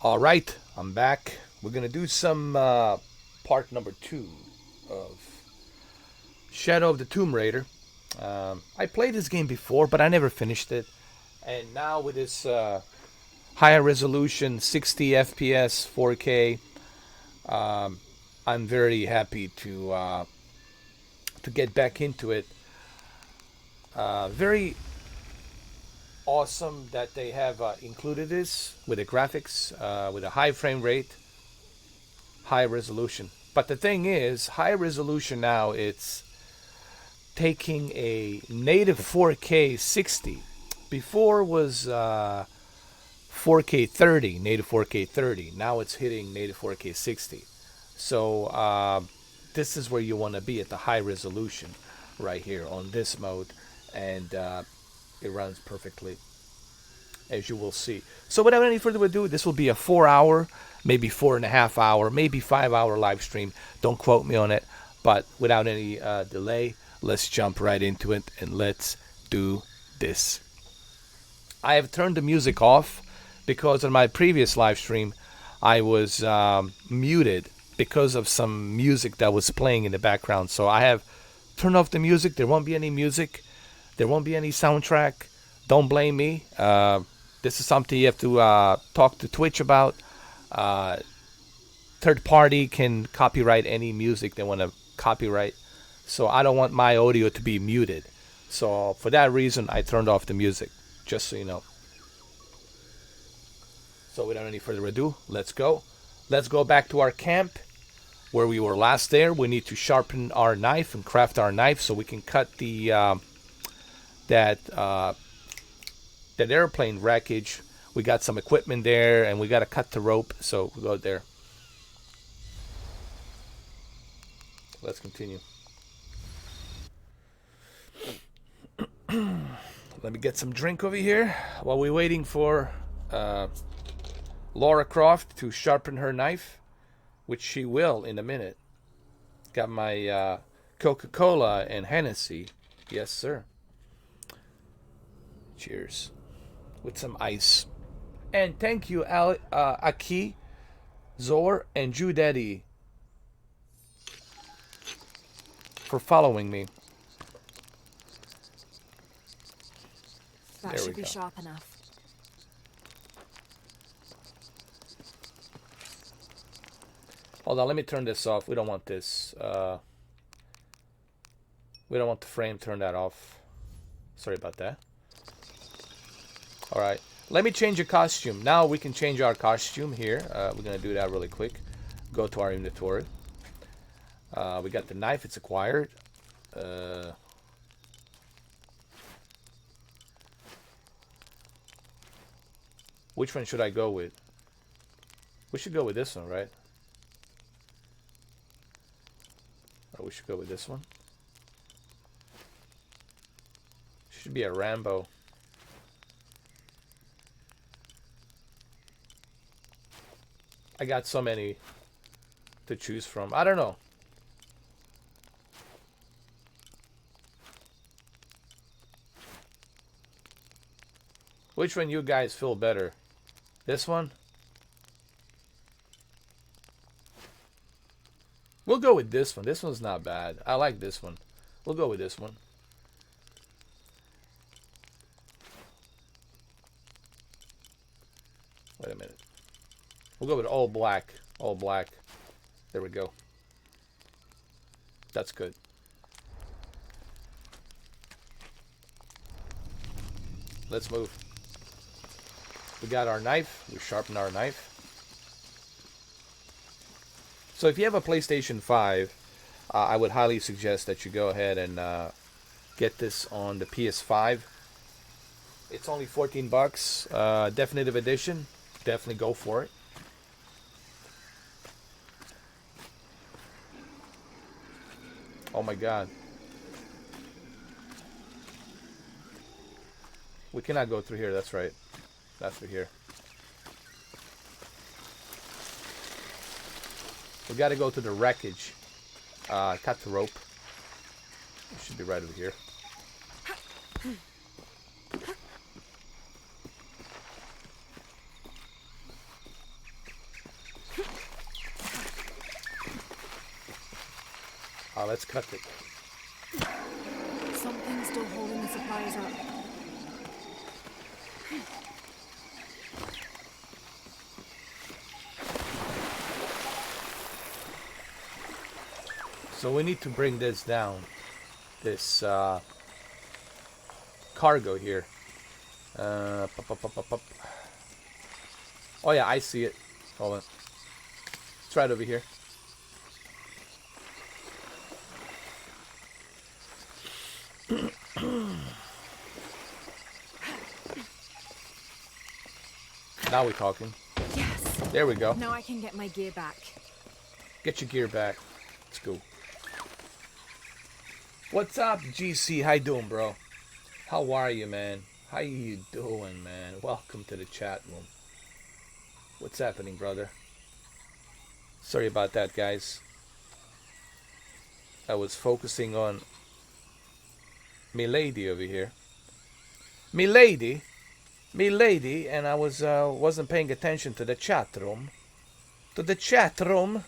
All right, I'm back. We're gonna do some part number 2 of Shadow of the Tomb Raider. I played this game before, but I never finished it. And now with this higher resolution, 60 FPS, 4K, I'm very happy to get back into it. Very awesome that they have included this with the graphics, with a high frame rate, high resolution. But the thing is, high resolution now it's taking a native 4K 60. Before was 4K 30, native 4K 30. Now it's hitting native 4K 60. So this is where you want to be at the high resolution right here on this mode, and it runs perfectly, as you will see. So without any further ado, this will be a 4 hour, maybe 4.5 hour, maybe 5 hour live stream. Don't quote me on it, but without any delay, let's jump right into it and let's do this. I have turned the music off because in my previous live stream I was muted because of some music that was playing in the background. So I have turned off the music. There won't be any music. There won't be any soundtrack. Don't blame me. This is something you have to talk to Twitch about. Third party can copyright any music they want to copyright. So I don't want my audio to be muted. So for that reason, I turned off the music, just so you know. So without any further ado, let's go. Let's go back to our camp where we were last there. We need to sharpen our knife and craft our knife so we can cut the that airplane wreckage. We got some equipment there, and we got to cut the rope. So we'll go there. Let's continue. Let me get some drink over here while we're waiting for Lara Croft to sharpen her knife, which she will in a minute. Got my Coca-Cola and Hennessy. Yes, sir. Cheers. With some ice. And thank you, Aki, Zor, and Judaddy for following me. That should be sharp enough. Hold on, let me turn this off. We don't want this. We don't want the frame. Turn that off. Sorry about that. Alright, let me change a costume. Now we can change our costume here. We're going to do that really quick. Go to our inventory. We got the knife. It's acquired. Which one should I go with? We should go with this one, right? Or we should go with this one. Should be a Rambo. I got so many to choose from. I don't know. Which one you guys feel better? This one? We'll go with this one. This one's not bad. I like this one. We'll go with this one. Wait a minute. We'll go with all black. All black. There we go. That's good. Let's move. We got our knife. We sharpened our knife. So if you have a PlayStation 5, I would highly suggest that you go ahead and get this on the PS5. It's only 14 bucks. Definitive edition. Definitely go for it. Oh my god. We cannot go through here, that's right. That's through here. We gotta go to the wreckage. Cut the rope. It should be right over here. Let's cut it. Something's still holding the supplies up. So we need to bring this down. This cargo here. Oh yeah, I see it. Hold on. It's right over here. Now we're talking. Yes. There we go. Now I can get my gear back. Get your gear back. Let's go. What's up, GC? How you doing, bro? How are you, man? How you doing, man? Welcome to the chat room. What's happening, brother? Sorry about that, guys. I was focusing on Milady over here. Milady, and I wasn't paying attention to the chat room. To the chat room.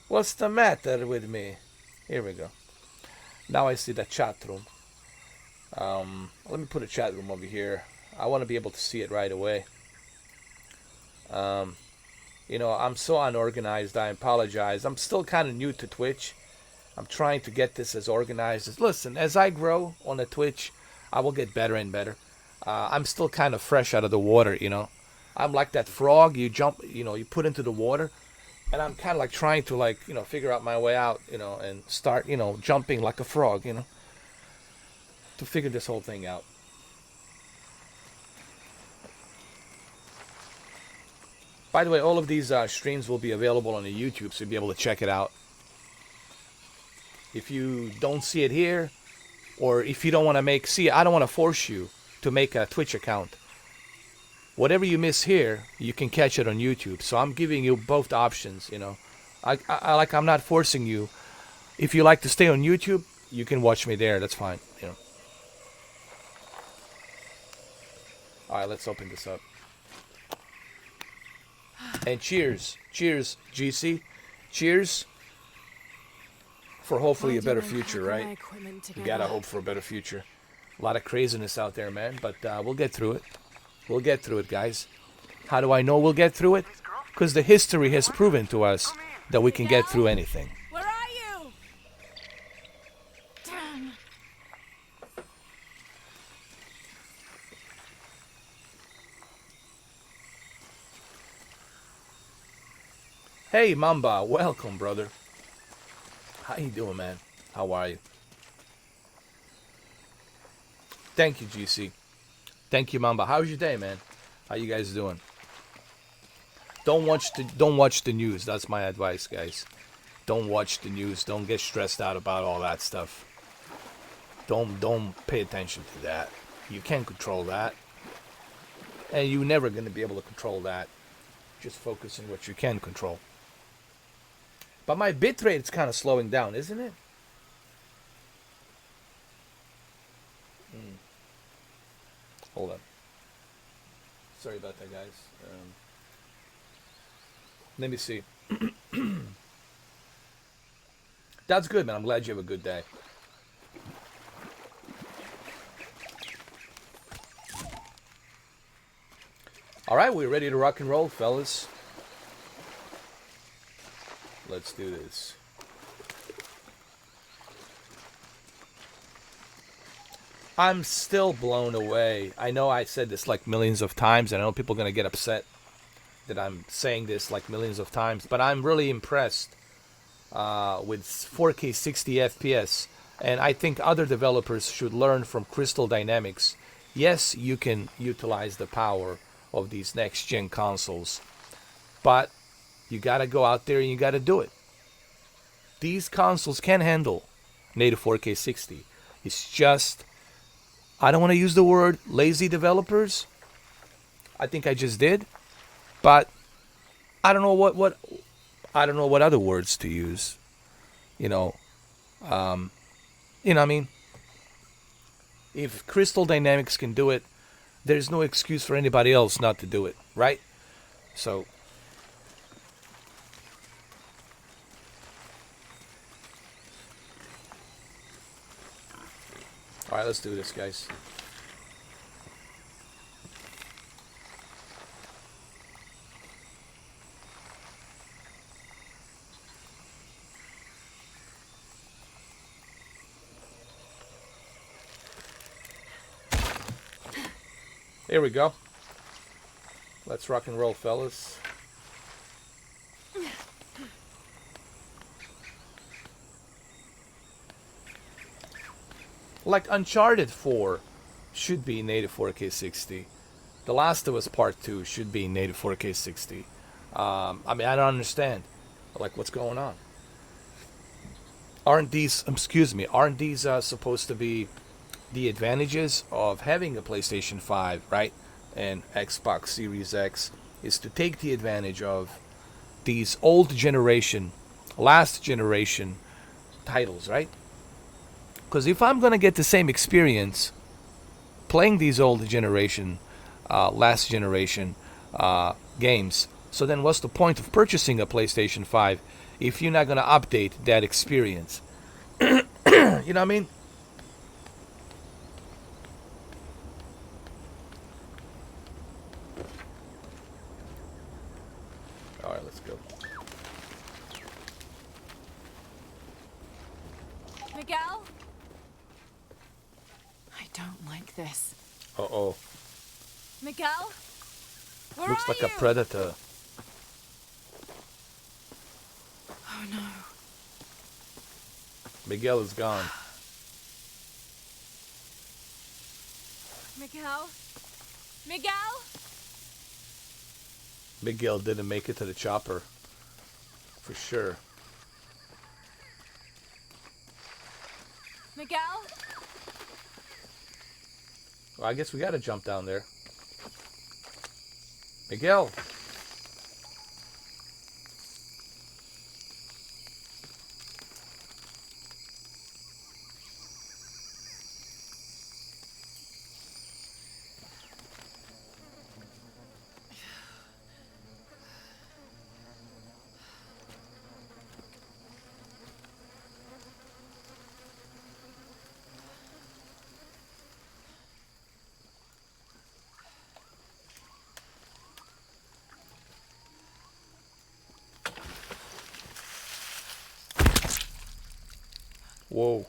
What's the matter with me? Here we go. Now I see the chat room. Let me put a chat room over here. I want to be able to see it right away. You know, I'm so unorganized. I apologize. I'm still kind of new to Twitch. I'm trying to get this as organized as... Listen, as I grow on the Twitch, I will get better and better. I'm still kind of fresh out of the water, you know. I'm like that frog you jump, you know, you put into the water. And I'm kind of like trying to, like, you know, figure out my way out, you know, and start, you know, jumping like a frog, you know, to figure this whole thing out. By the way, all of these streams will be available on the YouTube, so you'll be able to check it out. If you don't see it here, or if you don't want to see, I don't want to force you to make a Twitch account. Whatever you miss here, you can catch it on YouTube. So I'm giving you both options, you know. I'm not forcing you. If you like to stay on YouTube, you can watch me there. That's fine, you know. All right, let's open this up. And cheers, GC, cheers for hopefully a better future, right? You gotta hope for a better future. A lot of craziness out there, man, but we'll get through it. We'll get through it, guys. How do I know we'll get through it? Because the history has proven to us that we can get through anything. Where are you? Damn. Hey, Mamba, welcome, brother. How you doing, man? How are you? Thank you, GC. Thank you, Mamba. How's your day, man? How you guys doing? Don't watch the news. That's my advice, guys. Don't watch the news. Don't get stressed out about all that stuff. Don't pay attention to that. You can't control that. And you're never going to be able to control that. Just focus on what you can control. But my bitrate is kind of slowing down, isn't it? Hold on. Sorry about that, guys. Let me see. That's good, man. I'm glad you have a good day. All right, we're ready to rock and roll, fellas. Let's do this. I'm still blown away. I know I said this like millions of times, and I know people are going to get upset that I'm saying this like millions of times, but I'm really impressed with 4K 60 FPS, and I think other developers should learn from Crystal Dynamics. Yes, you can utilize the power of these next-gen consoles, but you got to go out there and you got to do it. These consoles can handle native 4K 60. It's just, I don't want to use the word lazy developers. I think I just did, but I don't know what I don't know what other words to use. You know what I mean? If Crystal Dynamics can do it, there's no excuse for anybody else not to do it, right? So Alright, let's do this, guys. Here we go. Let's rock and roll, fellas. Like Uncharted 4 should be native 4K 60. The Last of Us Part 2 should be native 4K 60. I mean, I don't understand. Like, what's going on? Aren't these supposed to be the advantages of having a PlayStation 5, right? And Xbox Series X is to take the advantage of these last generation titles, right? Because if I'm going to get the same experience playing these last generation games, so then what's the point of purchasing a PlayStation 5 if you're not going to update that experience? You know what I mean? Alright, let's go. Miguel? I don't like this. Uh-oh. Miguel? Where Looks are like you? a predator. Oh no. Miguel is gone. Miguel? Miguel? Miguel didn't make it to the chopper. For sure. Miguel? Well, I guess we gotta jump down there. Miguel! Whoa.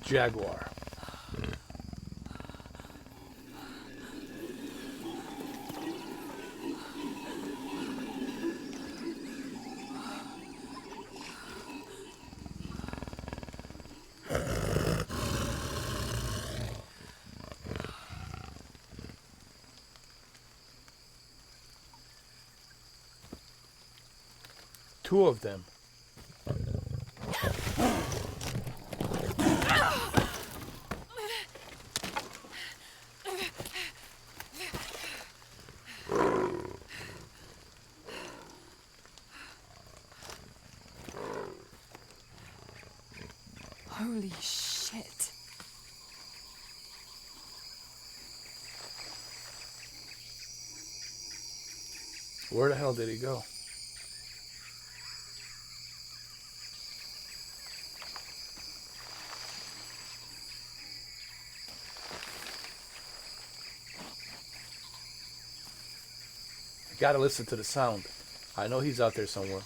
Jaguar. Two of them. Holy shit. Where the hell did he go? Gotta listen to the sound. I know he's out there somewhere.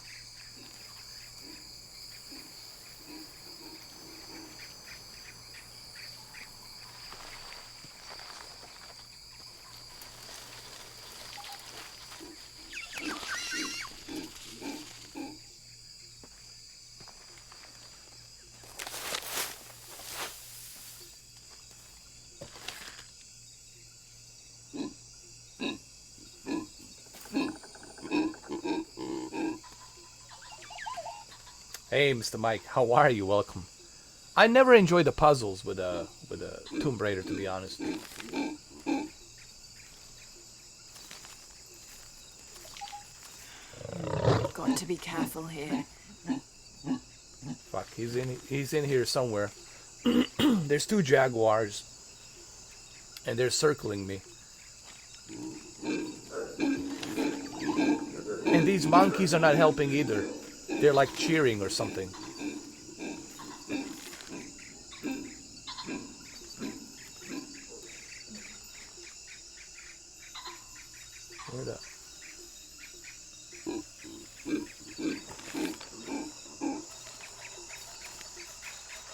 Hey, Mr. Mike, how are you? Welcome. I never enjoyed the puzzles with a Tomb Raider, to be honest. Got to be careful here. Fuck, he's in here somewhere. There's two Jaguars, and they're circling me. And And these monkeys are not helping either. They're like cheering or something. Where the...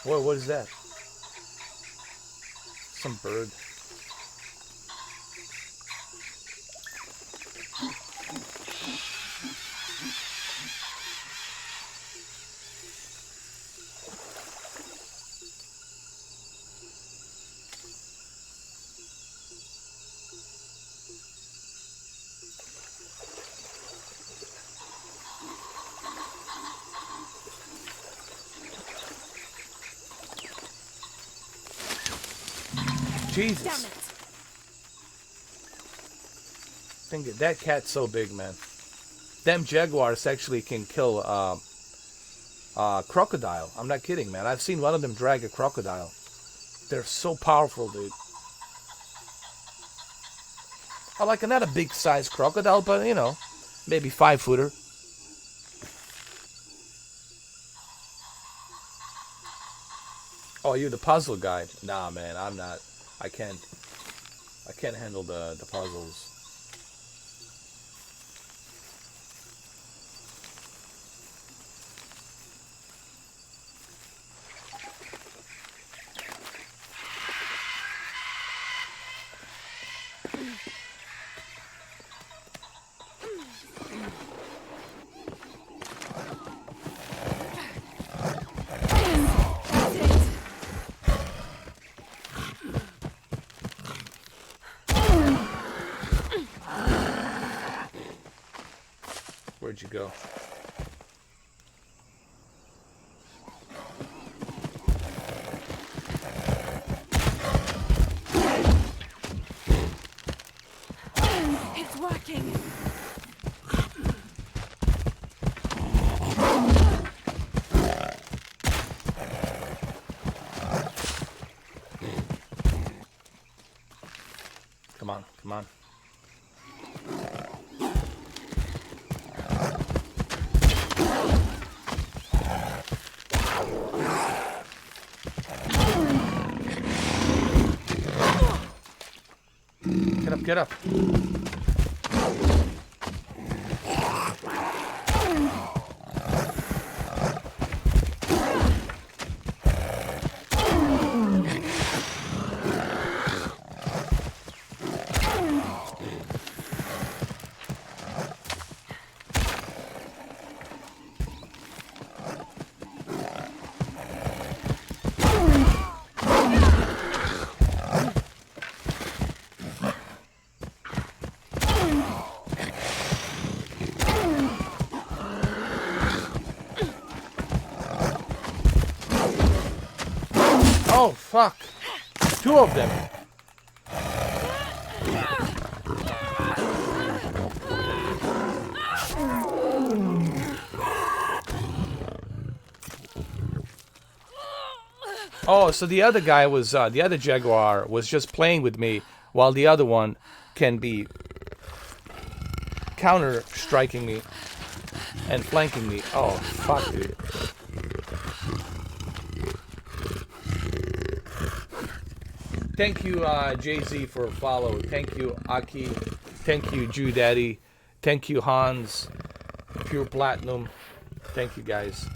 What is that? Some bird. Jesus. Damn it. Think that cat's so big, man. Them jaguars actually can kill crocodile. I'm not kidding, man. I've seen one of them drag a crocodile. They're so powerful, dude. I like not a big size crocodile, but you know, maybe 5-footer. Oh, you the puzzle guy? Nah, man, I'm not. I can't handle the puzzles. Where'd you go? It's working. Come on, come on. Get up. Oh, fuck. 2 of them. Oh, so the other guy was, the other Jaguar was just playing with me, while the other one can be counter-striking me and flanking me. Oh, fuck, dude. Thank you, Jay-Z, for a follow. Thank you, Aki. Thank you, Jew Daddy. Thank you, Hans. Pure Platinum. Thank you, guys.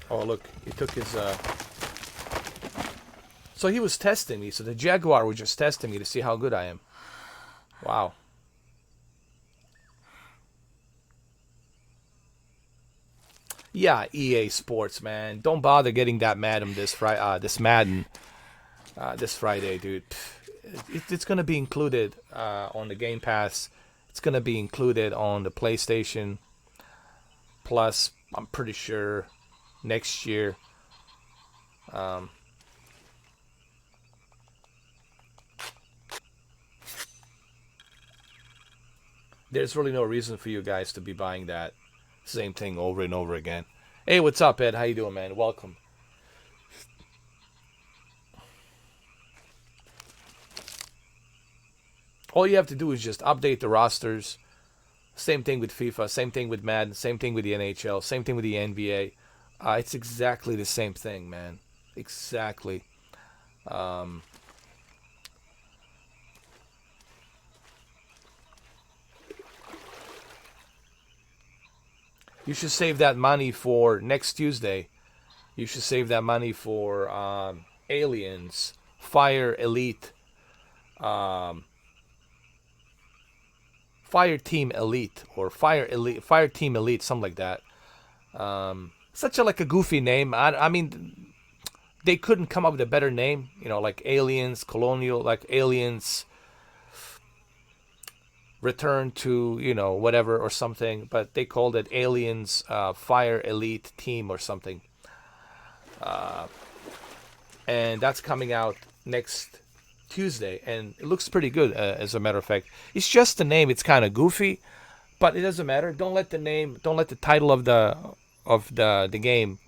Oh, look. He took his... So he was testing me. So the Jaguar was just testing me to see how good I am. Wow. Yeah, EA Sports, man. Don't bother getting that Madden this Madden this Friday, dude. It's gonna be included on the Game Pass. It's gonna be included on the PlayStation Plus. I'm pretty sure next year. There's really no reason for you guys to be buying that same thing over and over again. Hey, what's up, Ed? How you doing, man? Welcome. All you have to do is just update the rosters. Same thing with FIFA, same thing with Madden, same thing with the NHL, same thing with the NBA. It's exactly the same thing, man. Exactly. Um, you should save that money for next Tuesday. You should save that money for Aliens, Fire Elite, um, Fire Team Elite, or Fire Team Elite, something like that. Such a like a goofy name. I mean, they couldn't come up with a better name. You know, like Aliens, Colonial, like Aliens, Return to, you know, whatever or something. But they called it Aliens Fire Elite Team or something. And that's coming out next Tuesday, and it looks pretty good. As a matter of fact, it's just the name. It's kind of goofy, but it doesn't matter. Don't let the title of the game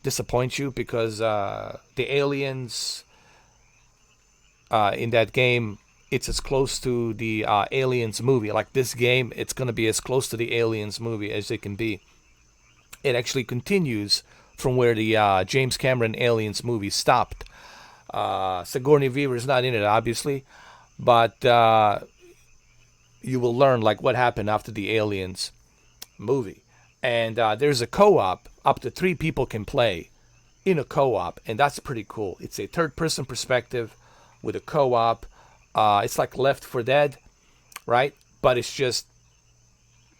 disappoint you, because the aliens in that game, it's as close to the Aliens movie. Like this game, it's gonna be as close to the Aliens movie as it can be. It actually continues from where the James Cameron Aliens movie stopped. Sigourney Weaver is not in it, obviously, but you will learn like what happened after the Aliens movie. And there's a co-op. Up to 3 people can play in a co-op, and that's pretty cool. It's a third-person perspective with a co-op. It's like Left 4 Dead, right? But it's just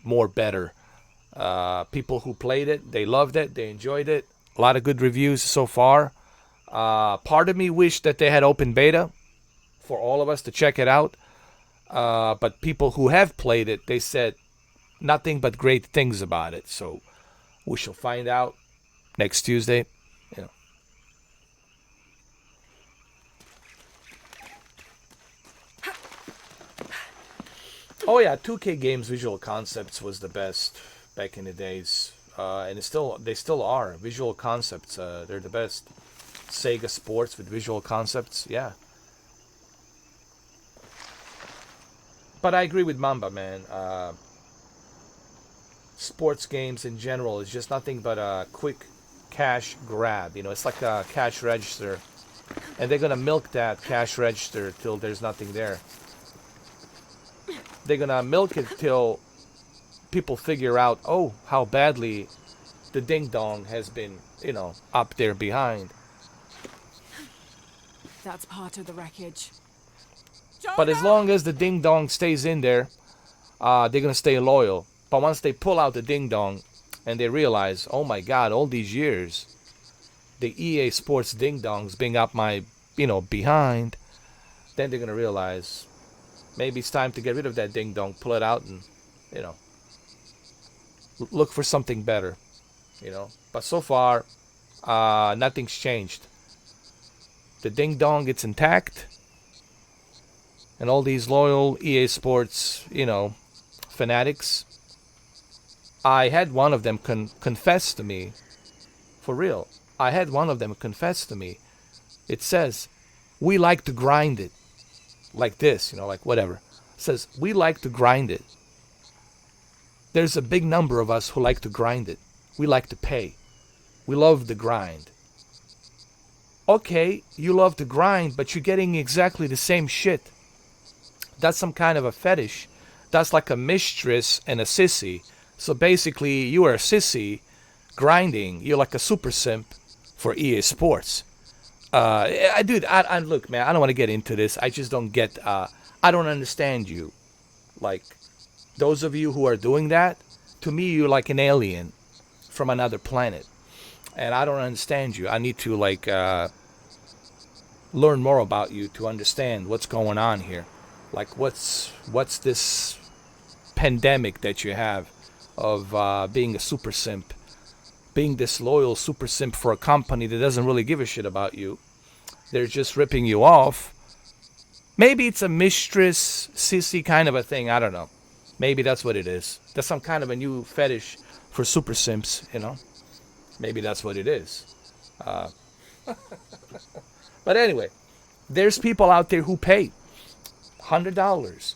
more better. People who played it, they loved it, they enjoyed it. A lot of good reviews so far. Part of me wished that they had open beta for all of us to check it out. But people who have played it, they said nothing but great things about it. So we shall find out next Tuesday. You know. Oh yeah, 2K Games Visual Concepts was the best back in the days, and they still are. Visual Concepts, they're the best. Sega Sports with Visual Concepts, yeah. But I agree with Mamba, man. Sports games in general is just nothing but a quick cash grab. You know, it's like a cash register, and they're gonna milk that cash register till there's nothing there. They're gonna milk it till people figure out, oh, how badly the ding dong has been, you know, up there behind. That's part of the wreckage. But as long as the ding dong stays in there, they're gonna stay loyal. But once they pull out the ding dong and they realize, oh my God, all these years, the EA Sports ding dong's been up my, you know, behind, then they're gonna realize maybe it's time to get rid of that ding dong, pull it out, and, you know, look for something better, you know. But so far, nothing's changed. The ding dong, it's intact, and all these loyal EA Sports, you know, fanatics. I had one of them confess to me, for real. I had one of them confess to me. It says, we like to grind it. Like this, you know, like whatever. It says, we like to grind it. There's a big number of us who like to grind it. We like to pay. We love the grind. Okay, you love to grind, but you're getting exactly the same shit. That's some kind of a fetish. That's like a mistress and a sissy. So basically, you are a sissy grinding. You're like a super simp for EA Sports. Dude, look, man, I don't want to get into this. I just don't get, I don't understand you. Like, those of you who are doing that, to me, you're like an alien from another planet. And I don't understand you. I need to, like, learn more about you to understand what's going on here. Like, what's this pandemic that you have of being a super simp? Being this loyal super simp for a company that doesn't really give a shit about you. They're just ripping you off. Maybe it's a mistress, sissy kind of a thing. I don't know. Maybe that's what it is. That's some kind of a new fetish for super simps, you know. Maybe that's what it is. But anyway, there's people out there who pay $100.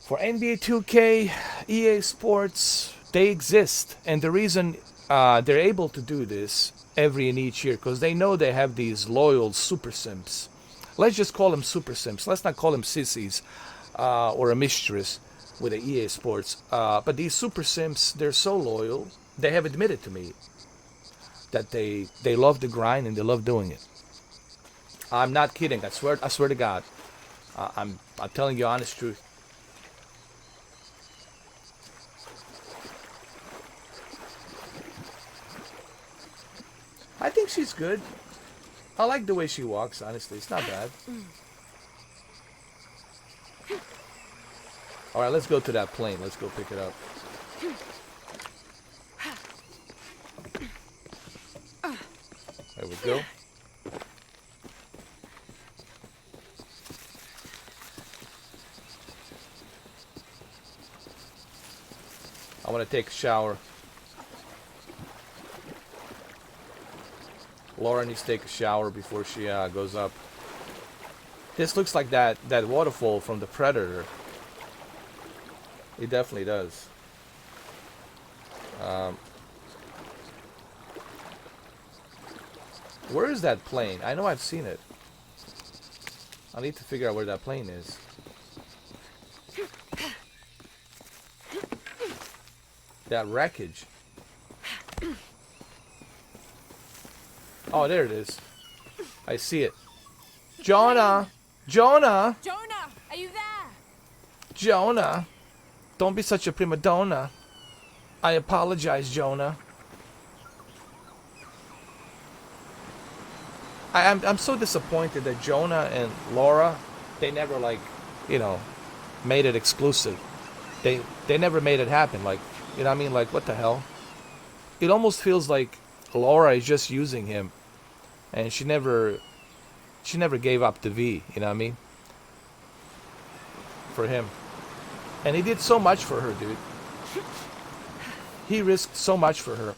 For NBA 2K, EA Sports, they exist. And the reason they're able to do this every and each year, because they know they have these loyal super simps. Let's just call them super simps. Let's not call them sissies or a mistress with the EA Sports. But these super simps, they're so loyal, they have admitted to me that they love the grind and they love doing it. I'm not kidding. I swear to God. I'm telling you honest truth. I think she's good. I like the way she walks, honestly. It's not bad. Alright, let's go to that plane. Let's go pick it up. There we go. I want to take a shower. Lara needs to take a shower before she goes up. This looks like that waterfall from the Predator. It definitely does. Where is that plane? I know I've seen it. I need to figure out where that plane is. That wreckage. Oh, there it is. I see it. Jonah! Jonah! Jonah, are you there? Jonah! Don't be such a prima donna. I apologize, Jonah. I'm so disappointed that Jonah and Lara, they never, like, you know, made it exclusive. They never made it happen. Like, you know what I mean? Like, what the hell? It almost feels like Lara is just using him, and she never gave up the V. You know what I mean? For him, and he did so much for her, dude. He risked so much for her.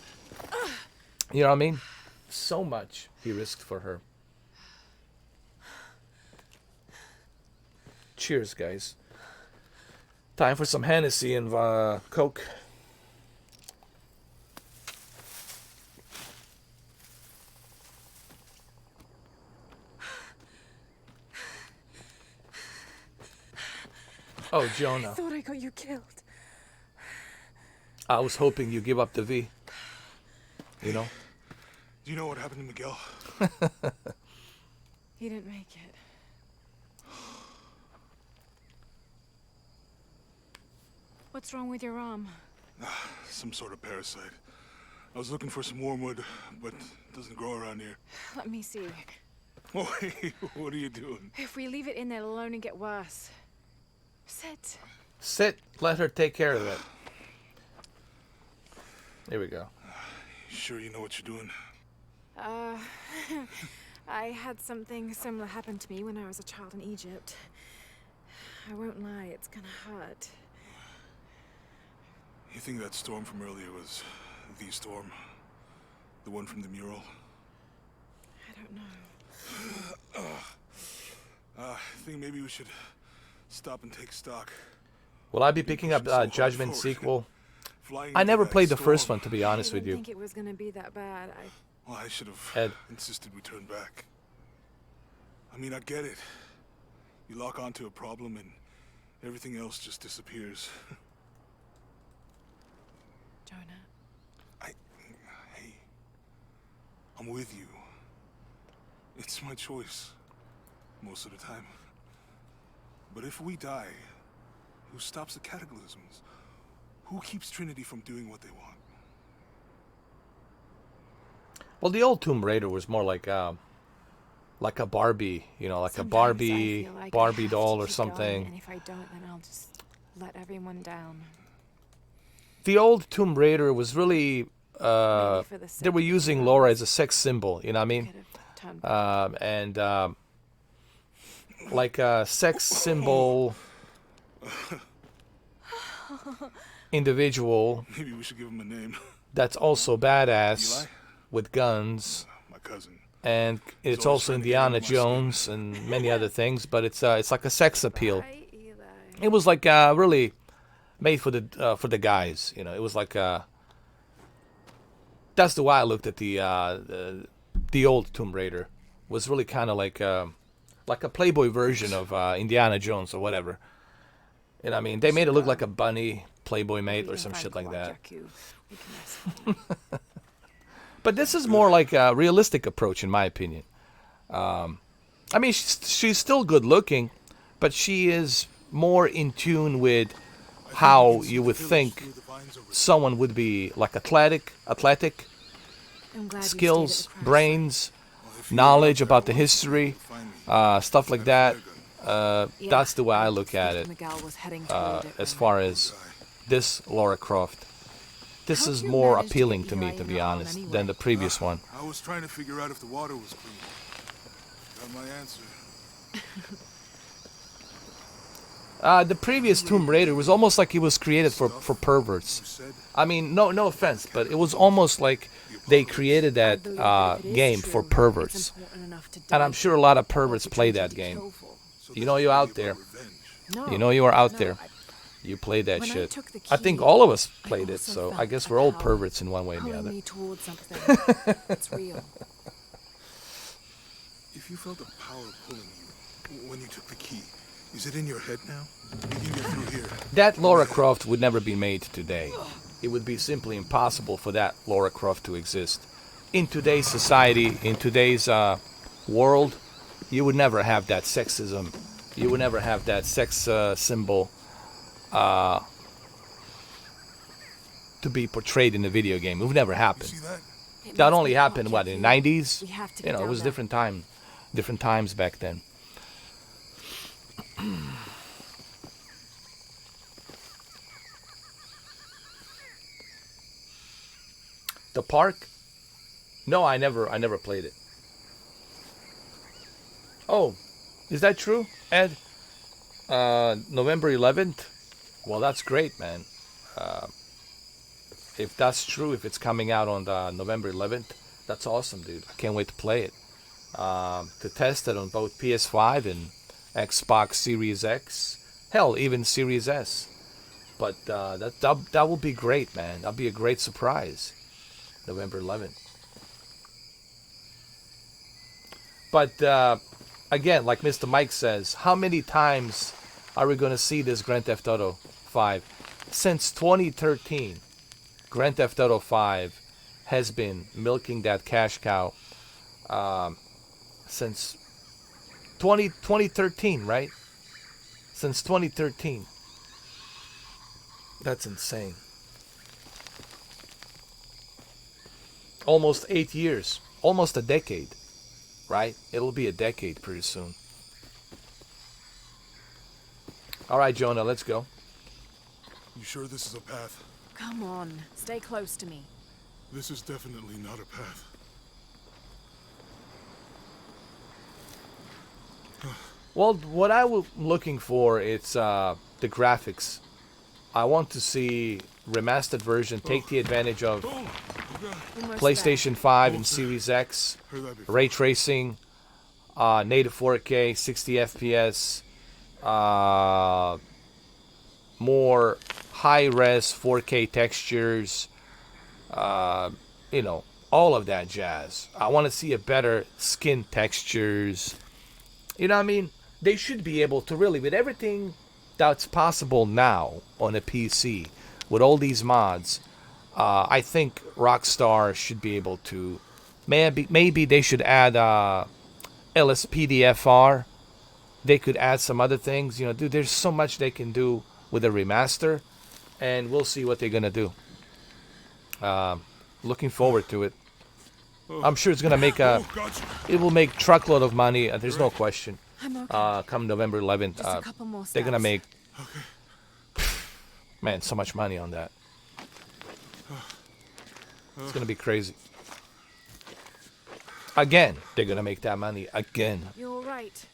You know what I mean? So much he risked for her. Cheers, guys. Time for some Hennessy and Coke. Oh, Jonah. I thought I got you killed. I was hoping you give up the V. You know? Do you know what happened to Miguel? He didn't make it. What's wrong with your arm? Some sort of parasite. I was looking for some wormwood, but it doesn't grow around here. Let me see. Oh, hey, what are you doing? If we leave it in there, it'll only get worse. Sit. Sit. Let her take care of it. Here we go. You sure you know what you're doing? I had something similar happen to me when I was a child in Egypt. I won't lie, it's gonna hurt. You think that storm from earlier was the storm? The one from the mural? I don't know. I think maybe we should stop and take stock. Will I be picking up Judgment sequel? I never played the first one, to be honest with I you. didn't think it was gonna be that bad. Well, I should have Ed. insisted we turn back. I mean, I get it. You lock onto a problem and everything else just disappears. Jonah. Hey, I'm with you. It's my choice, most of the time. But if we die, who stops the cataclysms? Who keeps Trinity from doing what they want? Well, the old Tomb Raider was more like a Barbie, you know, like Sometimes a Barbie I feel like I Barbie have to doll or keep something. going, and if I don't, then I'll just let everyone down. The old Tomb Raider was really Maybe for the sake they were of using the Lara others, as a sex symbol, you know what I mean? could have turned back. Like a sex symbol individual Maybe we should give him a name. that's also badass Eli? with guns. My cousin. and it's always also trying to get under Indiana my skin. Jones and many other things. But it's like a sex appeal. Bye, Eli. It was like really made for the guys. You know, it was like that's the way I looked at the old Tomb Raider. Was really kind of like a Playboy version of Indiana Jones or whatever. And I mean, they made it look like a bunny Playboy mate or some shit like that. But this is more like a realistic approach, in my opinion. I mean, she's still good looking, but she is more in tune with how you would think someone would be, like athletic, I'm glad you stayed at skills, the crash brains, knowledge about the history, stuff like that. site. That's the way I look at it. Miguel was heading toward it As when far as this Lara Croft. This How'd is you more manage to appealing get to me, Eli to in be the arm honest, anyway? than the previous one. I was trying to figure out if the water was clean. Got my answer. The previous Tomb Raider was almost like it was created for You perverts. said I mean, no offense, but it was almost like they created I that believe that if it is game true, for it's perverts. important enough to And I'm die sure a lot of for perverts the play children that to game. kill for. so You this know is you're really out there. about revenge. No, You know you are out no, there. You played that when I shit. took the I think key, all of us I played it, also so I felt guess a we're all power perverts in one way or the pulling other. me towards something that's real. If you felt a power pulling you when you took the key, is it in your head now? You can get through here. That Lara Croft would never be made today. It would be simply impossible for that Lara Croft to exist. In today's society, in today's world, you would never have that sexism. You would never have that sex symbol to be portrayed in a video game. It would never You happen. see that? It That must only be happened, hot, what, in the Jackie. 90s? We have to You get know, it down was there. different times back then. The park? No, I never played it. Oh, is that true, Ed? November 11th? Well, that's great, man. If that's true, if it's coming out on November 11th, that's awesome, dude. I can't wait to play it. To test it on both PS5 and Xbox Series X. Hell, even Series S. But that will be great, man. That'll be a great surprise. November 11th. But again, like Mr. Mike says, how many times are we going to see this Grand Theft Auto 5? Since 2013, Grand Theft Auto 5 has been milking that cash cow since 2013, right? Since 2013. That's insane. Almost 8 years. Almost a decade. Right? It'll be a decade pretty soon. Alright, Jonah, let's go. You sure this is a path? Come on, stay close to me. This is definitely not a path. Well, what I was looking for, it's the graphics. I want to see remastered version, take the advantage of Oh, okay. Almost PlayStation 5 and Series X, Heard that before. ray tracing, native 4K, 60 FPS, more high-res 4K textures, you know, all of that jazz. I want to see a better skin textures. You know what I mean? They should be able to really, with everything that's possible now on a PC, with all these mods, I think Rockstar should be able to. Maybe they should add LSPDFR. They could add some other things. You know, dude, there's so much they can do with a remaster, and we'll see what they're gonna do. Looking forward to it. I'm sure it's gonna make Oh, gotcha. it will make truckload of money. There's no question. I'm okay. Come November 11th, Just a couple more they're gonna steps. make Okay. man so much money on that. It's gonna be crazy. Again, they're gonna make that money again, You're all right.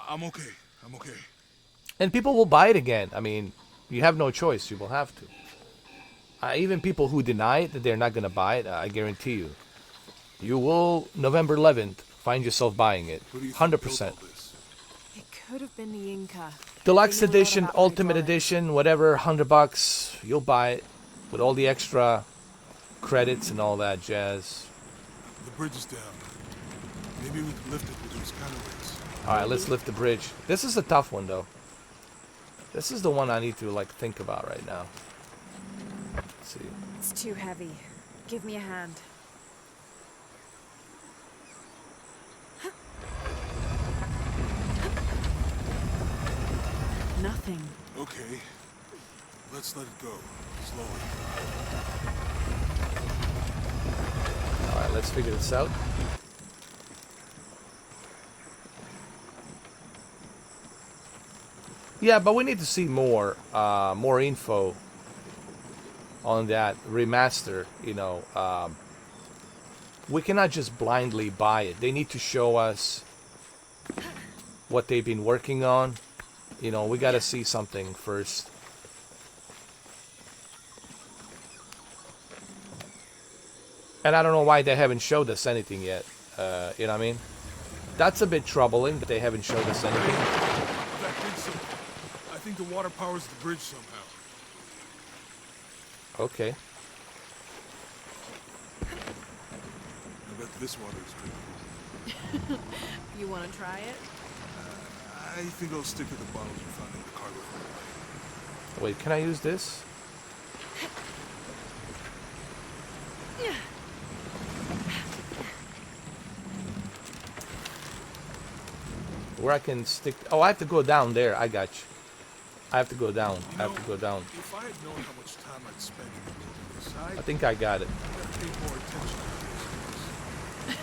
I'm okay. I'm okay. and people will buy it again. I mean, you have no choice. You will have to. Even people who deny it that they're not gonna buy it, I guarantee you, You will, November 11th, find yourself buying it. Who do you think 100%. built all this? It could have been the Inca. Deluxe They knew a lot edition, about ultimate hydraulics. edition, whatever, $100. You'll buy it with all the extra credits and all that jazz. The bridge is down. Maybe we can lift it with those counterweights. All right, let's lift the bridge. This is a tough one, though. This is the one I need to like think about right now. Let's see. It's too heavy. Give me a hand. Nothing. Okay. Let's let it go. Slowly. All right, let's figure this out. Yeah, but we need to see more info on that remaster. You know, we cannot just blindly buy it. They need to show us what they've been working on. You know, we gotta see something first. And I don't know why they haven't showed us anything yet. You know what I mean? That's a bit troubling that they haven't showed us anything. That did something. I think the water powers the bridge somehow. Okay. I bet this water is drinkable. You want to try it? I think I'll stick to the bottles we found in the cargo. Wait, can I use this? Where I can stick... Oh, I have to go down there. I got you. I have to go down. I have to go down. If I had known how much time I'd spend in this, I think I got it. I'd have paid more attention to this.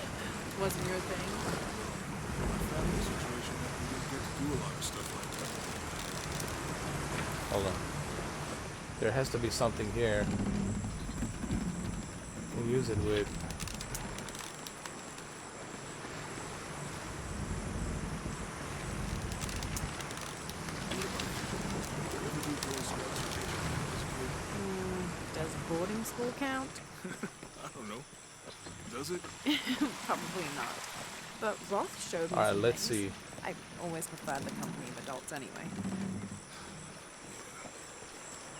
Wasn't your thing. My family situation, we didn't get to do a lot of stuff like that. Hold on. There has to be something here. We'll use it with... Does boarding school count? I don't know. Does it? Probably not. But Roth showed me. All right, some let's things. see. I always preferred the company of adults anyway.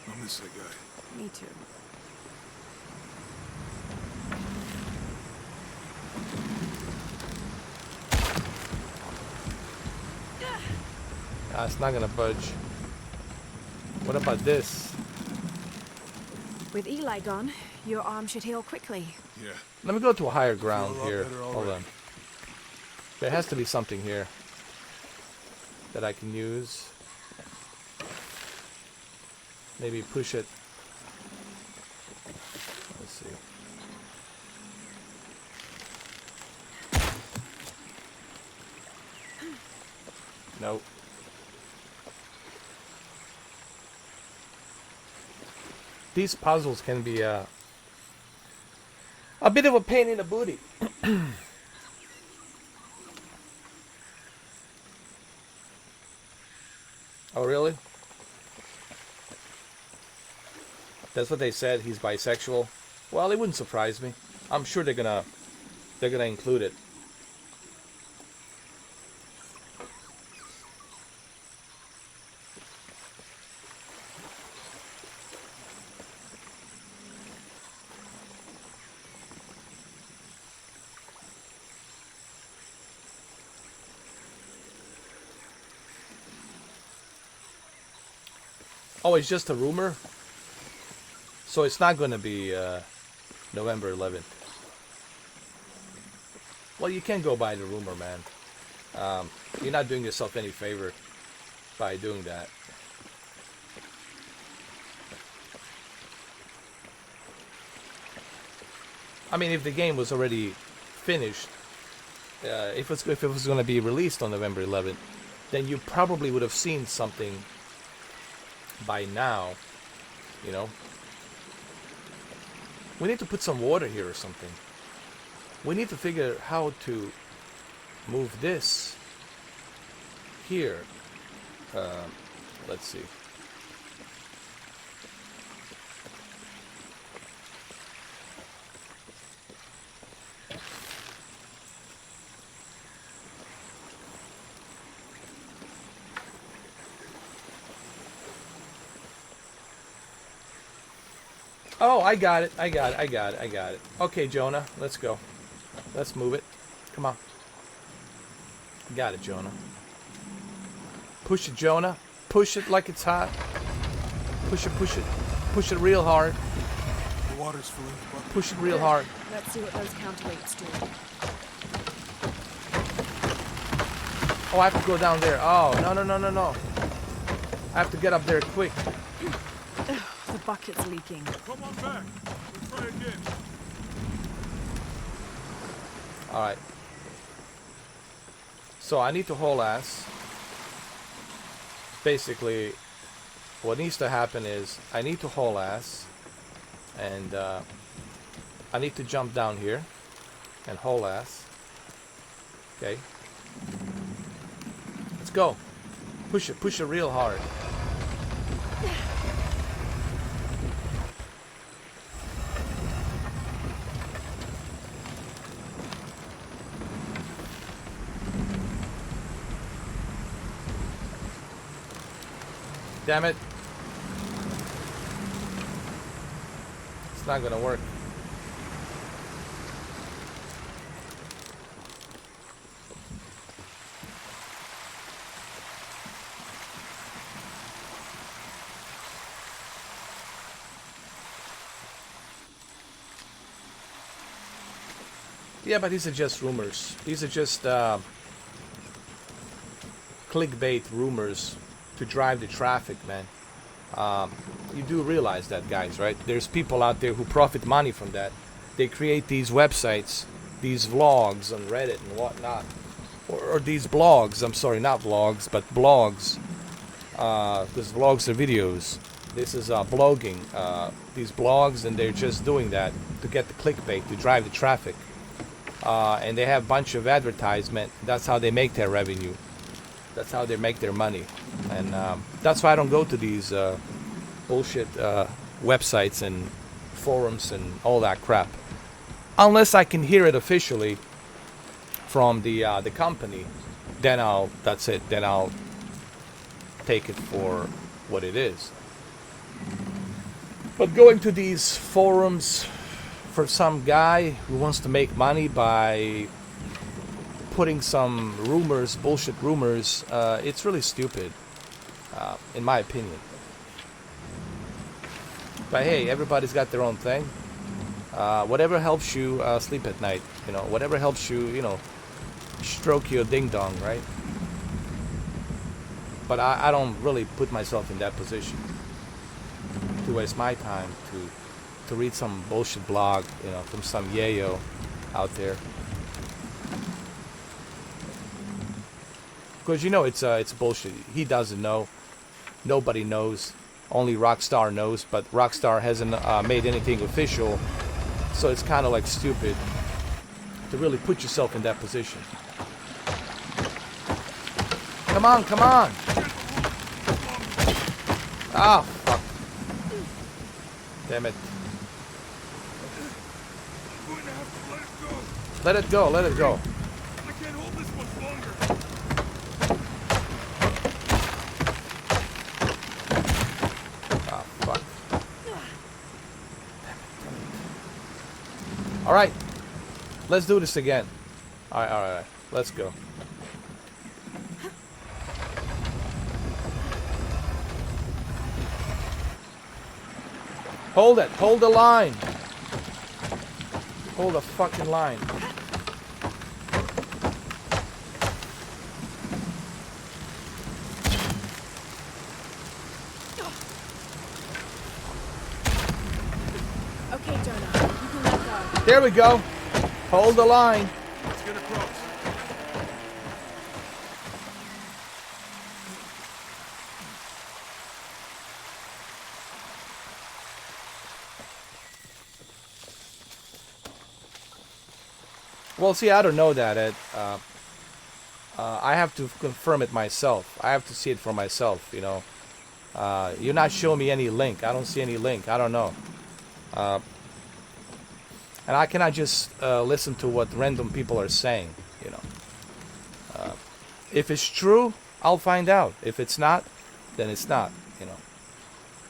I miss that guy. Me too. It's not gonna budge. What about this? With Eli gone, your arm should heal quickly. Yeah. Let me go to a higher ground a lot here. better Hold already. on. There has to be something here that I can use. Maybe push it. Let's see. Nope. These puzzles can be a bit of a pain in the booty. Oh, really? That's what they said. He's bisexual. Well, it wouldn't surprise me. I'm sure they're gonna include it. Oh, it's just a rumor? So it's not going to be November 11th. Well, you can't go by the rumor, man. You're not doing yourself any favor by doing that. I mean, if the game was already finished, if it was going to be released on November 11th, then you probably would have seen something by now, you know. We need to put some water here or something. We need to figure how to move this here. Let's see. Oh, I got it. I got it. I got it. I got it. Okay, Jonah, let's go. Let's move it. Come on. Got it, Jonah. Push it, Jonah. Push it like it's hot. Push it, push it. Push it real hard. The water's filling the bucket. Push it real Good. hard. Let's see what those counterweights do. Oh, I have to go down there. Oh, no, no, no, no, no. I have to get up there quick. The bucket's leaking. Come on back. We'll try again. Alright. So I need to haul ass. Basically, what needs to happen is I need to haul ass. And I need to jump down here and haul ass. Okay. Let's go. Push it real hard. Damn it. It's not gonna work. Yeah, but these are just rumors. These are just clickbait rumors to drive the traffic, man. You do realize that, guys, right? There's people out there who profit money from that. They create these websites, these vlogs on Reddit and whatnot. Or these blogs, I'm sorry, not vlogs, but blogs. Because vlogs are videos. This is blogging. These blogs, and they're just doing that to get the clickbait, to drive the traffic. And they have a bunch of advertisement. That's how they make their revenue. That's how they make their money. And that's why I don't go to these bullshit websites and forums and all that crap. Unless I can hear it officially from the company, then that's it. Then I'll take it for what it is. But going to these forums for some guy who wants to make money by putting some rumors, bullshit rumors, it's really stupid, in my opinion. But hey, everybody's got their own thing. Whatever helps you sleep at night, whatever helps you, stroke your ding dong, right? But I don't really put myself in that position to waste my time to read some bullshit blog, from some yayo out there. Because it's bullshit. He doesn't know. Nobody knows. Only Rockstar knows, but Rockstar hasn't made anything official, so it's kind of like stupid to really put yourself in that position. Come on, come on! Ah, fuck. Damn it. Let it go, let it go. I can't hold this much longer. Ah, fuck. Alright. Let's do this again. Alright. Let's go. Hold it. Hold the line. Hold the fucking line. Okay, Jonah, you can let go. There we go. Hold the line. Let's get across. Well, see, I don't know that, Ed. I have to confirm it myself. I have to see it for myself, You're not showing me any link. I don't see any link. I don't know. And I cannot just listen to what random people are saying, If it's true, I'll find out. If it's not, then it's not,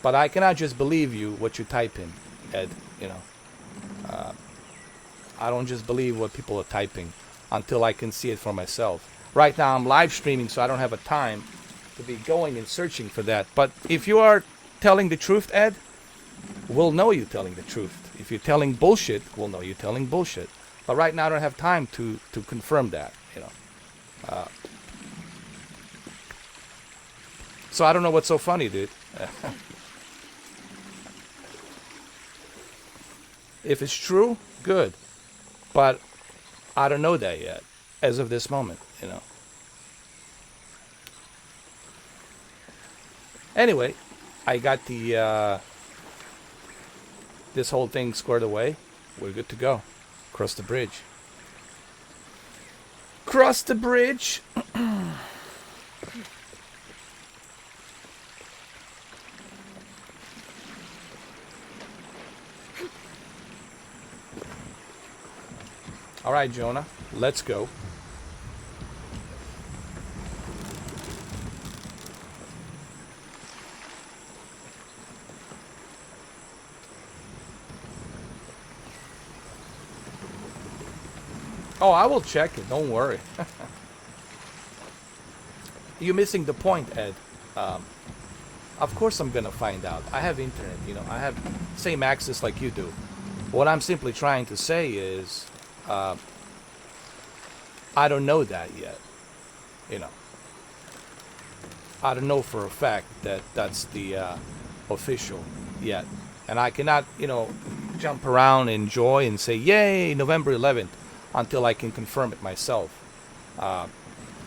But I cannot just believe you what you type in. Ed. I don't just believe what people are typing until I can see it for myself. Right now I'm live streaming, so I don't have a time to be going and searching for that. But if you are telling the truth, Ed, we'll know you're telling the truth. If you're telling bullshit, we'll know you're telling bullshit. But right now I don't have time to confirm that, So I don't know what's so funny, dude. If it's true, good. But I don't know that yet, as of this moment, Anyway, I got the this whole thing squared away. We're good to go. Cross the bridge. Cross the bridge. All right, Jonah, let's go. Oh, I will check it. Don't worry. You're missing the point, Ed. Of course I'm going to find out. I have internet, I have same access like you do. What I'm simply trying to say is, I don't know that yet. I don't know for a fact that that's the official yet. And I cannot, jump around, enjoy, and say, yay, November 11th, until I can confirm it myself.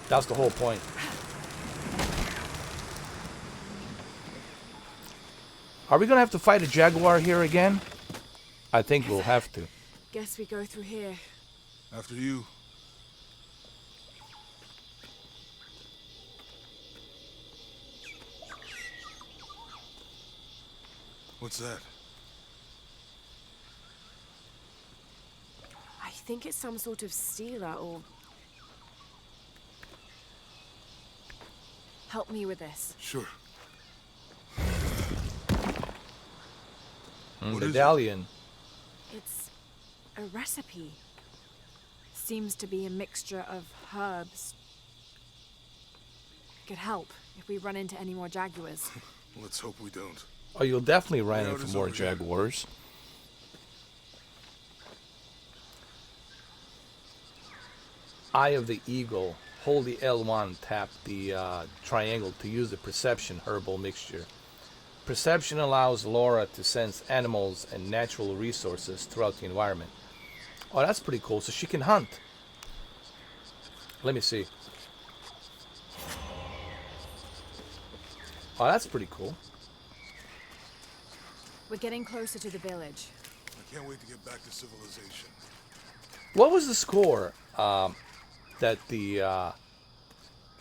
That's the whole point. Are we going to have to fight a Jaguar here again? I think we'll have to. Guess we go through here. After you. What's that? I think it's some sort of stealer or... Help me with this. Sure. Medallion. It's a recipe. Seems to be a mixture of herbs. It could help if we run into any more Jaguars. Let's hope we don't. Oh, you'll definitely run into more Jaguars. Eye of the Eagle. Hold the L1, tap the triangle to use the perception herbal mixture. Perception allows Lara to sense animals and natural resources throughout the environment. Oh, that's pretty cool. So she can hunt. Let me see. Oh, that's pretty cool. We're getting closer to the village. I can't wait to get back to civilization. What was the score that the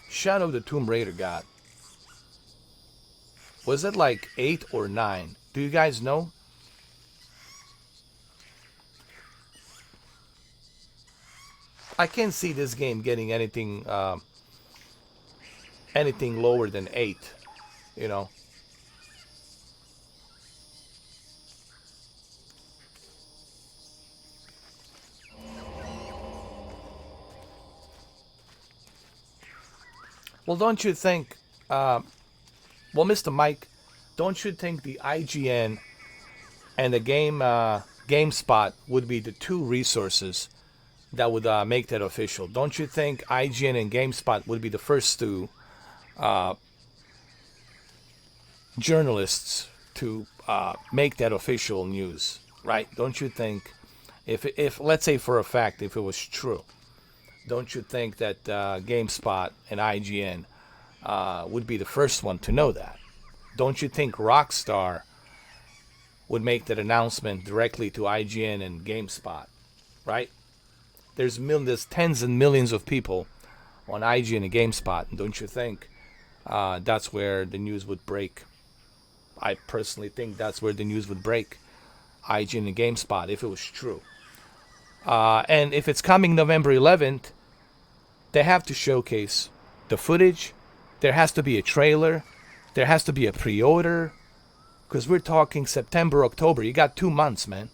Shadow of the Tomb Raider got? Was it like 8 or 9? Do you guys know? I can't see this game getting anything anything lower than 8, Well, don't you think, Mr. Mike, don't you think the IGN and the GameSpot would be the two resources that would make that official? Don't you think IGN and GameSpot would be the first two journalists to make that official news, right? Don't you think, if let's say for a fact, if it was true, don't you think that GameSpot and IGN would be the first one to know that? Don't you think Rockstar would make that announcement directly to IGN and GameSpot, right? There's tens and millions of people on IGN and GameSpot, and don't you think that's where the news would break? I personally think that's where the news would break, IGN and GameSpot, if it was true. And if it's coming November 11th, they have to showcase the footage. There has to be a trailer. There has to be a pre-order. Because we're talking September, October. You got 2 months, man.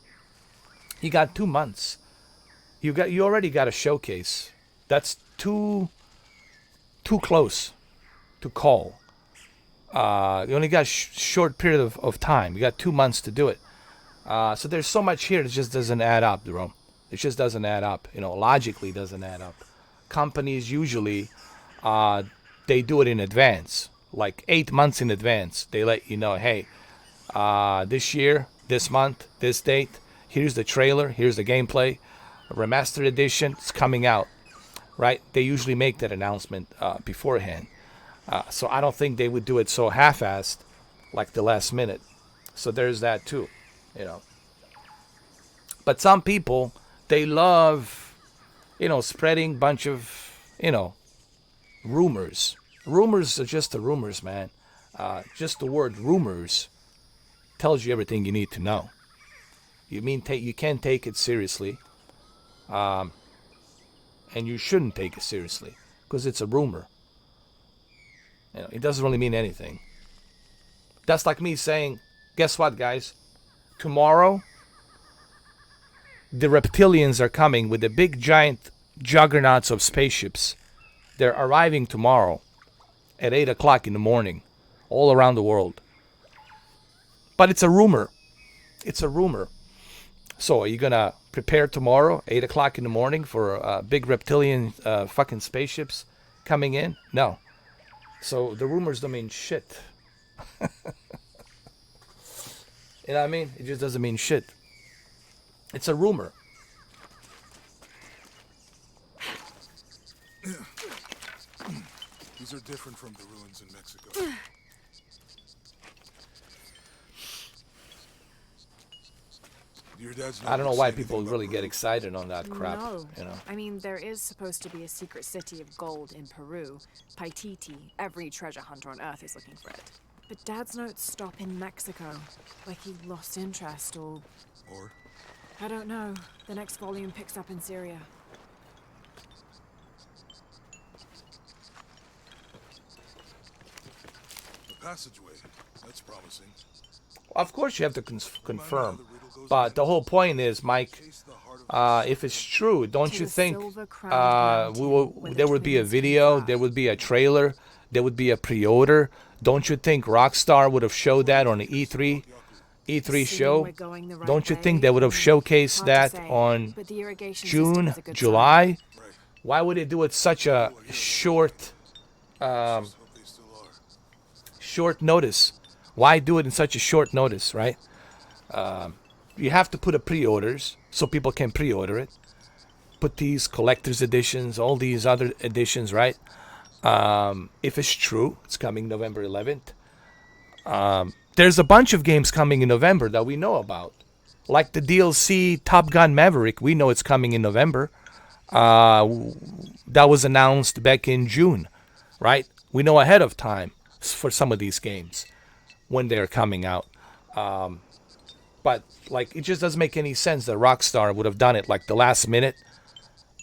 You got 2 months. You already got a showcase. That's too close to call. You only got a short period of time. You got 2 months to do it. So there's so much here that just doesn't add up, Jerome. It just doesn't add up. Logically doesn't add up. Companies usually, they do it in advance. Like 8 months in advance. They let you know, hey, this year, this month, this date, here's the trailer, here's the gameplay. A remastered edition, it's coming out. Right? They usually make that announcement beforehand. So I don't think they would do it so half-assed like the last minute. So there's that too. But some people, they love, spreading bunch of, rumors. Rumors are just the rumors, man. Just the word rumors tells you everything you need to know. You can't take it seriously. And you shouldn't take it seriously because it's a rumor. It doesn't really mean anything. That's like me saying, guess what, guys? Tomorrow, the reptilians are coming with the big giant juggernauts of spaceships. They're arriving tomorrow at 8 o'clock in the morning, all around the world. But it's a rumor. It's a rumor. So are you going to prepare tomorrow, 8 o'clock in the morning, for big reptilian fucking spaceships coming in? No. So the rumors don't mean shit. You know what I mean? It just doesn't mean shit. It's a rumor. These are different from the ruins in Mexico. Your dad's I don't know why people really get excited on that crap. No. I mean, there is supposed to be a secret city of gold in Peru. Paititi. Every treasure hunter on Earth is looking for it. But Dad's notes stop in Mexico. Like he lost interest or... Or? I don't know. The next volume picks up in Syria. The passageway. That's promising. Of course you have to confirm. But the whole point is, Mike, if it's true, don't you think there would be a video, there would be a trailer, there would be a pre-order? Don't you think Rockstar would have showed that on the E3 show? Don't you think they would have showcased that on June, July? Why would they do it such a short notice? Why do it in such a short notice, right? You have to put a pre-orders so people can pre-order it. Put these collector's editions, all these other editions, right? If it's true, it's coming November 11th. There's a bunch of games coming in November that we know about. Like the DLC Top Gun Maverick, we know it's coming in November. That was announced back in June, right? We know ahead of time for some of these games when they're coming out. But like, it just doesn't make any sense that Rockstar would have done it like the last minute,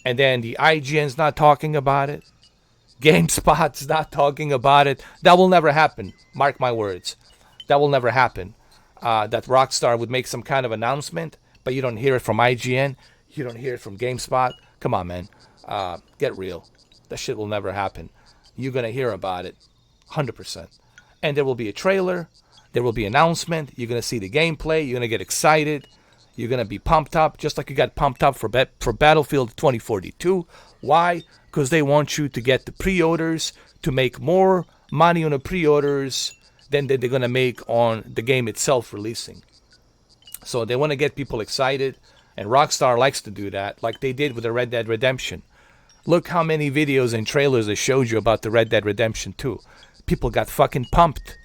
and then the IGN's not talking about it, GameSpot's not talking about it. That will never happen. Mark my words. That will never happen. That Rockstar would make some kind of announcement, but you don't hear it from IGN. You don't hear it from GameSpot. Come on, man. Get real. That shit will never happen. You're gonna hear about it, 100%. And there will be a trailer. There will be an announcement. You're going to see the gameplay. You're going to get excited. You're going to be pumped up, just like you got pumped up for Battlefield 2042. Why? Because they want you to get the pre-orders to make more money on the pre-orders than they're going to make on the game itself releasing. So they want to get people excited, and Rockstar likes to do that, like they did with the Red Dead Redemption. Look how many videos and trailers they showed you about the Red Dead Redemption 2. People got fucking pumped,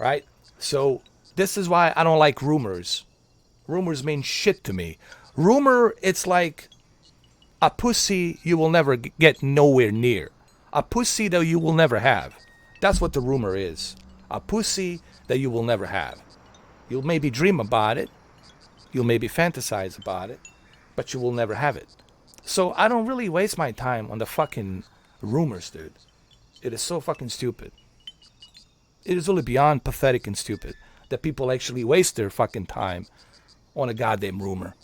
right? So this is why I don't like rumors. Rumors mean shit to me. Rumor, it's like a pussy you will never get nowhere near. A pussy that you will never have. That's what the rumor is. A pussy that you will never have. You'll maybe dream about it. You'll maybe fantasize about it. But you will never have it. So I don't really waste my time on the fucking rumors, dude. It is so fucking stupid. It is really beyond pathetic and stupid. that people actually waste their fucking time on a goddamn rumor.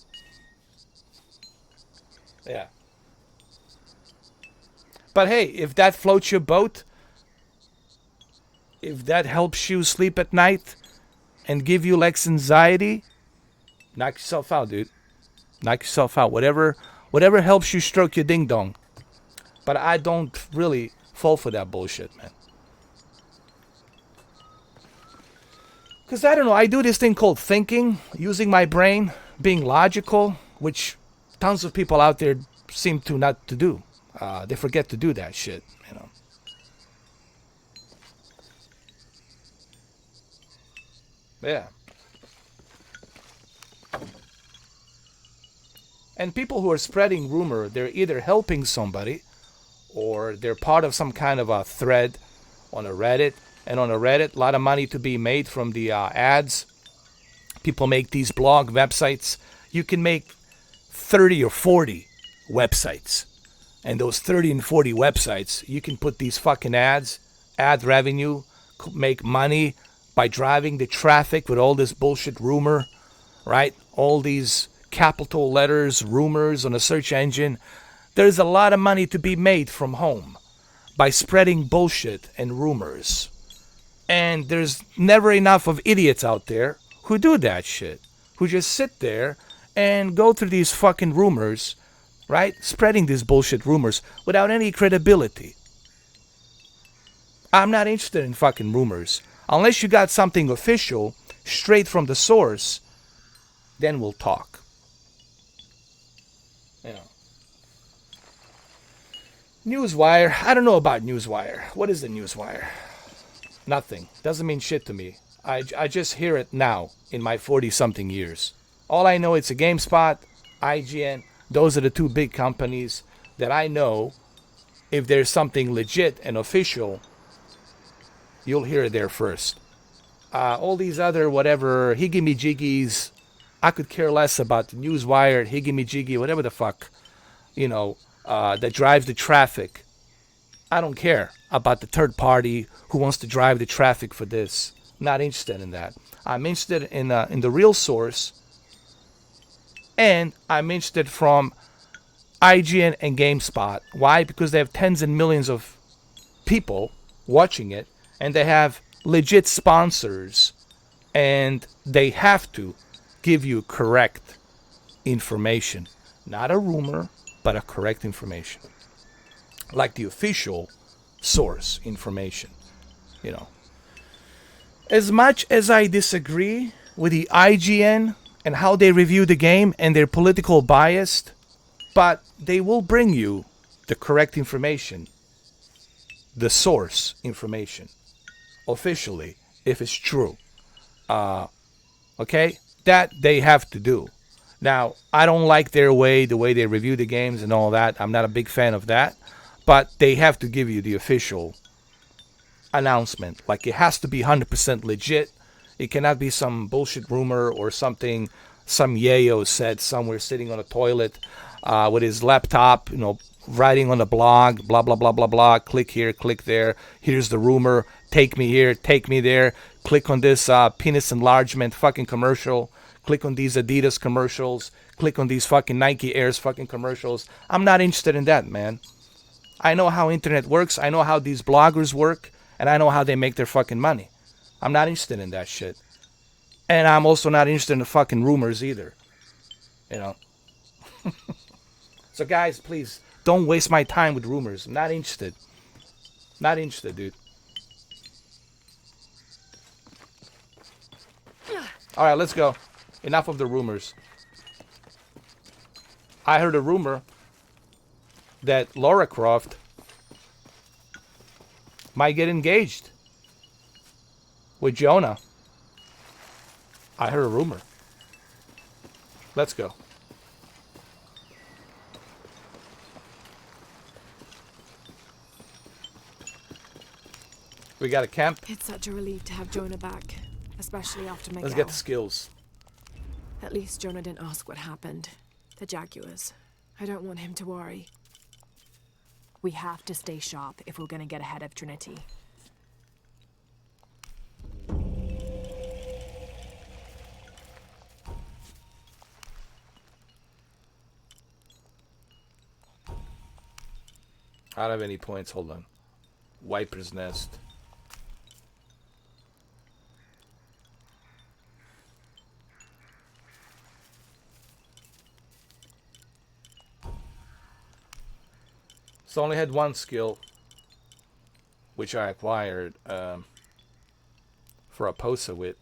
Yeah. But hey, if that floats your boat, if that helps you sleep at night and give you less anxiety, knock yourself out, dude. Knock yourself out. Whatever helps you stroke your ding dong. But I don't really fall for that bullshit, man. Because I don't know, I do this thing called thinking, using my brain, being logical, which tons of people out there seem to not to do. They forget to do that shit, you know. Yeah. And people who are spreading rumor, they're either helping somebody or they're part of some kind of a thread on a Reddit. And on a Reddit, a lot of money to be made from the ads. People make these blog websites. You can make 30 or 40 websites. And those 30 and 40 websites, you can put these fucking ads, ad revenue, make money by driving the traffic with all this bullshit rumor, right? All these capital letters, rumors on a search engine. There's a lot of money to be made from home by spreading bullshit and rumors. And there's never enough of idiots out there who do that shit. Who just sit there and go through these fucking rumors, right? Spreading these bullshit rumors without any credibility. I'm not interested in fucking rumors. Unless you got something official, straight from the source, then we'll talk. You know. Newswire. I don't know about Newswire. What is the Newswire? Nothing. Doesn't mean shit to me. I just hear it now in my 40-something years. All I know it's a GameSpot, IGN. Those are the two big companies that I know. If there's something legit and official, you'll hear it there first. All these other whatever higgy-me-jiggies, I could care less about the Newswire, higgy-me-jiggy, whatever the fuck, you know, that drives the traffic. I don't care about the third party who wants to drive the traffic for this. Not interested in that. I'm interested in the real source, and I'm interested from IGN and GameSpot. Why? Because they have tens and millions of people watching it, and they have legit sponsors, and they have to give you correct information. Not a rumor, but a correct information. Like the official source information, you know. As much as I disagree with the IGN and how they review the game and their political bias, but they will bring you the correct information, the source information, officially, if it's true. Okay? That they have to do. Now, I don't like their way, the way they review the games and all that. I'm not a big fan of that. But they have to give you the official announcement. Like, it has to be 100% legit. It cannot be some bullshit rumor or something some yayo said somewhere sitting on a toilet with his laptop, you know, writing on a blog, blah, blah, blah, blah, blah. Click here, click there. Here's the rumor. Take me here, take me there. Click on this penis enlargement fucking commercial. Click on these Adidas commercials. Click on these fucking Nike Airs fucking commercials. I'm not interested in that, man. I know how internet works. I know how these bloggers work. And I know how they make their fucking money. I'm not interested in that shit. And I'm also not interested in the fucking rumors either. You know. So guys, please, don't waste my time with rumors. I'm not interested. Not interested, dude. Alright, let's go. Enough of the rumors. I heard a rumor that Lara Croft might get engaged with Jonah. I heard a rumor. Let's go. We got a camp. It's such a relief to have Jonah back, especially after Miguel. Let's get the skills. At least Jonah didn't ask what happened. The Jaguars. I don't want him to worry. We have to stay sharp if we're gonna get ahead of Trinity. I don't have any points. Hold on. Viper's Nest. So I only had one skill, which I acquired for a posa with.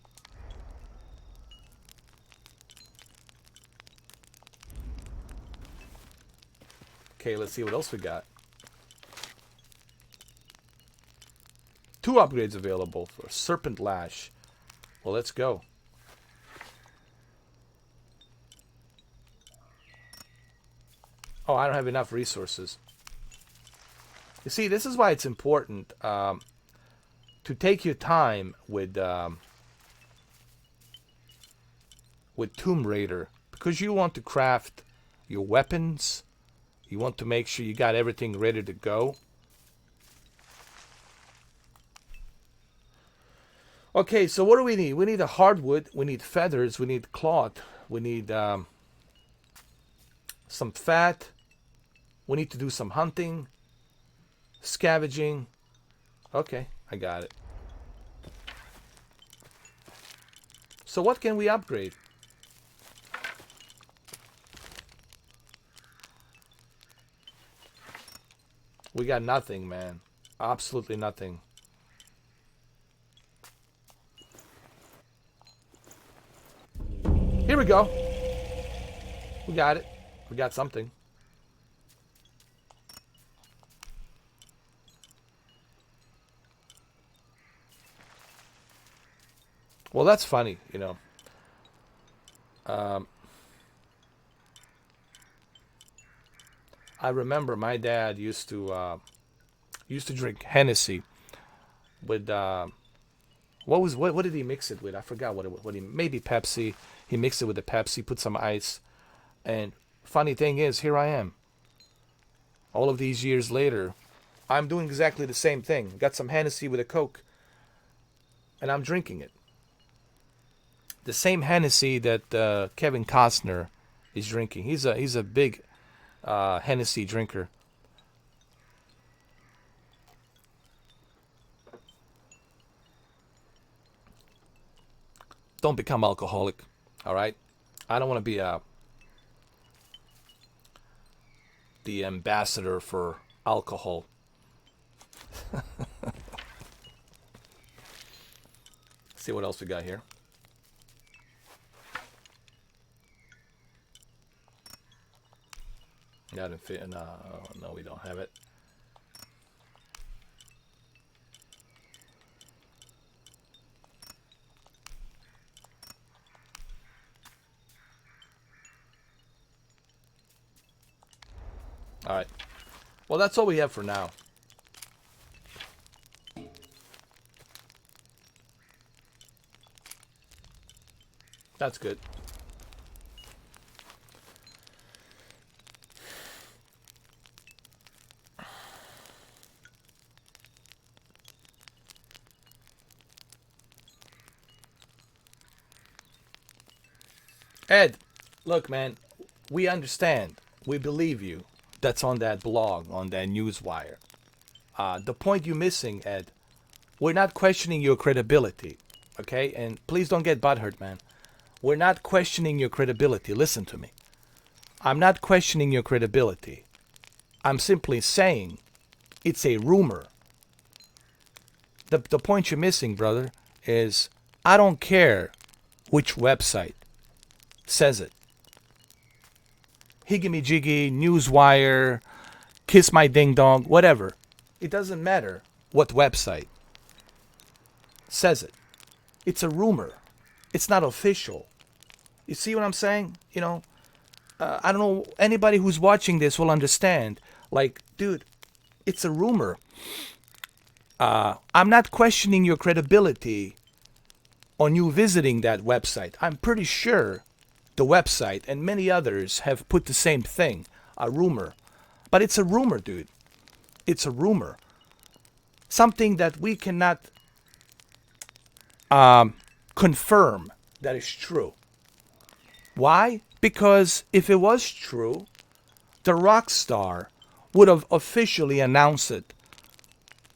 Okay, let's see what else we got. 2 upgrades available for Serpent Lash. Well, let's go. Oh, I don't have enough resources. You see, this is why it's important to take your time with Tomb Raider, because you want to craft your weapons. You want to make sure you got everything ready to go. Okay, so what do we need? We need a hardwood. We need feathers. We need cloth. We need some fat. We need to do some hunting. Scavenging. Okay, I got it. So what can we upgrade? We got nothing, man. Absolutely nothing. Here we go. We got it. We got something. Well, that's funny, you know. I remember my dad used to drink Hennessy with what did he mix it with? I forgot what he maybe Pepsi. He mixed it with the Pepsi, put some ice, and funny thing is, here I am. All of these years later, I'm doing exactly the same thing. Got some Hennessy with a Coke, and I'm drinking it. The same Hennessy that Kevin Costner is drinking. He's a big Hennessy drinker. Don't become alcoholic, all right? I don't want to be the ambassador for alcohol. See what else we got here. That didn't fit. No, we don't have it. All right. Well, that's all we have for now. That's good. Ed, look, man, we understand. We believe you. That's on that blog, on that newswire. The point you're missing, Ed, we're not questioning your credibility, okay? And please don't get butthurt, man. We're not questioning your credibility. Listen to me. I'm not questioning your credibility. I'm simply saying it's a rumor. The point you're missing, brother, is I don't care which website says it. Higgity Jiggy, Newswire, Kiss My Ding Dong, whatever. It doesn't matter what website says it. It's a rumor. It's not official. You see what I'm saying? You know, I don't know, anybody who's watching this will understand. Like, dude, it's a rumor. I'm not questioning your credibility on you visiting that website. I'm pretty sure the website and many others have put the same thing, a rumor. But it's a rumor, dude. It's a rumor. Something that we cannot confirm that is true. Why? Because if it was true, the rock star would have officially announced it,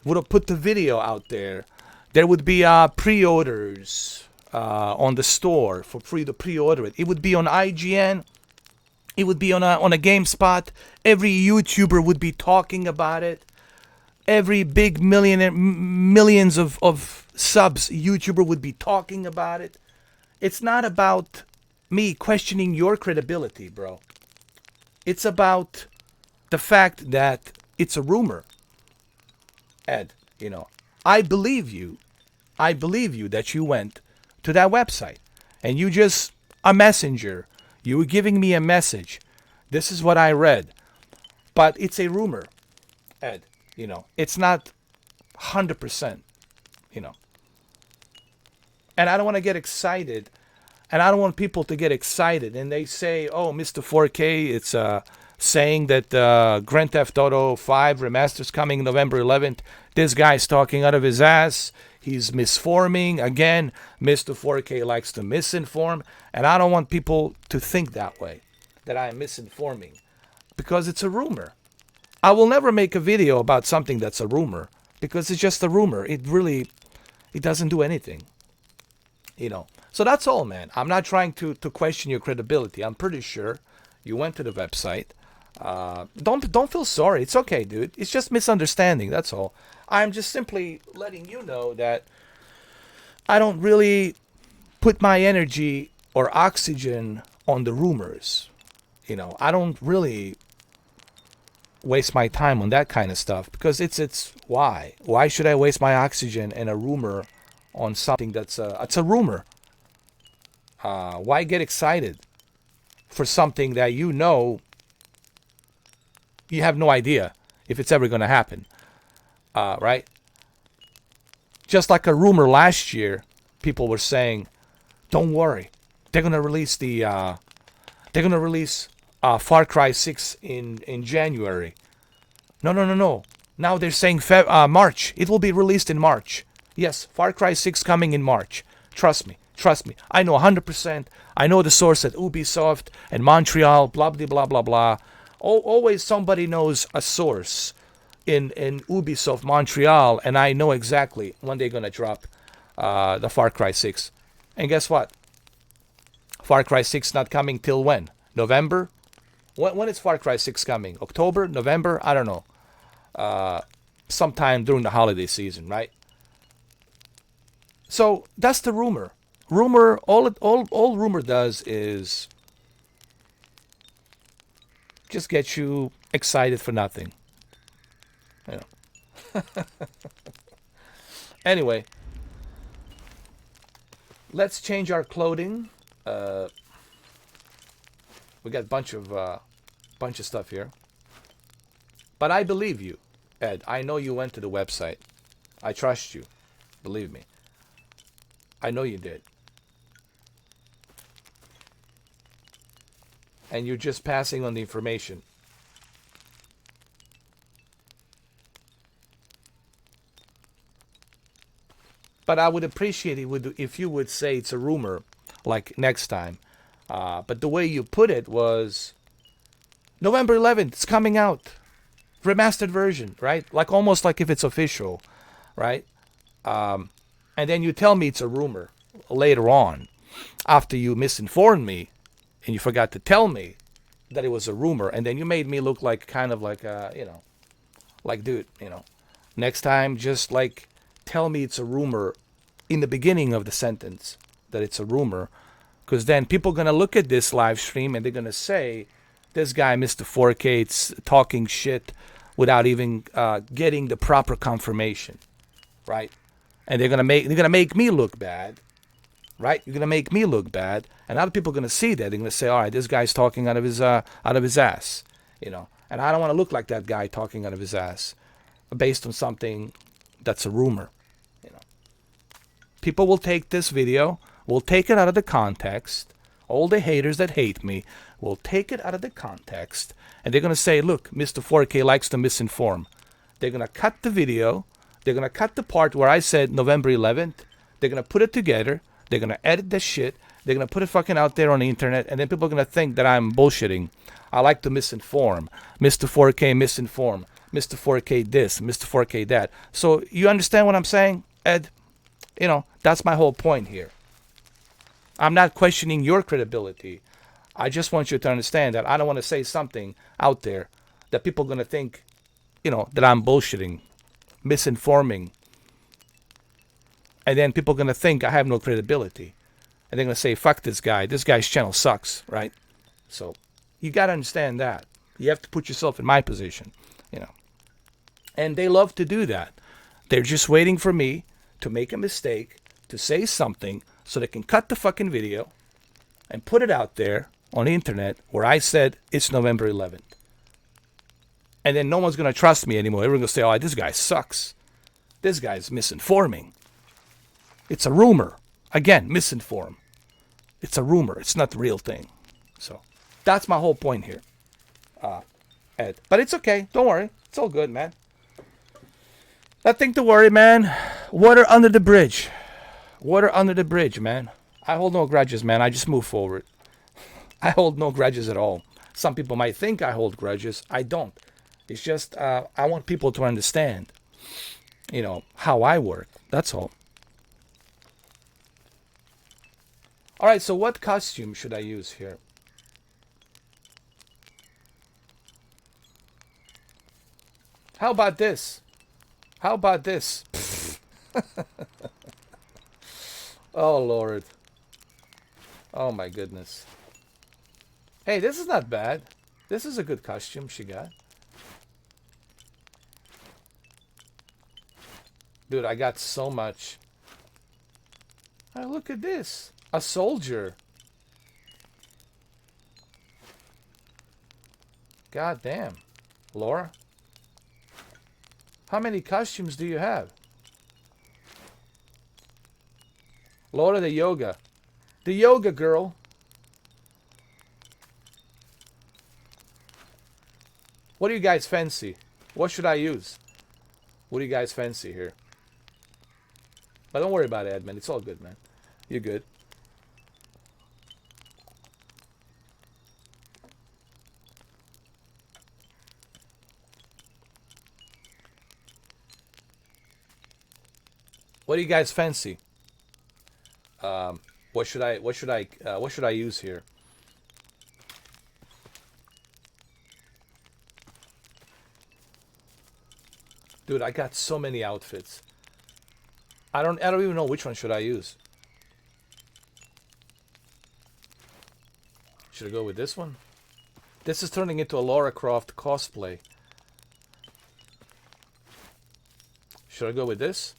would have put the video out there, there would be pre-orders on the store for free to pre-order it. It would be on IGN. It would be on a GameSpot. Every YouTuber would be talking about it. Every big millions of subs YouTuber would be talking about it. It's not about me questioning your credibility, bro. It's about the fact that it's a rumor. Ed, I believe you. I believe you that you went to that website and you just a messenger. You were giving me a message. This is what I read. But it's a rumor, Ed. It's not 100%, And I don't want to get excited. And I don't want people to get excited. And they say, oh, Mr. 4K, it's saying that Grand Theft Auto 5 Remaster's coming November 11th. This guy's talking out of his ass. He's misforming. Again, Mr. 4K likes to misinform. And I don't want people to think that way, that I'm misinforming. Because it's a rumor. I will never make a video about something that's a rumor. Because it's just a rumor. It doesn't do anything. So that's all, man. I'm not trying to question your credibility. I'm pretty sure you went to the website. Don't feel sorry. It's okay, dude. It's just misunderstanding. That's all. I'm just simply letting you know that I don't really put my energy or oxygen on the rumors. I don't really waste my time on that kind of stuff because it's why? Why should I waste my oxygen and a rumor on something that's it's a rumor? Why get excited for something that you have no idea if it's ever going to happen, right? Just like a rumor last year, people were saying, "Don't worry, they're going to release Far Cry 6 in January." No. Now they're saying March. It will be released in March. Yes, Far Cry 6 coming in March. Trust me. I know 100%. I know the source at Ubisoft and Montreal, blah, blah, blah, blah, blah. Always somebody knows a source in Ubisoft Montreal, and I know exactly when they're going to drop the Far Cry 6. And guess what? Far Cry 6 not coming till when? November? When is Far Cry 6 coming? October? November? I don't know. Sometime during the holiday season, right? So that's the rumor. Rumor, all rumor does is just get you excited for nothing. Anyway, let's change our clothing. We got a bunch of stuff here. But I believe you, Ed. I know you went to the website. I trust you. Believe me. I know you did. And you're just passing on the information. But I would appreciate it if you would say it's a rumor, like next time. But the way you put it was November 11th, it's coming out. Remastered version, right? Like almost like if it's official, right? And then you tell me it's a rumor later on after you misinformed me and you forgot to tell me that it was a rumor. And then you made me look like kind of like, like, dude, next time just like tell me it's a rumor in the beginning of the sentence that it's a rumor. Because then people are going to look at this live stream and they're going to say, this guy, Mr. 4K, it's talking shit without even getting the proper confirmation, right? And they're gonna make me look bad, right? You're gonna make me look bad, and other people are gonna see that. They're gonna say, all right, this guy's talking out of his ass, And I don't want to look like that guy talking out of his ass, based on something that's a rumor, People will take this video, will take it out of the context. All the haters that hate me will take it out of the context, and they're going to say, look, Mr. 4K likes to misinform. They're going to cut the video. They're going to cut the part where I said November 11th. They're going to put it together. They're going to edit the shit. They're going to put it fucking out there on the internet, and then people are going to think that I'm bullshitting. I like to misinform. Mr. 4K misinform. Mr. 4K this, Mr. 4K that. So you understand what I'm saying, Ed? You know, that's my whole point here. I'm not questioning your credibility. I just want you to understand that I don't want to say something out there that people are going to think, you know, that I'm bullshitting, misinforming. And then people are going to think I have no credibility. And they're going to say, fuck this guy. This guy's channel sucks, right? So you got to understand that. You have to put yourself in my position, you know. And they love to do that. They're just waiting for me to make a mistake, to say something, so they can cut the fucking video and put it out there on the internet where I said it's November 11th. And then no one's going to trust me anymore. Everyone's going to say, oh, this guy sucks. This guy's misinforming. It's a rumor. Again, misinform. It's a rumor. It's not the real thing. So that's my whole point here, Ed. But it's okay. Don't worry. It's all good, man. Nothing to worry, man. Water under the bridge. Water under the bridge, man. I hold no grudges, man. I just move forward. I hold no grudges at all. Some people might think I hold grudges. I don't. It's just I want people to understand, you know, how I work. That's all. All right, so what costume should I use here? How about this? How about this? Oh, Lord. Oh, my goodness. Hey, this is not bad. This is a good costume she got. Dude, I got so much. Oh, look at this. A soldier. God damn. Laura? How many costumes do you have? Laura the yoga. The yoga girl. What do you guys fancy? What should I use? What do you guys fancy here? But don't worry about it, Edmund. It's all good, man. You're good. What do you guys fancy? What should I use here? Dude, I got so many outfits. I don't even know which one should I use. Should I go with this one? This is turning into a Lara Croft cosplay. Should I go with this?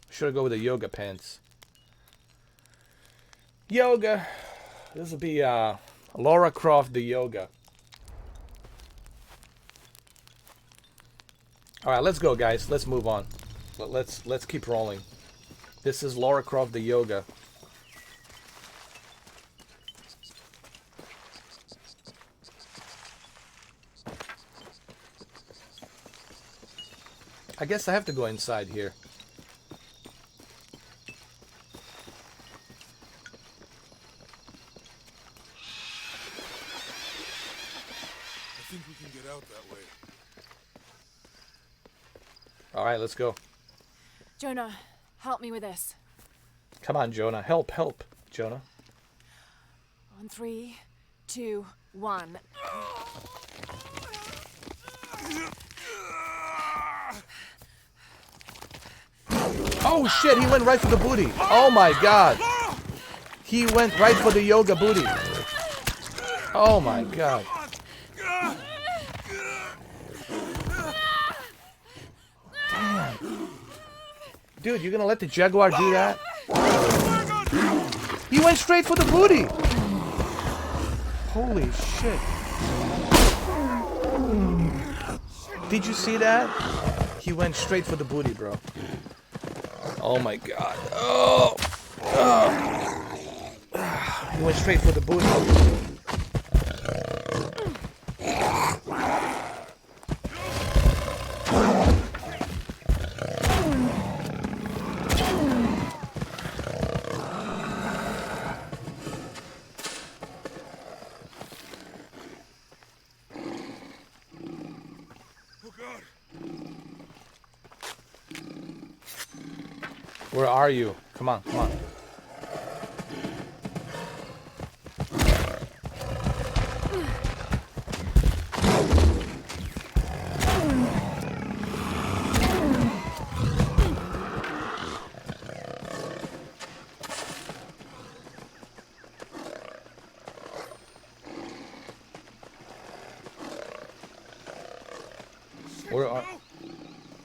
Should I go with the yoga pants? Yoga. This will be Lara Croft the yoga. All right, let's go, guys. Let's move on. Let's keep rolling. This is Lara Croft the yoga. I guess I have to go inside here. I think we can get out that way. All right, let's go. Jonah, help me with this. Come on, Jonah. Help, Jonah. On 3, 2, 1. Oh shit, he went right for the booty. Oh my god. He went right for the yoga booty. Oh my god. Damn. Dude, you're gonna let the Jaguar do that? He went straight for the booty. Holy shit. Did you see that? He went straight for the booty, bro. Oh my god. Oh. Oh. He went straight for the booty. Where are you? Come on, come on.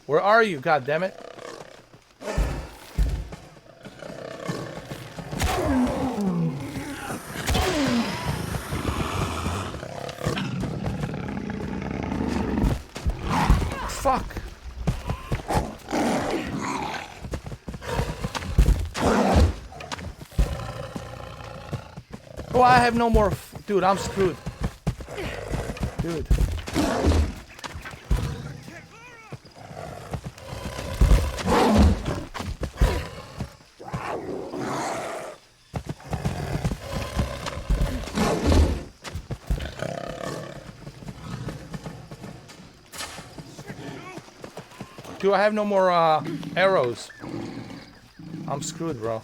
Where are you? God damn it! Fuck! Oh, I have no more. Dude, I'm screwed. Dude. Dude, I have no more arrows. I'm screwed, bro.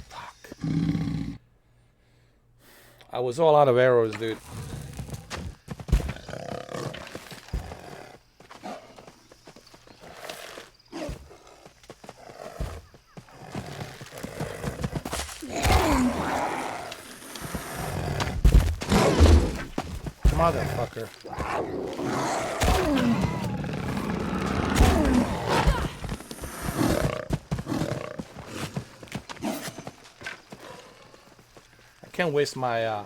Fuck. I was all out of arrows, dude. Motherfucker. I can't waste my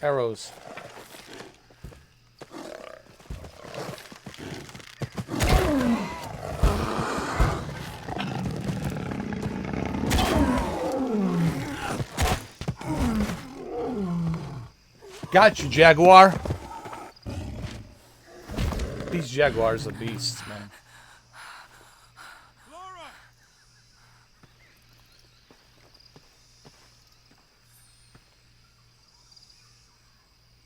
arrows. Got you, Jaguar. These Jaguars are beasts, man. Lara!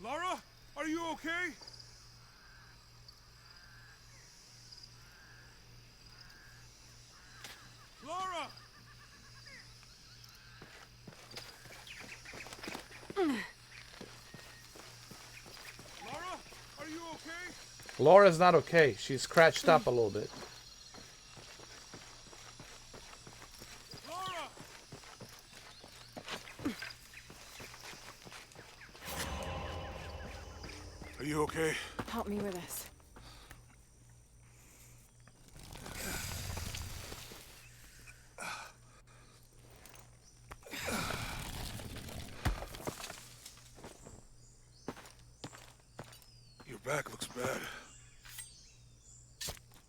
Lara, are you okay? Lara! Lara, are you okay? Laura's not okay. She's scratched up a little bit. Lara! Are you okay? Help me with this. Your back looks bad.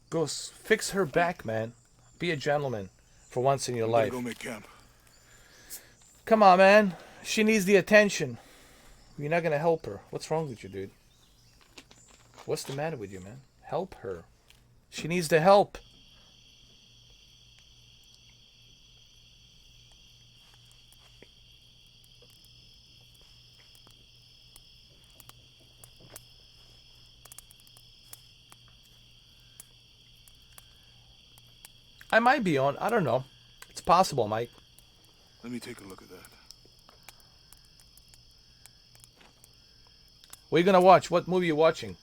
Go fix her back, man. Be a gentleman for once in your life. Go make camp. Come on, man. She needs the attention. You're not gonna help her. What's wrong with you, dude? What's the matter with you, man? Help her. She needs the help. I might be on. I don't know. It's possible, Mike. Let me take a look at that. What are you gonna watch? What movie are you watching?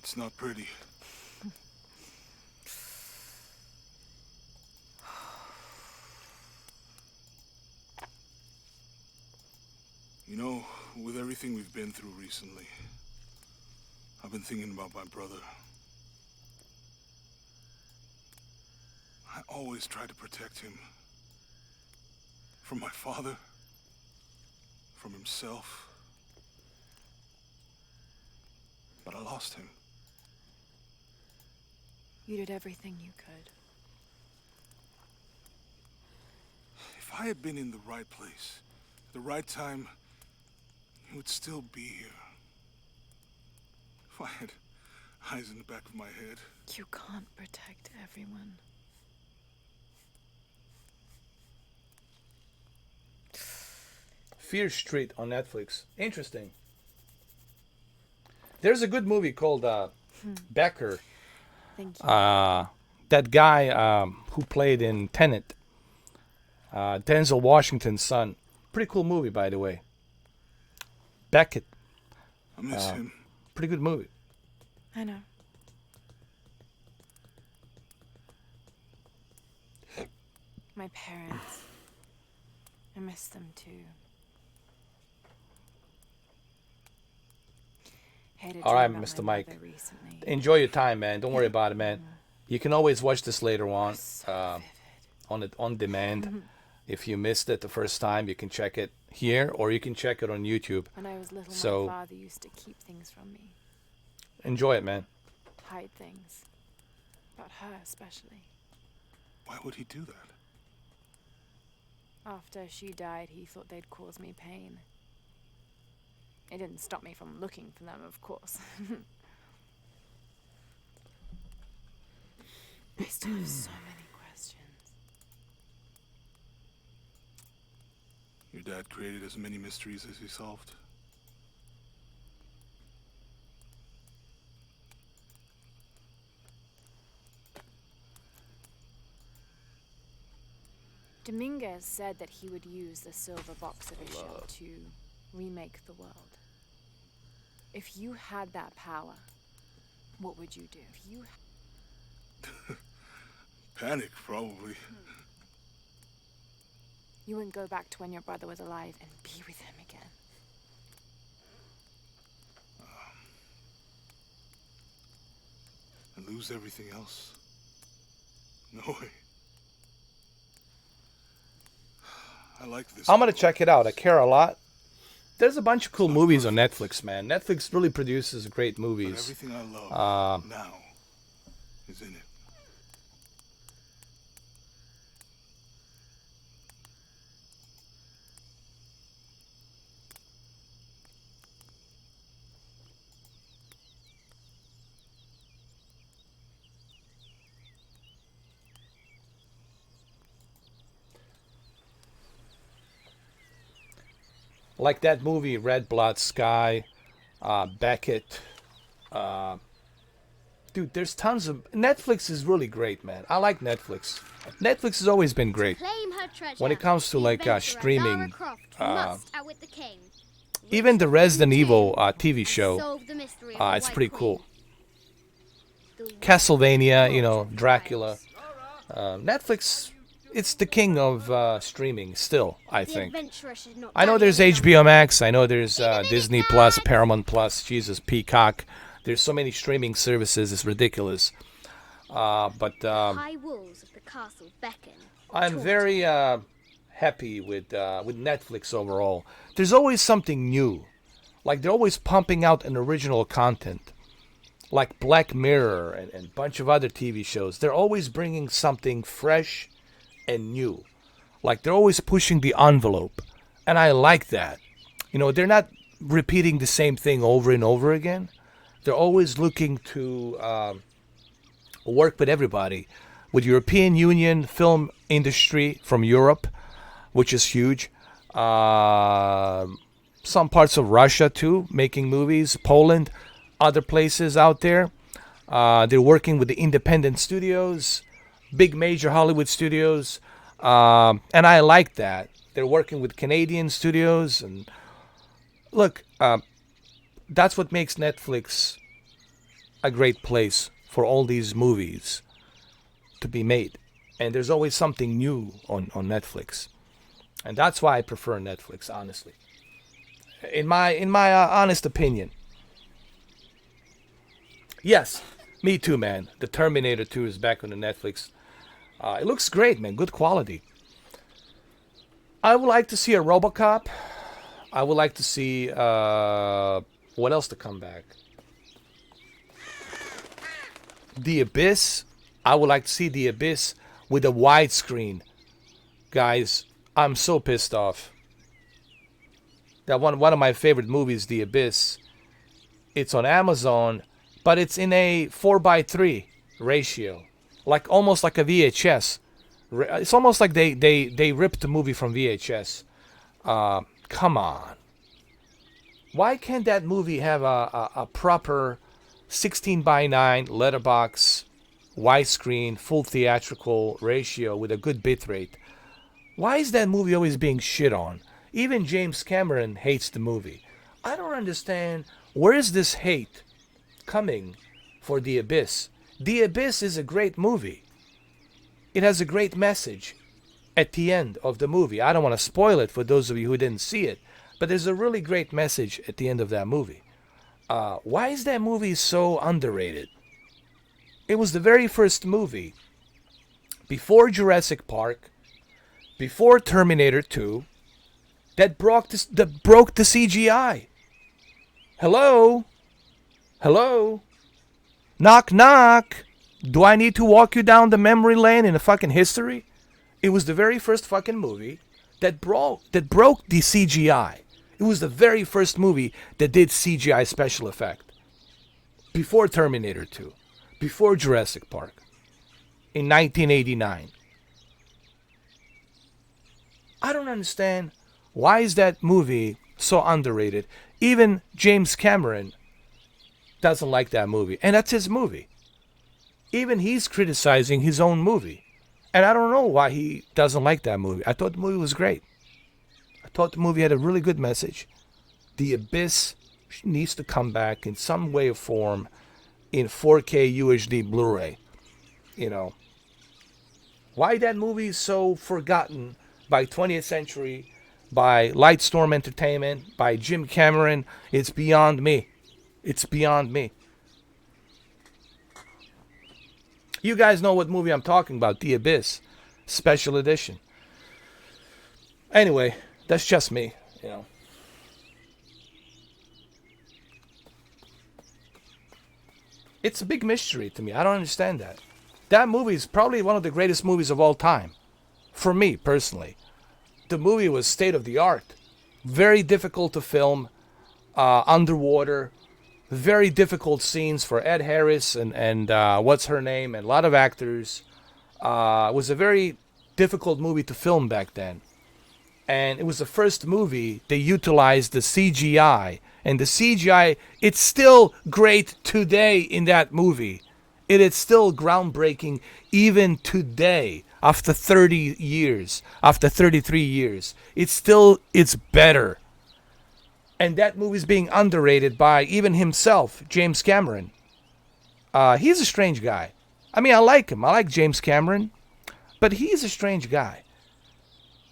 It's not pretty. You know, with everything we've been through recently, I've been thinking about my brother. I always tried to protect him. From my father. From himself. But I lost him. You did everything you could. If I had been in the right place, at the right time, he would still be here. If I had eyes in the back of my head. You can't protect everyone. Fear Street on Netflix. Interesting. There's a good movie called Becker. Thank you. That guy who played in Tenet, Denzel Washington's son. Pretty cool movie, by the way. Beckett. I miss him. Pretty good movie. I know. My parents. I miss them too. Had a All right, dream about Mr. my Mike. mother recently. Enjoy your time, man. Don't worry about it, man. You can always watch this later on, on demand. If you missed it the first time, you can check it here, or you can check it on YouTube. When I was little, So- my father used to keep things from me. Enjoy it, man. Hide things. About her, especially. Why would he do that? After she died, he thought they'd cause me pain. It didn't stop me from looking for them, of course. I still have so many questions. Your dad created as many mysteries as he solved. Dominguez said that he would use the silver box edition to remake the world. If you had that power, what would you do? If you Panic, probably. You wouldn't go back to when your brother was alive and be with him again. And lose everything else? No way. I like this. I'm gonna check it out. I care a lot. There's a bunch of cool movies on Netflix, man. Netflix really produces great But movies. everything I love now is in it. Like that movie, Red Blood Sky, Beckett. Dude, there's tons of... Netflix is really great, man. I like Netflix. Netflix has always been great. Claim her treasure. When it comes to, The like, adventurer streaming, Lara Croft must outwit the king. Even the Resident Evil TV And show, solve the mystery of the it's White pretty Queen. cool. The White Castlevania, you know, Lord of Dracula. Trials. Netflix, it's the king of streaming still, I The think. adventurer should not I know die there's young. HBO Max. I know there's Disney Plus, Paramount Plus, Jesus, Peacock. There's so many streaming services. It's ridiculous. But High walls of the castle beckon. I'm taunt. very happy with Netflix overall. There's always something new. Like they're always pumping out an original content. Like Black Mirror and a bunch of other TV shows. They're always bringing something fresh and new. Like they're always pushing the envelope. And I like that. You know, they're not repeating the same thing over and over again. They're always looking to work with everybody. With European Union film industry from Europe, which is huge. Some parts of Russia too, making movies. Poland, other places out there. They're working with the independent studios, big major Hollywood studios. And I like that. They're working with Canadian studios. And look, that's what makes Netflix a great place for all these movies to be made. And there's always something new on Netflix. And that's why I prefer Netflix, honestly. In my honest opinion. Yes, me too, man. The Terminator 2 is back on the Netflix. It looks great, man. Good quality. I would like to see a RoboCop. I would like to see what else to come back. The Abyss. I would like to see The Abyss with a widescreen. Guys, I'm so pissed off. That one of my favorite movies, The Abyss. It's on Amazon, but it's in a 4:3 ratio, like almost like a VHS. It's almost like they ripped the movie from VHS. Come on. Why can't that movie have a proper 16 by 9 letterbox, widescreen, full theatrical ratio with a good bit rate? Why is that movie always being shit on? Even James Cameron hates the movie. I don't understand, where is this hate coming for The Abyss? The Abyss is a great movie. It has a great message at the end of the movie. I don't want to spoil it for those of you who didn't see it, but there's a really great message at the end of that movie. Why is that movie so underrated? It was the very first movie before Jurassic Park, before Terminator 2, that broke the CGI. Hello? Hello? Knock, knock. Do I need to walk you down the memory lane in the fucking history? It was the very first fucking movie that broke the CGI. It was the very first movie that did CGI special effect. Before Terminator 2. Before Jurassic Park. In 1989. I don't understand, why is that movie so underrated? Even James Cameron doesn't like that movie. And that's his movie. Even he's criticizing his own movie. And I don't know why he doesn't like that movie. I thought the movie was great. I thought the movie had a really good message. The Abyss needs to come back in some way or form in 4K UHD Blu-ray. You know. Why that movie is so forgotten by 20th Century, by Lightstorm Entertainment, by Jim Cameron, it's beyond me. It's beyond me. You guys know what movie I'm talking about, The Abyss, special edition. Anyway, that's just me, you know. It's a big mystery to me. I don't understand that. That movie is probably one of the greatest movies of all time. For me, personally. The movie was state of the art. Very difficult to film. Underwater. Very difficult scenes for Ed Harris and what's her name and a lot of actors. It was a very difficult movie to film back then. And it was the first movie they utilized the CGI. And the CGI, it's still great today in that movie. It is still groundbreaking even today, after 30 years, after 33 years. It's better. And that movie is being underrated by even himself, James Cameron. He's a strange guy. I mean, I like him. I like James Cameron. But he's a strange guy.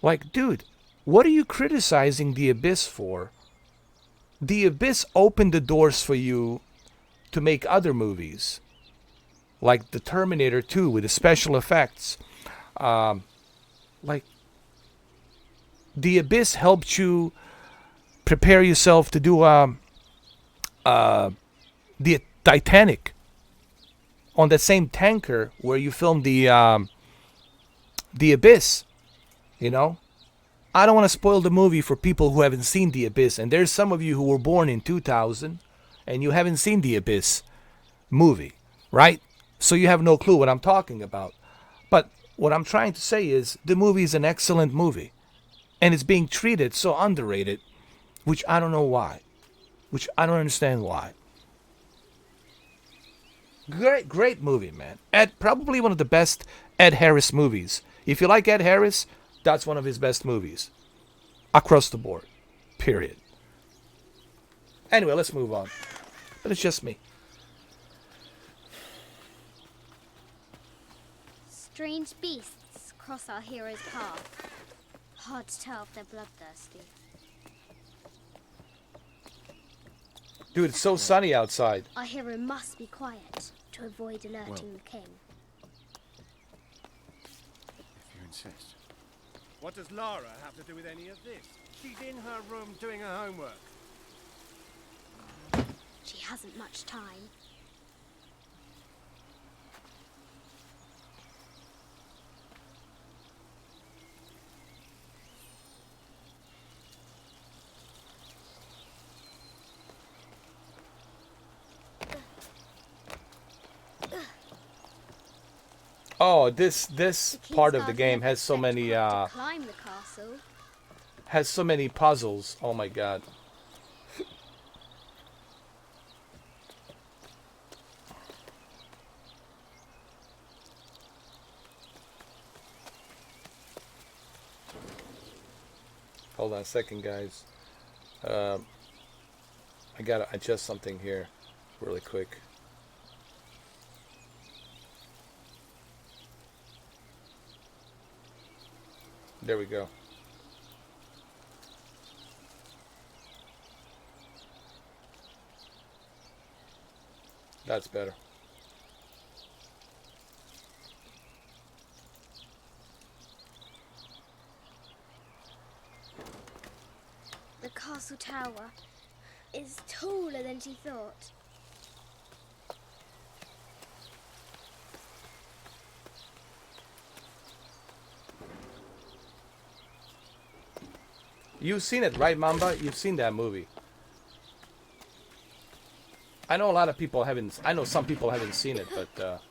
Like, dude, what are you criticizing The Abyss for? The Abyss opened the doors for you to make other movies. Like the Terminator 2 with the special effects. Like, The Abyss helped you prepare yourself to do the Titanic on the same tanker where you filmed the Abyss. You know, I don't want to spoil the movie for people who haven't seen The Abyss, and there's some of you who were born in 2000 and you haven't seen The Abyss movie, right? So you have no clue what I'm talking about. But what I'm trying to say is the movie is an excellent movie, and it's being treated so underrated, which I don't know why. Which I don't understand why. Great movie, man. Probably one of the best Ed Harris movies. If you like Ed Harris, that's one of his best movies. Across the board. Period. Anyway, let's move on. But it's just me. Strange beasts cross our hero's path. Hard to tell if they're bloodthirsty. Dude, it's so sunny outside. Our hero must be quiet to avoid alerting the king. If you insist. What does Lara have to do with any of this? She's in her room doing her homework. She hasn't much time. Oh, this part of the game has so many climb the castle. has so many puzzles. Oh my god. Hold on a second, guys. I gotta adjust something here really quick. There we go. That's better. The castle tower is taller than she thought. You've seen it, right, Mamba? You've seen that movie. I know a lot of people haven't. I know some people haven't seen it, but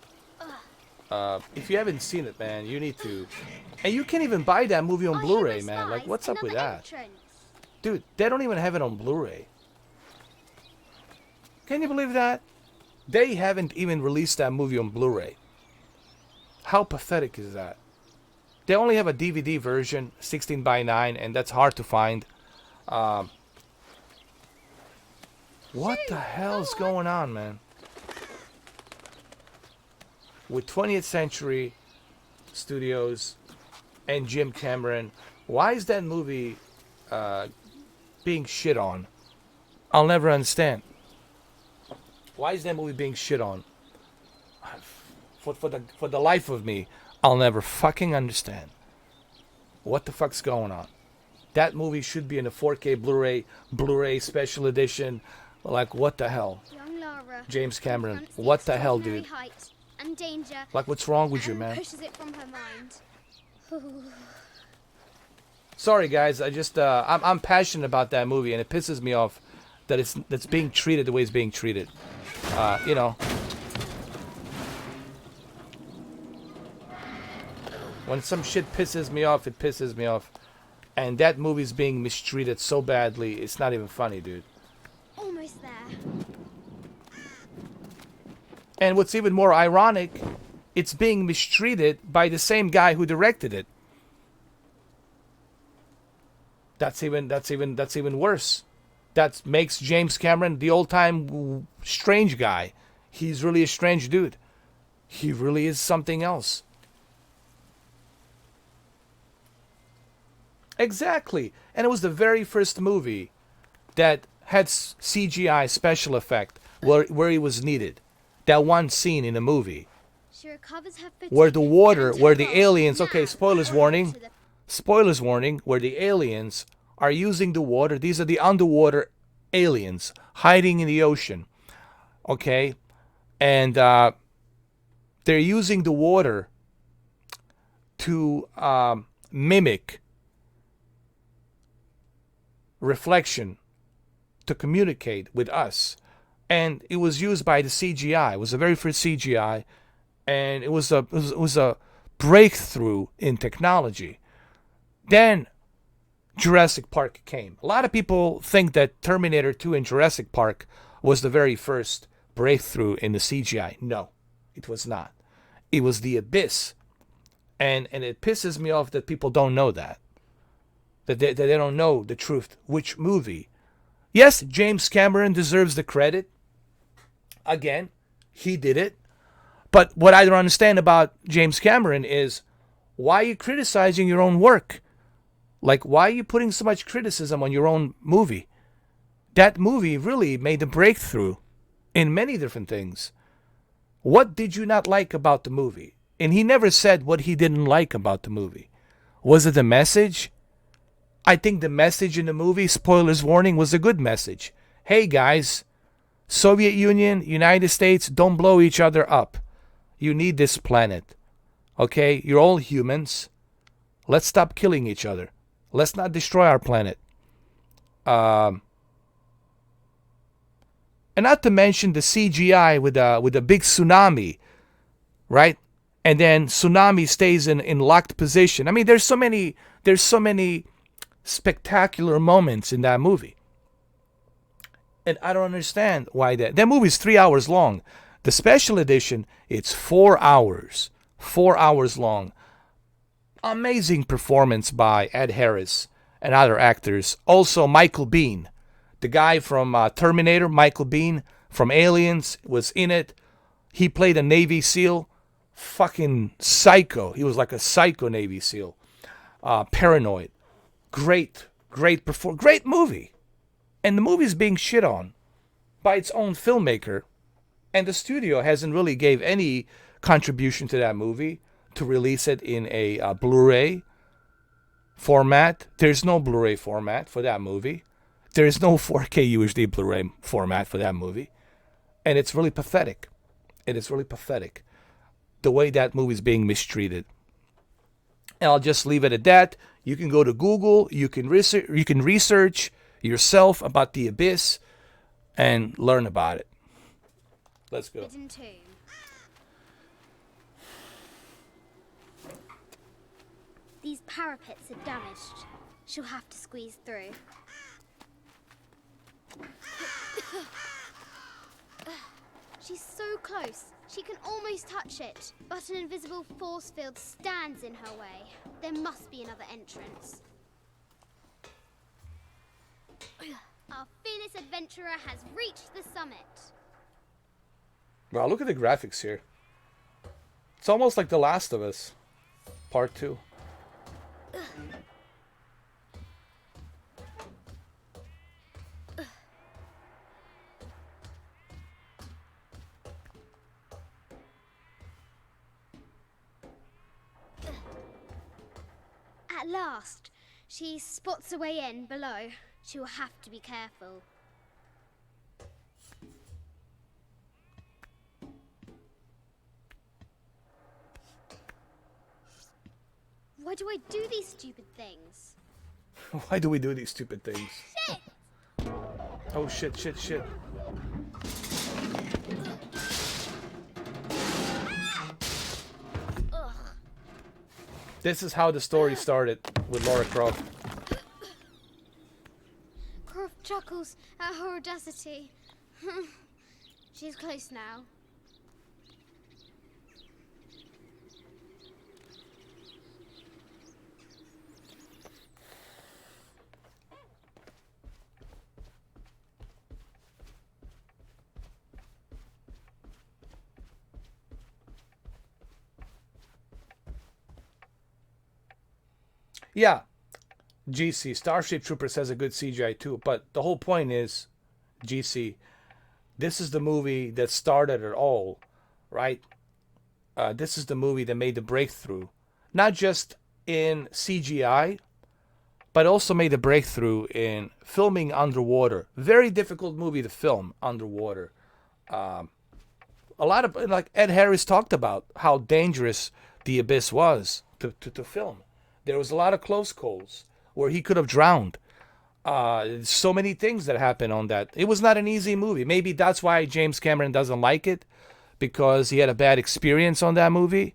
if you haven't seen it, man, you need to. And you can't even buy that movie on Blu-ray, man. Like, what's up with that? Dude, they don't even have it on Blu-ray. Can you believe that? They haven't even released that movie on Blu-ray. How pathetic is that? They only have a DVD version, 16:9, and that's hard to find. What the hell's going on, man? With 20th Century Studios and Jim Cameron, why is that movie being shit on? I'll never understand. Why is that movie being shit on? For the life of me, I'll never fucking understand. What the fuck's going on? That movie should be in a 4K Blu-ray special edition. Like, what the hell? Young Lara James Cameron, what the hell, dude? height and danger. Like, what's wrong with you, and man? Pushes it from her mind. Sorry, guys. I'm passionate about that movie, and it pisses me off that it's being treated the way it's being treated. You know. When some shit pisses me off, it pisses me off. And that movie's being mistreated so badly, it's not even funny, dude. Almost there. And what's even more ironic, it's being mistreated by the same guy who directed it. That's even worse. That makes James Cameron the old-time strange guy. He's really a strange dude. He really is something else. Exactly. And it was the very first movie that had CGI special effect where it was needed. That one scene in a movie She recovers her where the water, and where the her aliens, now okay, spoilers warning, where the aliens are using the water. These are the underwater aliens hiding in the ocean, okay? And they're using the water to mimic reflection to communicate with us. And it was used by the CGI. It was the very first CGI, and it was a breakthrough in technology. Then Jurassic Park came. A lot of people think that Terminator 2 and Jurassic Park was the very first breakthrough in the CGI. No, it was not. It was The Abyss. And it pisses me off that people don't know that. That they don't know the truth. Which movie? Yes, James Cameron deserves the credit. Again, he did it. But what I don't understand about James Cameron is, why are you criticizing your own work? Like, why are you putting so much criticism on your own movie? That movie really made a breakthrough in many different things. What did you not like about the movie? And he never said what he didn't like about the movie. Was it the message? I think the message in the movie, spoilers warning, was a good message. Hey guys, Soviet Union, United States, don't blow each other up. You need this planet. Okay? You're all humans. Let's stop killing each other. Let's not destroy our planet. And not to mention the CGI with a big tsunami, right? And then tsunami stays in locked position. I mean, there's so many spectacular moments in that movie. And I don't understand why that movie is 3 hours long. The special edition, it's 4 hours. 4 hours long. Amazing performance by Ed Harris and other actors. Also, Michael Biehn, the guy from Terminator, Michael Biehn from Aliens, was in it. He played a Navy SEAL. Fucking psycho. He was like a psycho Navy SEAL. Paranoid. Great movie. And the movie's being shit on by its own filmmaker. And the studio hasn't really gave any contribution to that movie to release it in a Blu-ray format. There's no Blu-ray format for that movie. There's no 4K UHD Blu-ray format for that movie. And it's really pathetic. It is really pathetic, the way that movie is being mistreated. And I'll just leave it at that. You can go to Google. You can research yourself about The Abyss and learn about it. Let's go. These parapets are damaged. She'll have to squeeze through. She's so close. She can almost touch it, but an invisible force field stands in her way. There must be another entrance. Our fearless adventurer has reached the summit. Wow, look at the graphics here. It's almost like The Last of Us, Part 2. At last, she spots a way in below. She will have to be careful. Why do I do these stupid things? Why do we do these stupid things? Shit! Oh shit, shit, shit. This is how the story started with Lara Croft. Croft chuckles at her audacity. She's close now. Yeah, GC, Starship Troopers has a good CGI too, but the whole point is, GC, this is the movie that started it all, right? This is the movie that made the breakthrough, not just in CGI, but also made a breakthrough in filming underwater. Very difficult movie to film underwater. A lot of, like Ed Harris talked about how dangerous The Abyss was to film. There was a lot of close calls where he could have drowned. So many things that happened on that. It was not an easy movie. Maybe that's why James Cameron doesn't like it, because he had a bad experience on that movie.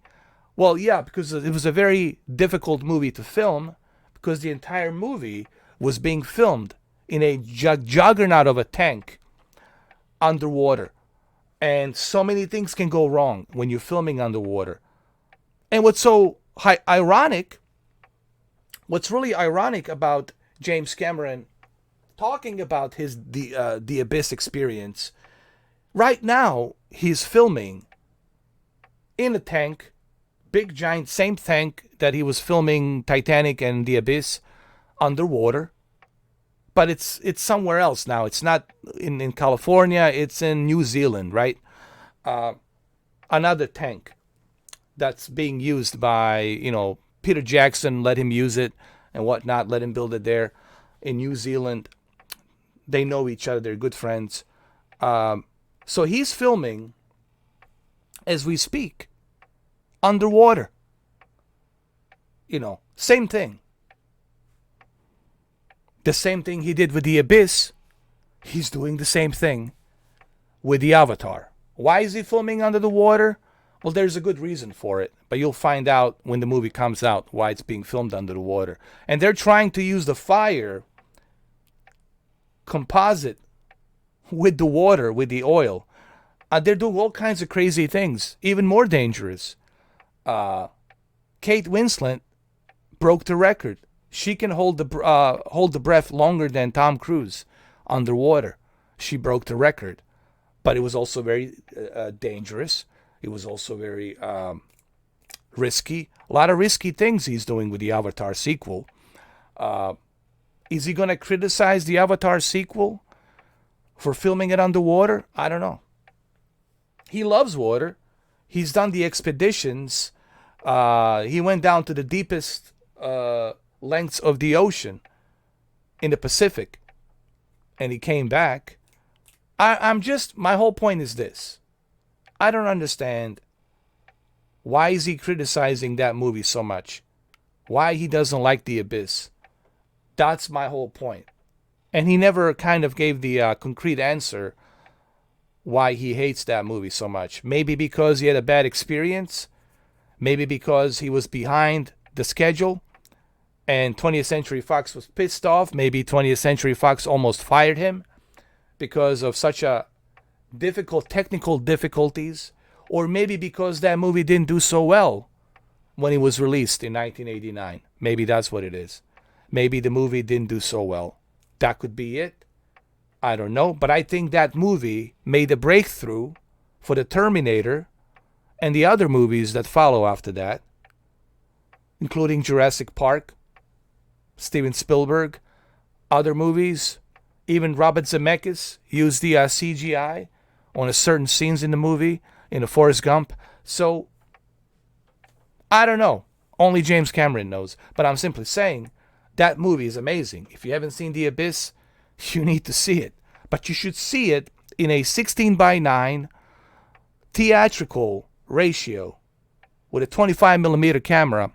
Well, yeah, because it was a very difficult movie to film, because the entire movie was being filmed in a juggernaut of a tank underwater. And so many things can go wrong when you're filming underwater. And what's so ironic, what's really ironic about James Cameron talking about the Abyss experience, right now he's filming in a tank, big giant, same tank that he was filming Titanic and The Abyss underwater, but it's somewhere else now. It's not in California, it's in New Zealand, right? Another tank that's being used by, Peter Jackson let him use it and whatnot, let him build it there in New Zealand. They know each other, they're good friends. So he's filming as we speak, underwater. Same thing. The same thing he did with The Abyss, he's doing the same thing with the Avatar. Why is he filming under the water? Well, there's a good reason for it, but you'll find out when the movie comes out why it's being filmed under the water. And they're trying to use the fire composite with the water, with the oil. They're doing all kinds of crazy things, even more dangerous. Kate Winslet broke the record. She can hold the breath longer than Tom Cruise underwater. She broke the record, but it was also very dangerous. It was also very risky. A lot of risky things he's doing with the Avatar sequel. Is he going to criticize the Avatar sequel for filming it underwater? I don't know. He loves water. He's done the expeditions. He went down to the deepest lengths of the ocean in the Pacific, and he came back. My whole point is this. I don't understand why is he criticizing that movie so much? Why he doesn't like The Abyss? That's my whole point. And he never kind of gave the concrete answer why he hates that movie so much. Maybe because he had a bad experience. Maybe because he was behind the schedule and 20th Century Fox was pissed off. Maybe 20th Century Fox almost fired him because of such a difficult technical difficulties. Or maybe because that movie didn't do so well when it was released in 1989. Maybe that's what it is. Maybe the movie didn't do so well. That could be it. I don't know. But I think that movie made a breakthrough for the Terminator and the other movies that follow after that, including Jurassic Park, Steven Spielberg, other movies. Even Robert Zemeckis used the CGI on a certain scenes in the movie, in a Forrest Gump. So, I don't know. Only James Cameron knows. But I'm simply saying, that movie is amazing. If you haven't seen The Abyss, you need to see it. But you should see it in a 16:9 theatrical ratio with a 25mm camera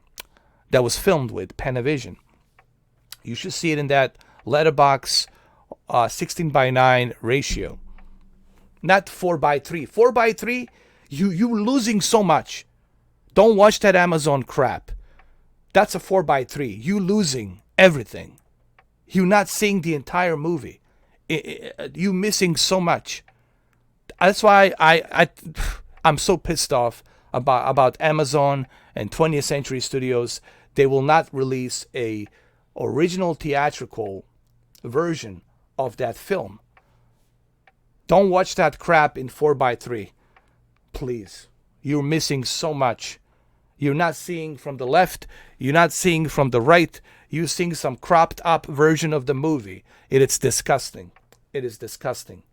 that was filmed with Panavision. You should see it in that letterbox 16:9 ratio. Not 4:3. 4:3, you're losing so much. Don't watch that Amazon crap. That's a 4:3. You losing everything. You're not seeing the entire movie. You missing so much. That's why I'm so pissed off about Amazon and 20th Century Studios. They will not release a original theatrical version of that film. Don't watch that crap in 4:3. Please. You're missing so much. You're not seeing from the left. You're not seeing from the right. You're seeing some cropped up version of the movie. It is disgusting. It is disgusting.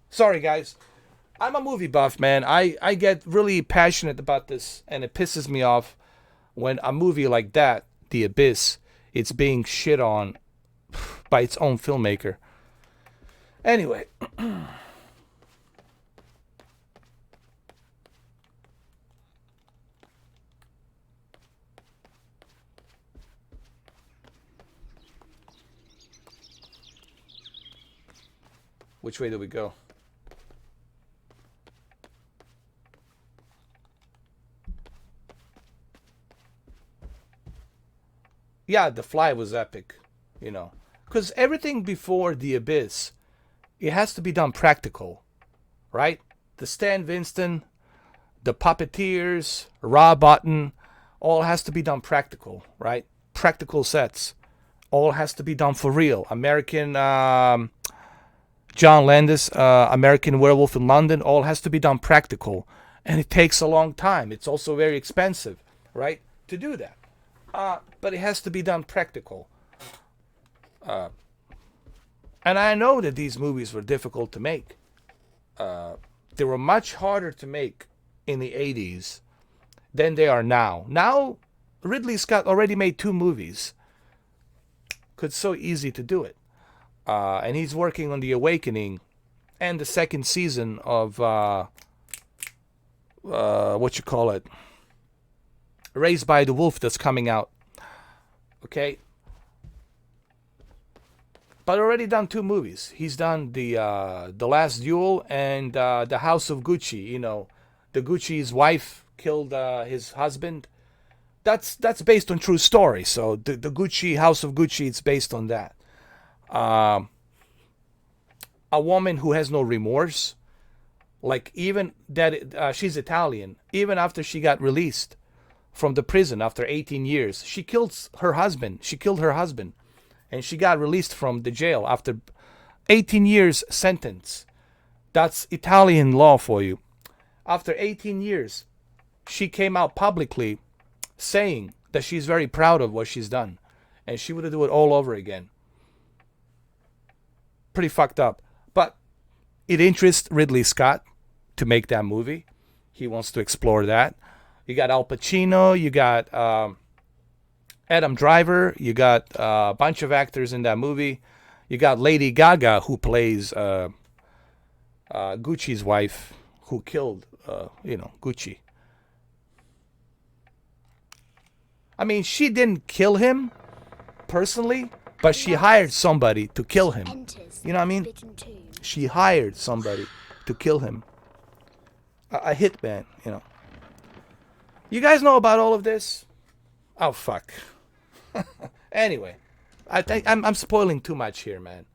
Sorry, guys. I'm a movie buff, man. I get really passionate about this, and it pisses me off when a movie like that, The Abyss, it's being shit on by its own filmmaker. Anyway. Which way do we go? Yeah, The Fly was epic, you know. Because everything before The Abyss, it has to be done practical, right? The Stan Winston, the Puppeteers, Rob Botton, all has to be done practical, right? Practical sets. All has to be done for real. American... John Landis, American Werewolf in London, all has to be done practical. And it takes a long time. It's also very expensive, right, to do that. But it has to be done practical. And I know that these movies were difficult to make. They were much harder to make in the 80s than they are now. Now, Ridley Scott already made 2 movies. It's so easy to do it. And he's working on The Awakening and the second season of Raised by the Wolf that's coming out. Okay? But already done 2 movies. He's done the Last Duel and the House of Gucci. You know, the Gucci's wife killed his husband. That's based on true story. So the Gucci House of Gucci, it's based on that. A woman who has no remorse, like even that she's Italian, even after she got released from the prison after 18 years. She killed her husband. She killed her husband. And she got released from the jail after 18 years sentence. That's Italian law for you. After 18 years, she came out publicly saying that she's very proud of what she's done. And she would do it all over again. Pretty fucked up. But it interests Ridley Scott to make that movie. He wants to explore that. You got Al Pacino. You got Adam Driver. You got a bunch of actors in that movie. You got Lady Gaga, who plays Gucci's wife, who killed, Gucci. I mean, she didn't kill him personally, but she hired somebody to kill him. You know what I mean? She hired somebody to kill him. A hitman, You guys know about all of this? Oh, fuck. Anyway, I think I'm spoiling too much here, man.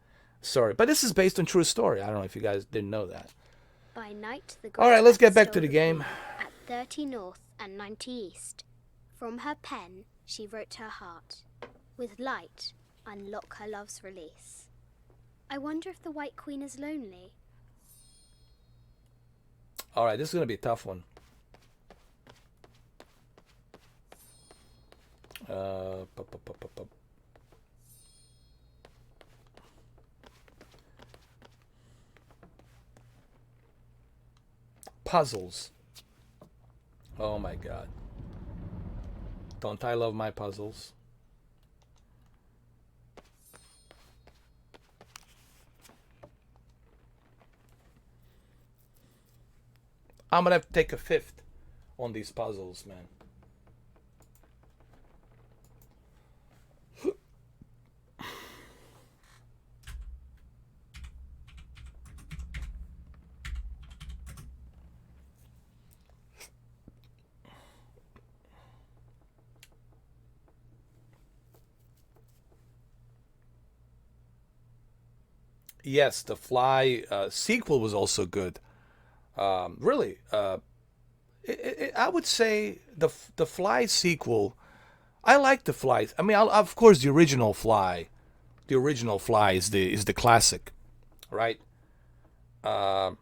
Sorry, but this is based on true story. I don't know if you guys didn't know that. By night, the all right, let's get back to the game. At 30 north and 90 east. From her pen, she wrote her heart. With light, unlock her love's release. I wonder if the White Queen is lonely. All right, this is going to be a tough one. Puzzles. Oh my god. Don't I love my puzzles? I'm gonna have to take a fifth on these puzzles, man. Yes, the Fly sequel was also good. Really, I would say the Fly sequel. I like the Fly. I mean, of course, the original Fly is the classic, right? But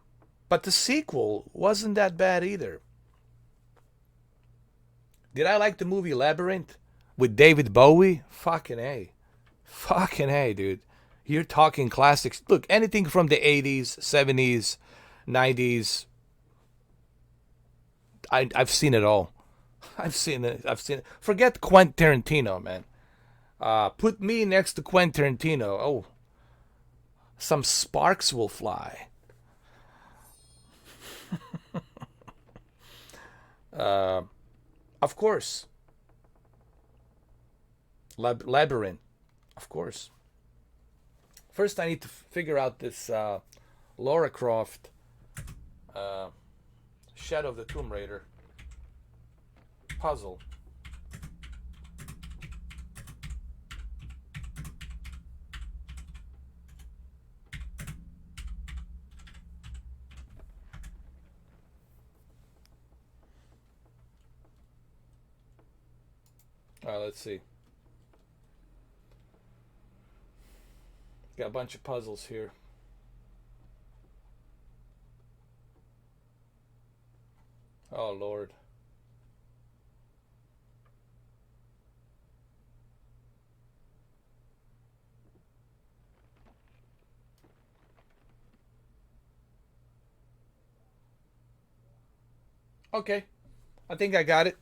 the sequel wasn't that bad either. Did I like the movie Labyrinth with David Bowie? Fucking A, dude. You're talking classics. Look, anything from the 80s, 70s, 90s. I've seen it all. I've seen it. Forget Quentin Tarantino, man. Put me next to Quentin Tarantino. Oh, some sparks will fly. Of course. Labyrinth. Of course. First, I need to figure out this Lara Croft Shadow of the Tomb Raider puzzle. Let's see. Got a bunch of puzzles here. Oh, Lord. Okay. I think I got it.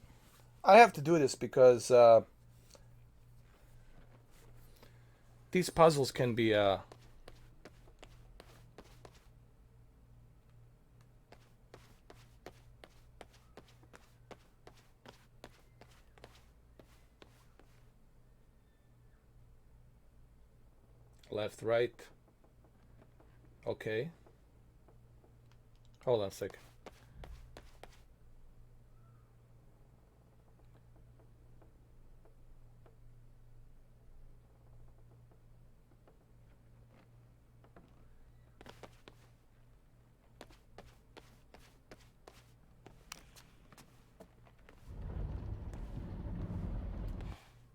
I have to do this because these puzzles can be left, right. Okay. Hold on a second.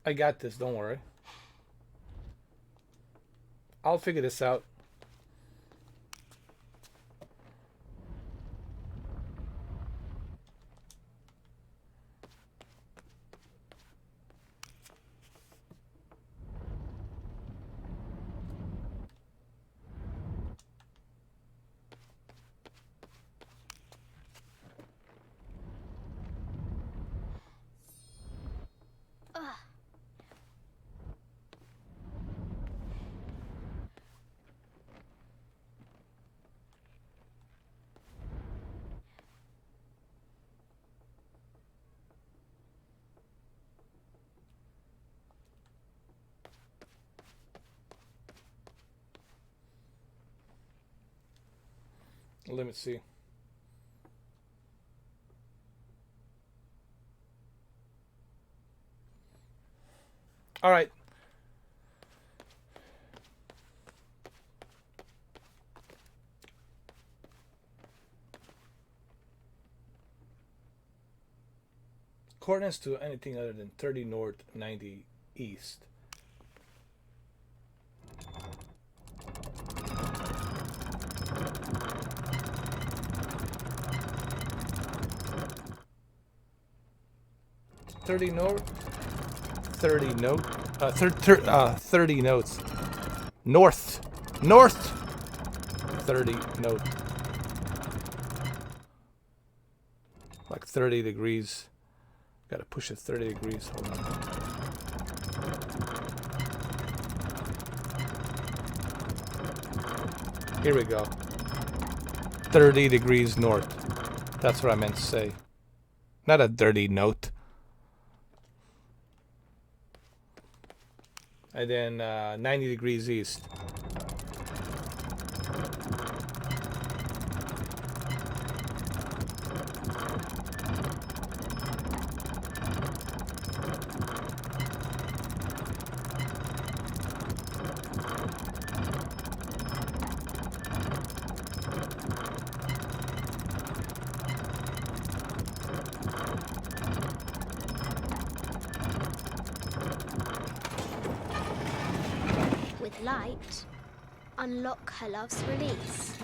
I got this, don't worry. I'll figure this out. Let me see. All right. Coordinates to anything other than 30 north, 90 east. $30 north, 30 note, 30 notes. North, 30 note. Like 30 degrees. Gotta push it 30 degrees. Hold on. Here we go. 30 degrees north. That's what I meant to say. Not a dirty note. And then 90 degrees east. Light, unlock her love's release.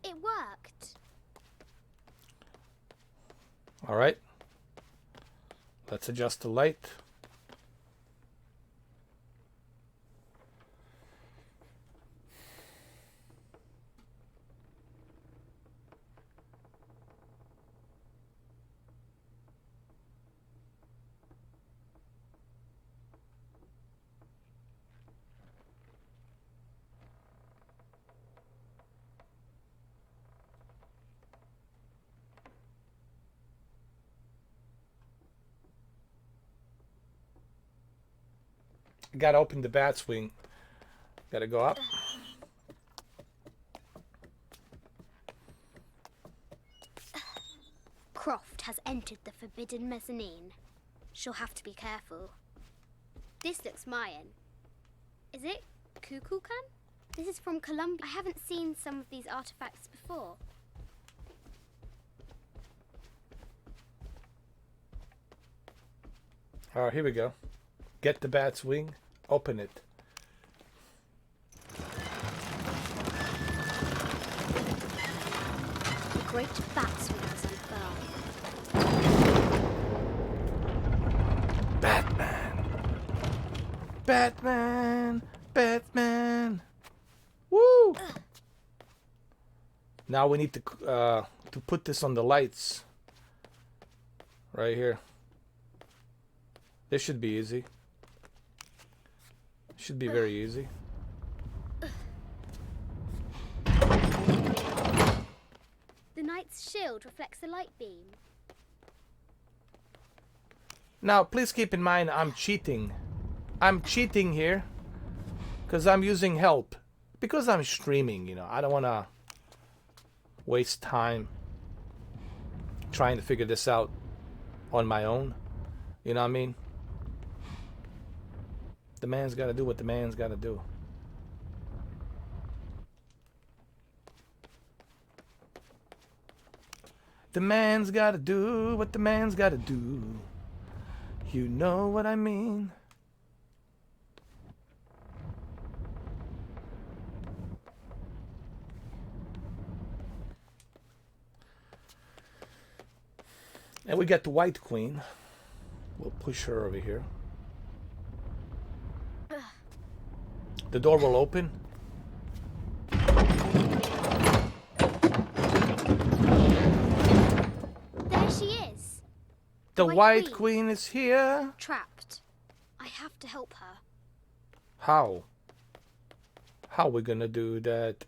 It worked. All right. Let's adjust the light. Gotta open the bat's wing. Gotta go up. Croft has entered the forbidden mezzanine. She'll have to be careful. This looks Mayan. Is it Kukulkan? This is from Colombia. I haven't seen some of these artifacts before. All right, here we go. Get the bat's wing. Open it. The great bat's wing has unfurled. Batman. Batman. Batman. Woo! Now we need to put this on the lights. Right here. This should be easy. Should be very easy. The knight's shield reflects the light beam. Now, please keep in mind I'm cheating. I'm cheating here because I'm using help. Because I'm streaming, you know. I don't want to waste time trying to figure this out on my own. You know what I mean? The man's got to do what the man's got to do. The man's got to do what the man's got to do. You know what I mean? And we got the White Queen. We'll push her over here. The door will open. There she is. The White White Queen. Queen is here. Trapped. I have to help her. How? How we gonna do that?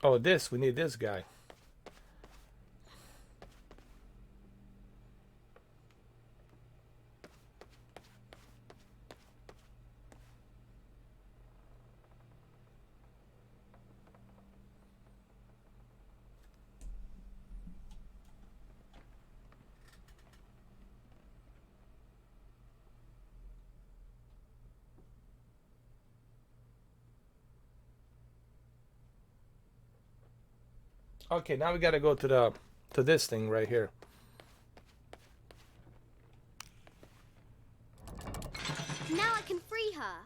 Oh, this. We need this guy. Okay, now we gotta go to this thing right here. Now I can free her.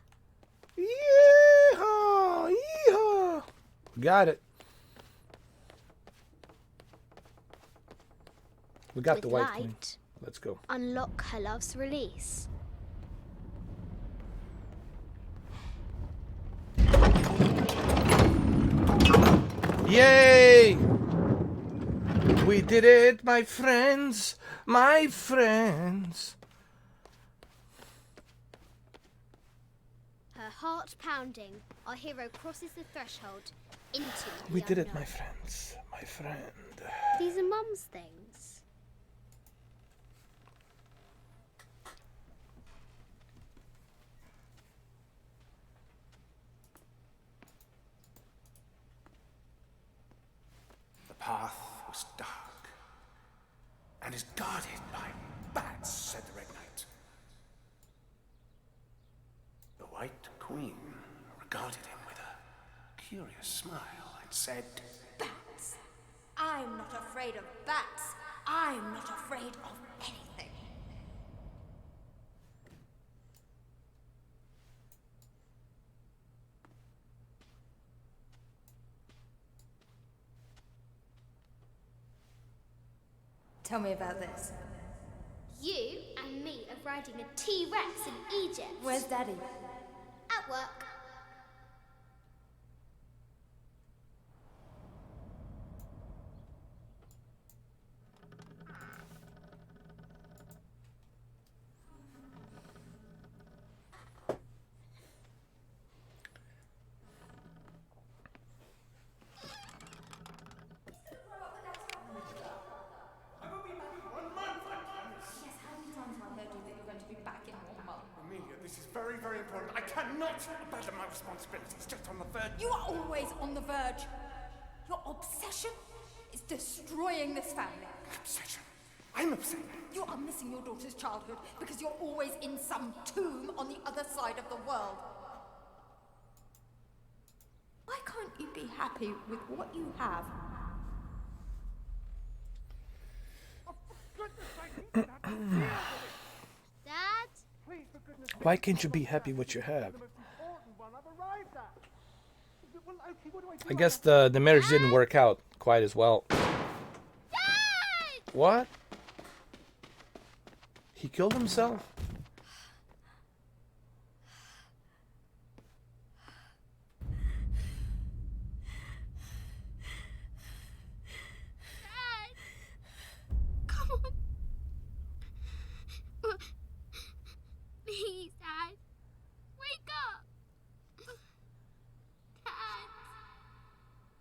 Yeehaw! Yeehaw! Got it. We got With the White light, Queen. Let's go. unlock her love's release. Yay! We did it, my friends! My friends! Her heart pounding, our hero crosses the threshold into the We did it, unknown. my friends. My friend. These are Mum's things. The path was dark and is guarded by bats, said the Red Knight. The White Queen regarded him with a curious smile and said, Bats. I'm not afraid of bats. I'm not afraid of anything. Tell me about this. You and me are riding a T-Rex in Egypt. Where's Daddy? At work. Amelia, this is very, very important. I cannot abandon my responsibilities just on the verge. You are always on the verge. Your obsession is destroying this family. Obsession. I'm upset. You are missing your daughter's childhood because you're always in some tomb on the other side of the world. Why can't you be happy with what you have? Dad? Why can't you be happy what you have? I guess the marriage didn't work out quite as well. Dad! What? He killed himself? Dad! Come on. Please, Dad. Wake up. Dad.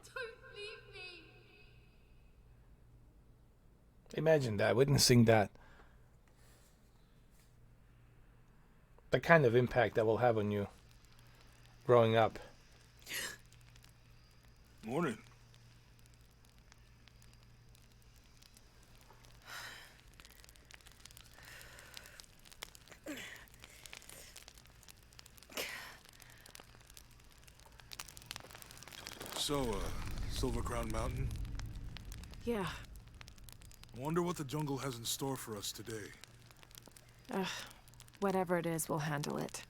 Don't leave me. Imagine that, witnessing that. The kind of impact that will have on you. growing up. Morning. So, Silver Crown Mountain? Yeah. I wonder what the jungle has in store for us today. Whatever it is, we'll handle it.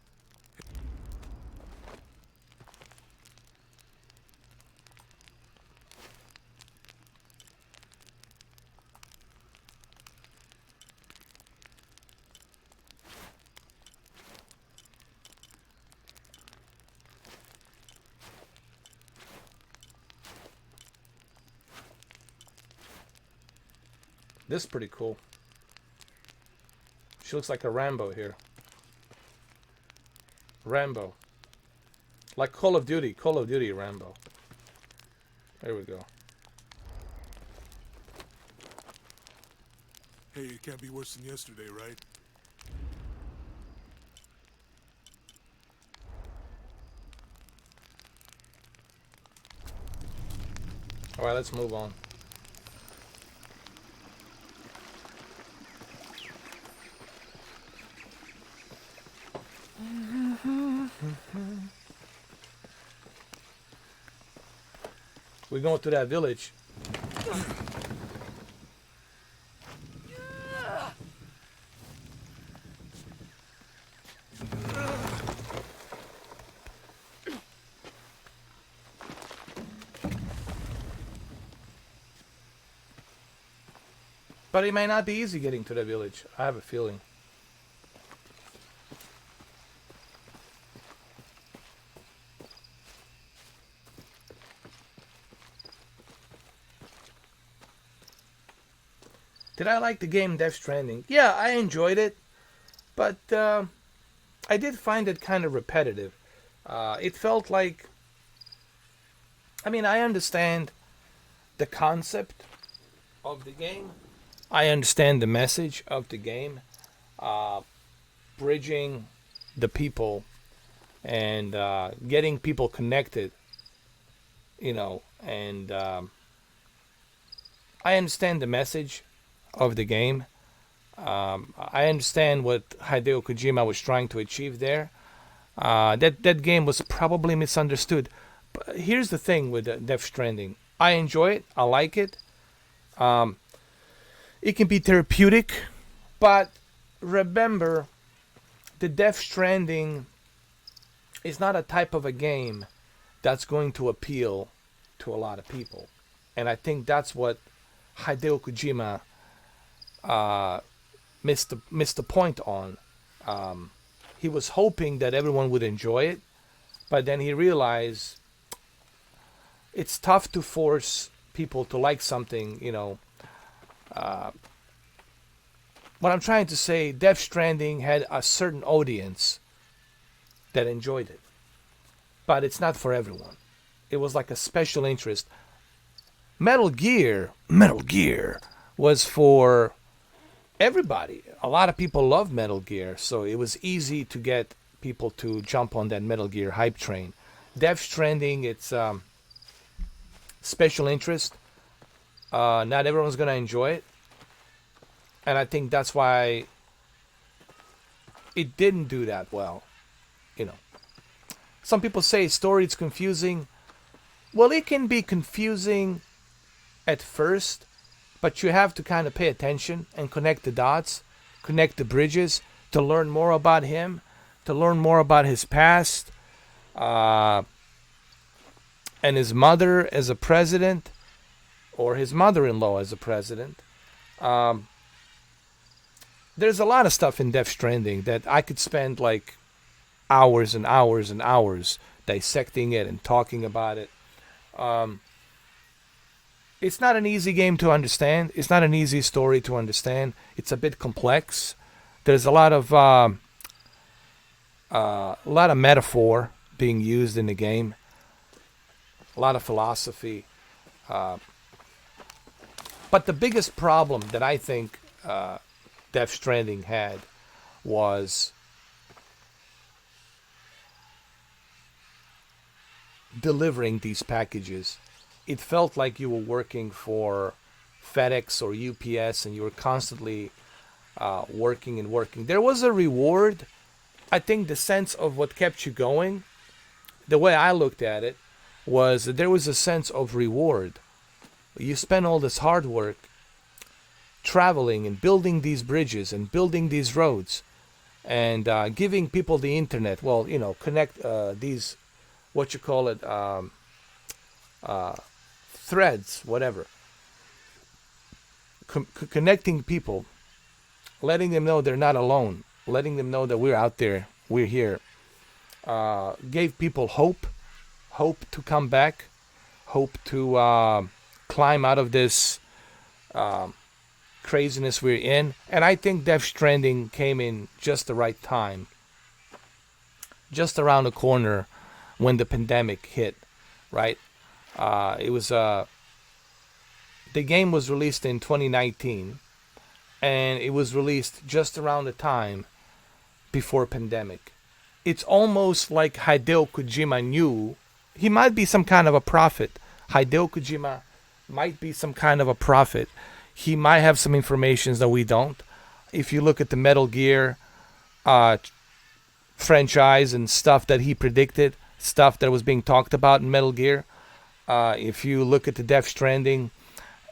This is pretty cool. She looks like a Rambo here. Rambo. Like Call of Duty Rambo. There we go. Hey, it can't be worse than yesterday, right? Alright, let's move on. We're going to that village. But it may not be easy getting to the village. I have a feeling. Did I like the game Death Stranding? Yeah, I enjoyed it. But I did find it kind of repetitive. It felt like... I mean, I understand the concept of the game. I understand the message of the game. Bridging the people and getting people connected. You know, and I understand the message of the game. I understand what Hideo Kojima was trying to achieve there. That game was probably misunderstood. But here's the thing with Death Stranding. I enjoy it. I like it. It can be therapeutic, but remember, the Death Stranding is not a type of a game that's going to appeal to a lot of people. And I think that's what Hideo Kojima missed the point on. He was hoping that everyone would enjoy it, but then he realized it's tough to force people to like something, you know. What I'm trying to say, Death Stranding had a certain audience that enjoyed it, but it's not for everyone. It was like a special interest. Metal Gear was for everybody. A lot of people love Metal Gear, so it was easy to get people to jump on that Metal Gear hype train. Death Stranding, it's special interest. Not everyone's gonna enjoy it, and I think that's why it didn't do that well. You know, some people say story is confusing. Well, it can be confusing at first, but you have to kind of pay attention and connect the dots, connect the bridges to learn more about him, to learn more about his past, and his mother as a president, or his mother-in-law as a president. There's a lot of stuff in Death Stranding that I could spend like hours and hours and hours dissecting it and talking about it. It's not an easy game to understand. It's not an easy story to understand. It's a bit complex. There's a lot of metaphor being used in the game. A lot of philosophy. But the biggest problem that I think Death Stranding had was delivering these packages. It felt like you were working for FedEx or UPS, and you were constantly working and working. There was a reward. I think the sense of what kept you going, the way I looked at it, was that there was a sense of reward. You spent all this hard work traveling and building these bridges and building these roads and giving people the internet. Well, you know, connect these, what you call it, threads, whatever. Connecting people, letting them know they're not alone, letting them know that we're out there, we're here. Gave people hope to come back, hope to climb out of this craziness we're in. And I think Death Stranding came in just the right time, just around the corner when the pandemic hit, right? It was the game was released in 2019, and it was released just around the time before pandemic. It's almost like Hideo Kojima knew he might be some kind of a prophet. Hideo Kojima might be some kind of a prophet. He might have some information that we don't. If you look at the Metal Gear franchise and stuff that he predicted, stuff that was being talked about in Metal Gear, if you look at the Death Stranding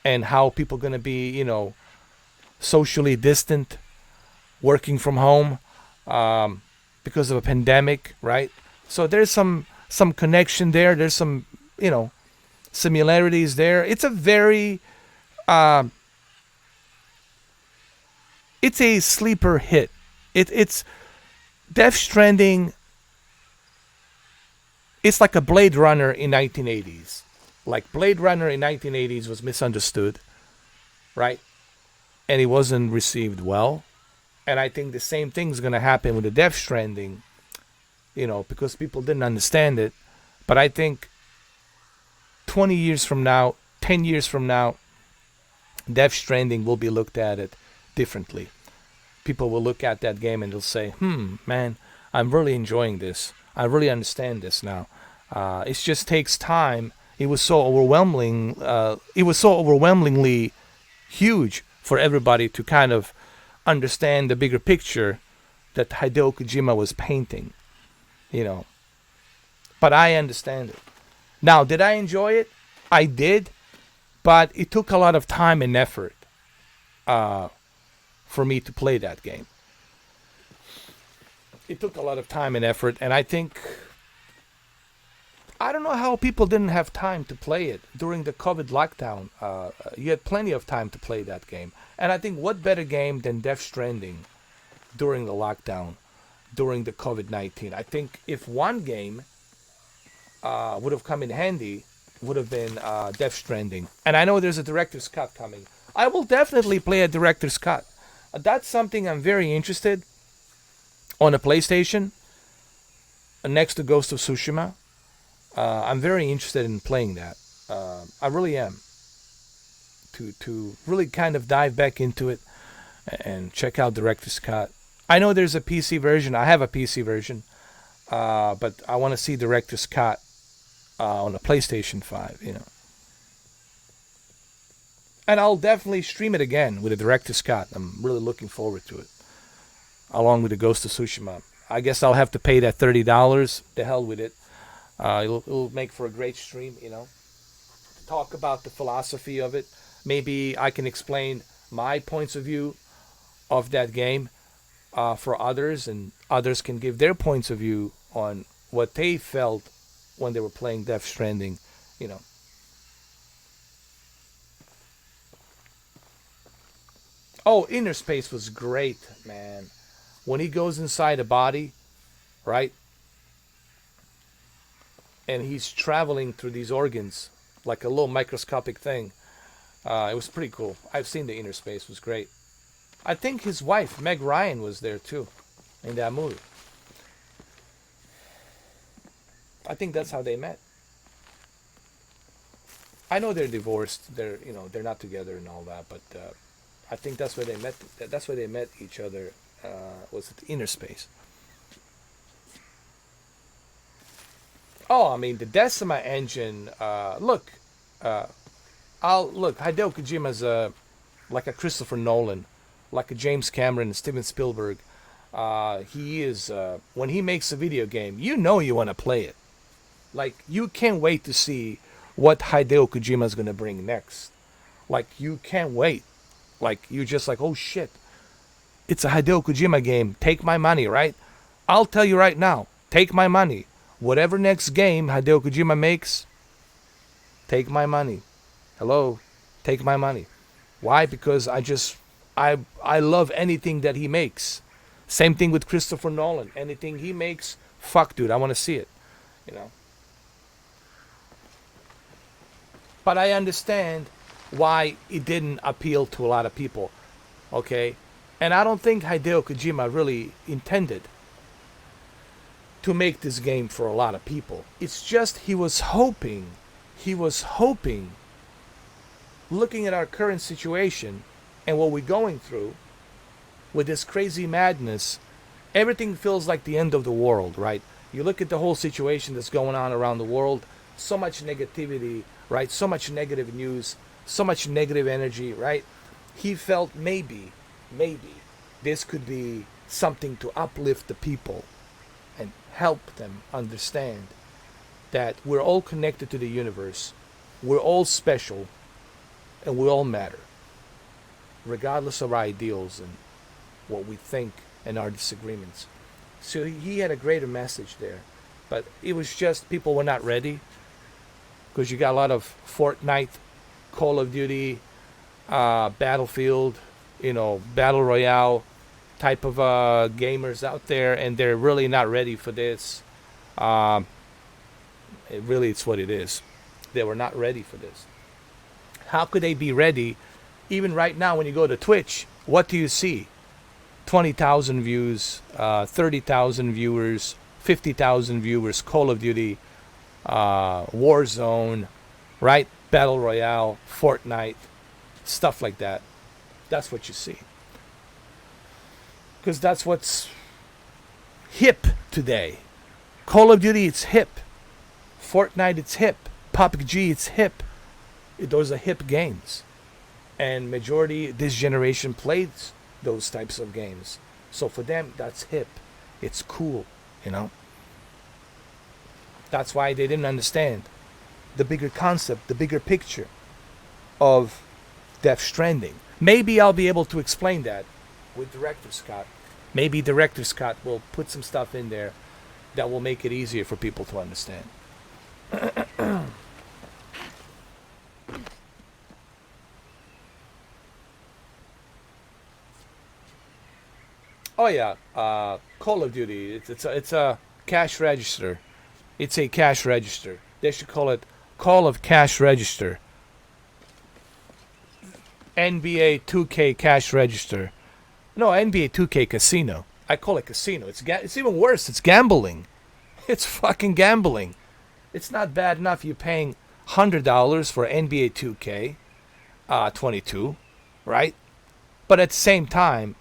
and how people are going to be, you know, socially distant, working from home because of a pandemic, right? So there's some connection there. There's some, you know, similarities there. It's a very, it's a sleeper hit. It's Death Stranding. It's like a Blade Runner in 1980s. Like Blade Runner in 1980s was misunderstood, right? And it wasn't received well. And I think the same thing's going to happen with the Death Stranding, you know, because people didn't understand it. But I think 20 years from now, 10 years from now, Death Stranding will be looked at it differently. People will look at that game and they'll say, man, I'm really enjoying this. I really understand this now. It just takes time. It was so overwhelming. It was so overwhelmingly huge for everybody to kind of understand the bigger picture that Hideo Kojima was painting, you know. But I understand it. Now, did I enjoy it? I did, but it took a lot of time and effort for me to play that game. It took a lot of time and effort, and I think, I don't know how people didn't have time to play it during the COVID lockdown. You had plenty of time to play that game. And I think what better game than Death Stranding during the lockdown, during the COVID-19. I think if one game would have come in handy, would have been Death Stranding. And I know there's a director's cut coming. I will definitely play a director's cut. That's something I'm very interested on a PlayStation next to Ghost of Tsushima. I'm very interested in playing that. I really am. To really kind of dive back into it and check out Director's Cut. I know there's a PC version. I have a PC version. But I want to see Director's Cut on a PlayStation 5, you know. And I'll definitely stream it again with a Director's Cut. I'm really looking forward to it. Along with the Ghost of Tsushima. I guess I'll have to pay that $30. The hell with it. It'll make for a great stream, you know. Talk about the philosophy of it. Maybe I can explain my points of view of that game for others, and others can give their points of view on what they felt when they were playing Death Stranding, you know. Oh, Inner Space was great, man. When he goes inside a body, right? And he's traveling through these organs like a little microscopic thing. It was pretty cool. I've seen the Inner Space. It was great. I think his wife, Meg Ryan, was there too in that movie. I think that's how they met. I know they're divorced. They're not together and all that, but I think that's where they met. That's where they met each other. Was at the Inner Space. Oh, I mean the Decima engine. Look, Hideo Kojima's like a Christopher Nolan, like a James Cameron, Steven Spielberg. He is when he makes a video game, you know you want to play it. Like you can't wait to see what Hideo Kojima is gonna bring next. Like you can't wait. Like you just like, oh shit, it's a Hideo Kojima game. Take my money, right? I'll tell you right now, take my money. Whatever next game Hideo Kojima makes, take my money. Hello, take my money. Why? Because I love anything that he makes. Same thing with Christopher Nolan. Anything he makes, fuck dude, I want to see it. You know. But I understand why it didn't appeal to a lot of people. Okay? And I don't think Hideo Kojima really intended to make this game for a lot of people. It's just he was hoping, looking at our current situation and what we're going through with this crazy madness, everything feels like the end of the world, right? You look at the whole situation that's going on around the world, so much negativity, right? So much negative news, so much negative energy, right? He felt maybe this could be something to uplift the people and help them understand that we're all connected to the universe, we're all special, and we all matter, regardless of our ideals and what we think and our disagreements. So he had a greater message there, but it was just people were not ready, because you got a lot of Fortnite, Call of Duty, Battlefield, Battle Royale type of gamers out there, and they're really not ready for this. It's what it is. They were not ready for this. How could they be ready? Even right now, when you go to Twitch, what do you see? 20,000 views, 30,000 viewers, 50,000 viewers, Call of Duty, Warzone, right? Battle Royale, Fortnite, stuff like that. That's what you see. Because that's what's hip today. Call of Duty, it's hip. Fortnite, it's hip. PUBG, it's hip. Those are hip games. And majority this generation plays those types of games. So for them, that's hip. It's cool, That's why they didn't understand the bigger concept, the bigger picture of Death Stranding. Maybe I'll be able to explain that with Director Scott. Maybe Director Scott will put some stuff in there that will make it easier for people to understand. Oh yeah, Call of Duty. It's a cash register. It's a cash register. They should call it Call of Cash Register. NBA 2K Cash Register. No, NBA 2K Casino. I call it casino. It's even worse. It's gambling. It's fucking gambling. It's not bad enough you're paying $100 for NBA 2K 22, right? But at the same time,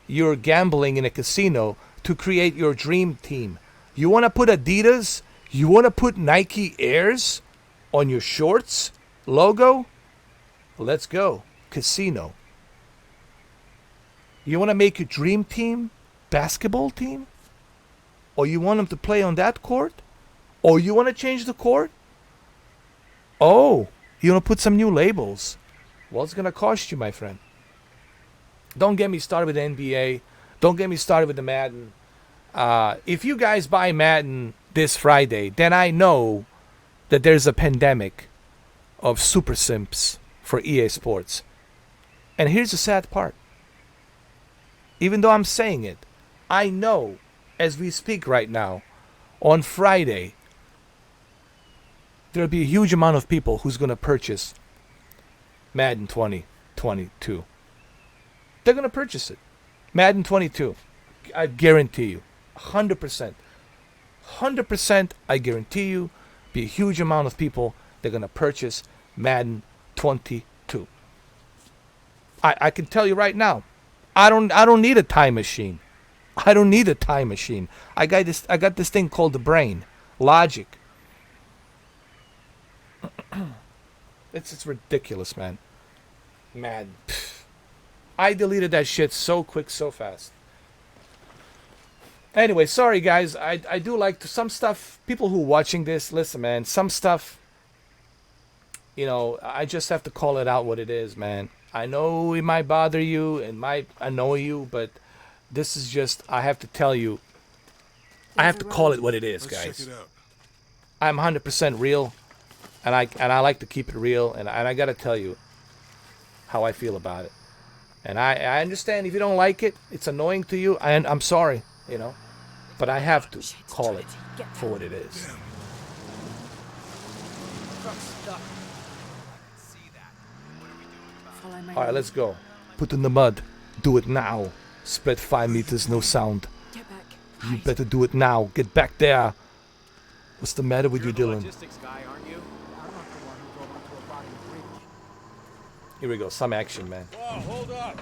you're gambling in a casino to create your dream team. You want to put Adidas? You want to put Nike Airs on your shorts logo? Let's go. Casino. You want to make your dream team basketball team? Or you want them to play on that court? Or you want to change the court? Oh, you want to put some new labels? Well, it's going to cost you, my friend. Don't get me started with the NBA. Don't get me started with the Madden. If you guys buy Madden this Friday, then I know that there's a pandemic of super simps for EA Sports. And here's the sad part. Even though I'm saying it, I know as we speak right now, on Friday, there'll be a huge amount of people who's going to purchase Madden 2022. They're going to purchase it. Madden 22. I guarantee you. 100%. 100% I guarantee you, be a huge amount of people that are going to purchase Madden 22. I can tell you right now, I don't need a time machine. I don't need a time machine. I got this thing called the brain, logic. It's ridiculous, man. Mad. I deleted that shit so quick, so fast. Anyway, sorry guys. I do like some stuff. People who are watching this, listen, man. Some stuff, you know, I just have to call it out what it is, man. I know it might bother you, it might annoy you, but this is just, I have to tell you, I have to call it what it is, Let's guys. check it out. I'm 100% real, and I like to keep it real, and I got to tell you how I feel about it. And I understand if you don't like it, it's annoying to you, and I'm sorry, you know, but I have to call it for what it is. Follow my All right, lead. let's go. Put in the mud. Do it now. Spread 5 meters, no sound. Get back. You better do it now. Get back there. What's the matter with you, Dylan? Logistics guy, aren't you? I'm not the one who drove onto a rotting bridge. Here we go. Some action, man. Whoa, hold up.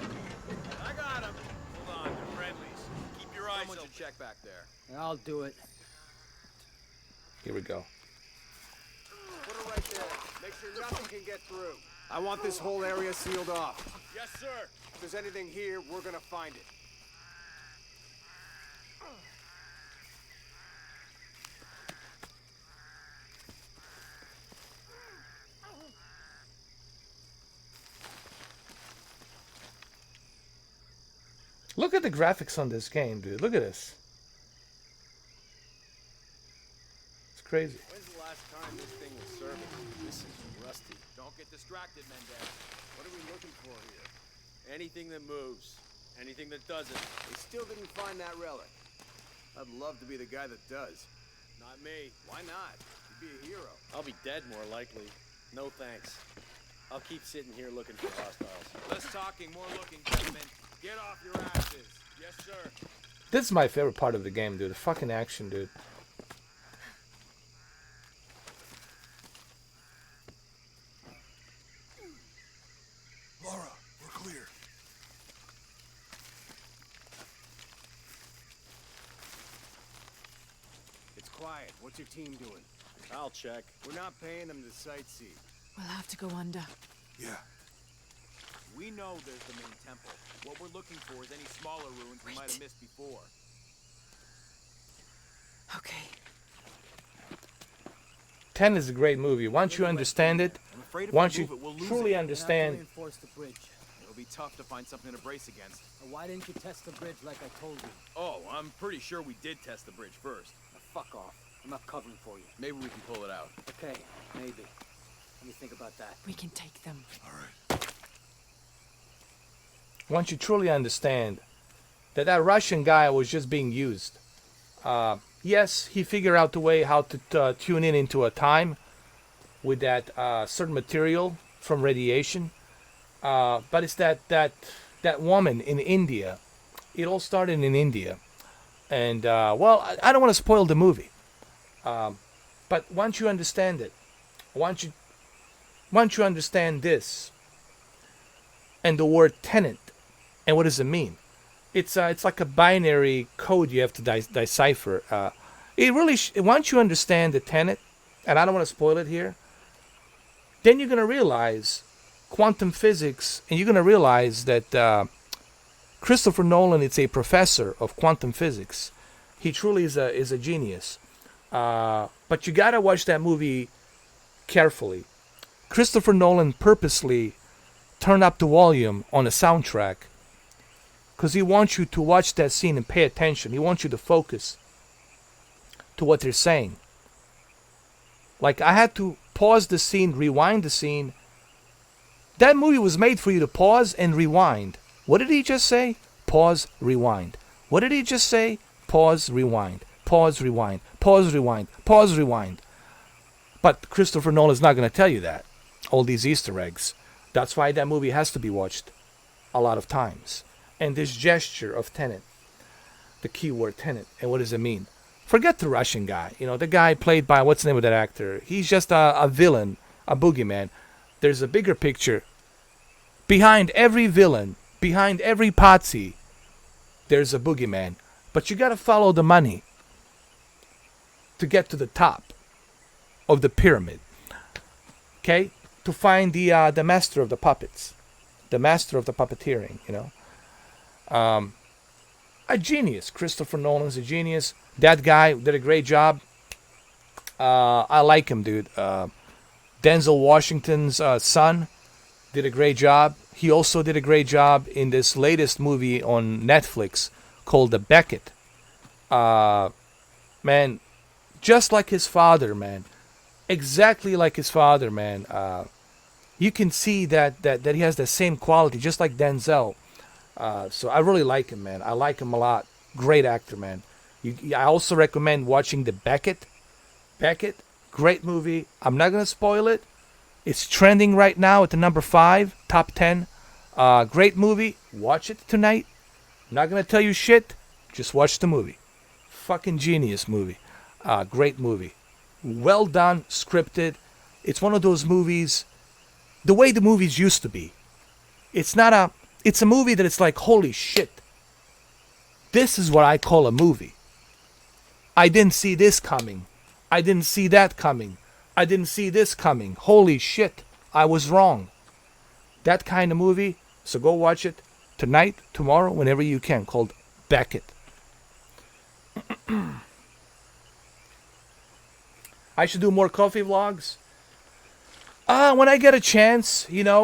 I got him. Hold on, they're friendlies. Keep your eyes open. Check back there. I'll do it. Here we go. Put it right there. Make sure nothing can get through. I want this whole area sealed off. Yes, sir. If there's anything here, we're gonna find it. Look at the graphics on this game, dude. Look at this. It's crazy. When's the last time this thing was serviced? This is rusty. Don't get distracted, Mendez. What are we looking for here? Anything that moves. Anything that doesn't. We still didn't find that relic. I'd love to be the guy that does. Not me. Why not? You'd be a hero. I'll be dead more likely. No thanks. I'll keep sitting here looking for hostiles. Less talking, more looking, gentlemen. Get off your asses. Yes, sir. This is my favorite part of the game, dude. The fucking action, dude. Lara, we're clear. It's quiet. What's your team doing? I'll check. We're not paying them to sightsee. We'll have to go under. Yeah. We know there's the main temple. What we're looking for is any smaller ruins we might have missed before. Okay. Tenet is a great movie. Once you understand it, I'm afraid if once we you move it, we'll lose truly it. understand, Reinforce the bridge. It'll be tough to find something to brace against. Why didn't you test the bridge like I told you? Oh, I'm pretty sure we did test the bridge first. Now, fuck off. I'm not covering for you. Maybe we can pull it out. Okay, maybe. Let me think about that. We can take them. All right. once you truly understand that that Russian guy was just being used. Yes, he figured out the way how to tune in into a time with that certain material from radiation. But it's that woman in India. It all started in India. And, well, I don't want to spoil the movie. But once you understand it, once you understand this, and the word Tenet, and what does it mean? It's like a binary code you have to decipher. It really, once you understand the Tenet, and I don't want to spoil it here, then you're going to realize quantum physics, and you're going to realize that Christopher Nolan is a professor of quantum physics. He truly is a genius. But you got to watch that movie carefully. Christopher Nolan purposely turned up the volume on the soundtrack because he wants you to watch that scene and pay attention. He wants you to focus to what they're saying. Like, I had to pause the scene, rewind the scene. That movie was made for you to pause and rewind. What did he just say? Pause, rewind. What did he just say? Pause, rewind. Pause, rewind. Pause, rewind. Pause, rewind. But Christopher Nolan is not going to tell you that. All these Easter eggs. That's why that movie has to be watched a lot of times. And this gesture of Tenet, the keyword Tenet, and what does it mean? Forget the Russian guy. You know, the guy played by, what's the name of that actor? He's just a villain, a boogeyman. There's a bigger picture. Behind every villain, behind every patsy, there's a boogeyman. But you got to follow the money to get to the top of the pyramid. Okay? to find the master of the puppets, the master of the puppeteering. A genius. Christopher Nolan's a genius. That guy did a great job. I like him, dude. Denzel Washington's son did a great job. He also did a great job in this latest movie on Netflix called The Beckett. Man, just like his father, man. Exactly like his father, man. You can see that he has the same quality, just like Denzel. So I really like him, man. I like him a lot. Great actor, man. I also recommend watching The Beckett. Beckett, great movie. I'm not gonna spoil it. It's trending right now at the number 5, top 10. Great movie. Watch it tonight. I'm not gonna tell you shit. Just watch the movie. Fucking genius movie. Great movie. Well done, scripted. It's one of those movies, the way the movies used to be. It's a movie that it's like, holy shit. This is what I call a movie. I didn't see this coming. I didn't see that coming. I didn't see this coming. Holy shit. I was wrong. That kind of movie. So go watch it tonight, tomorrow, whenever you can, called Beckett. I should do more coffee vlogs. When I get a chance, the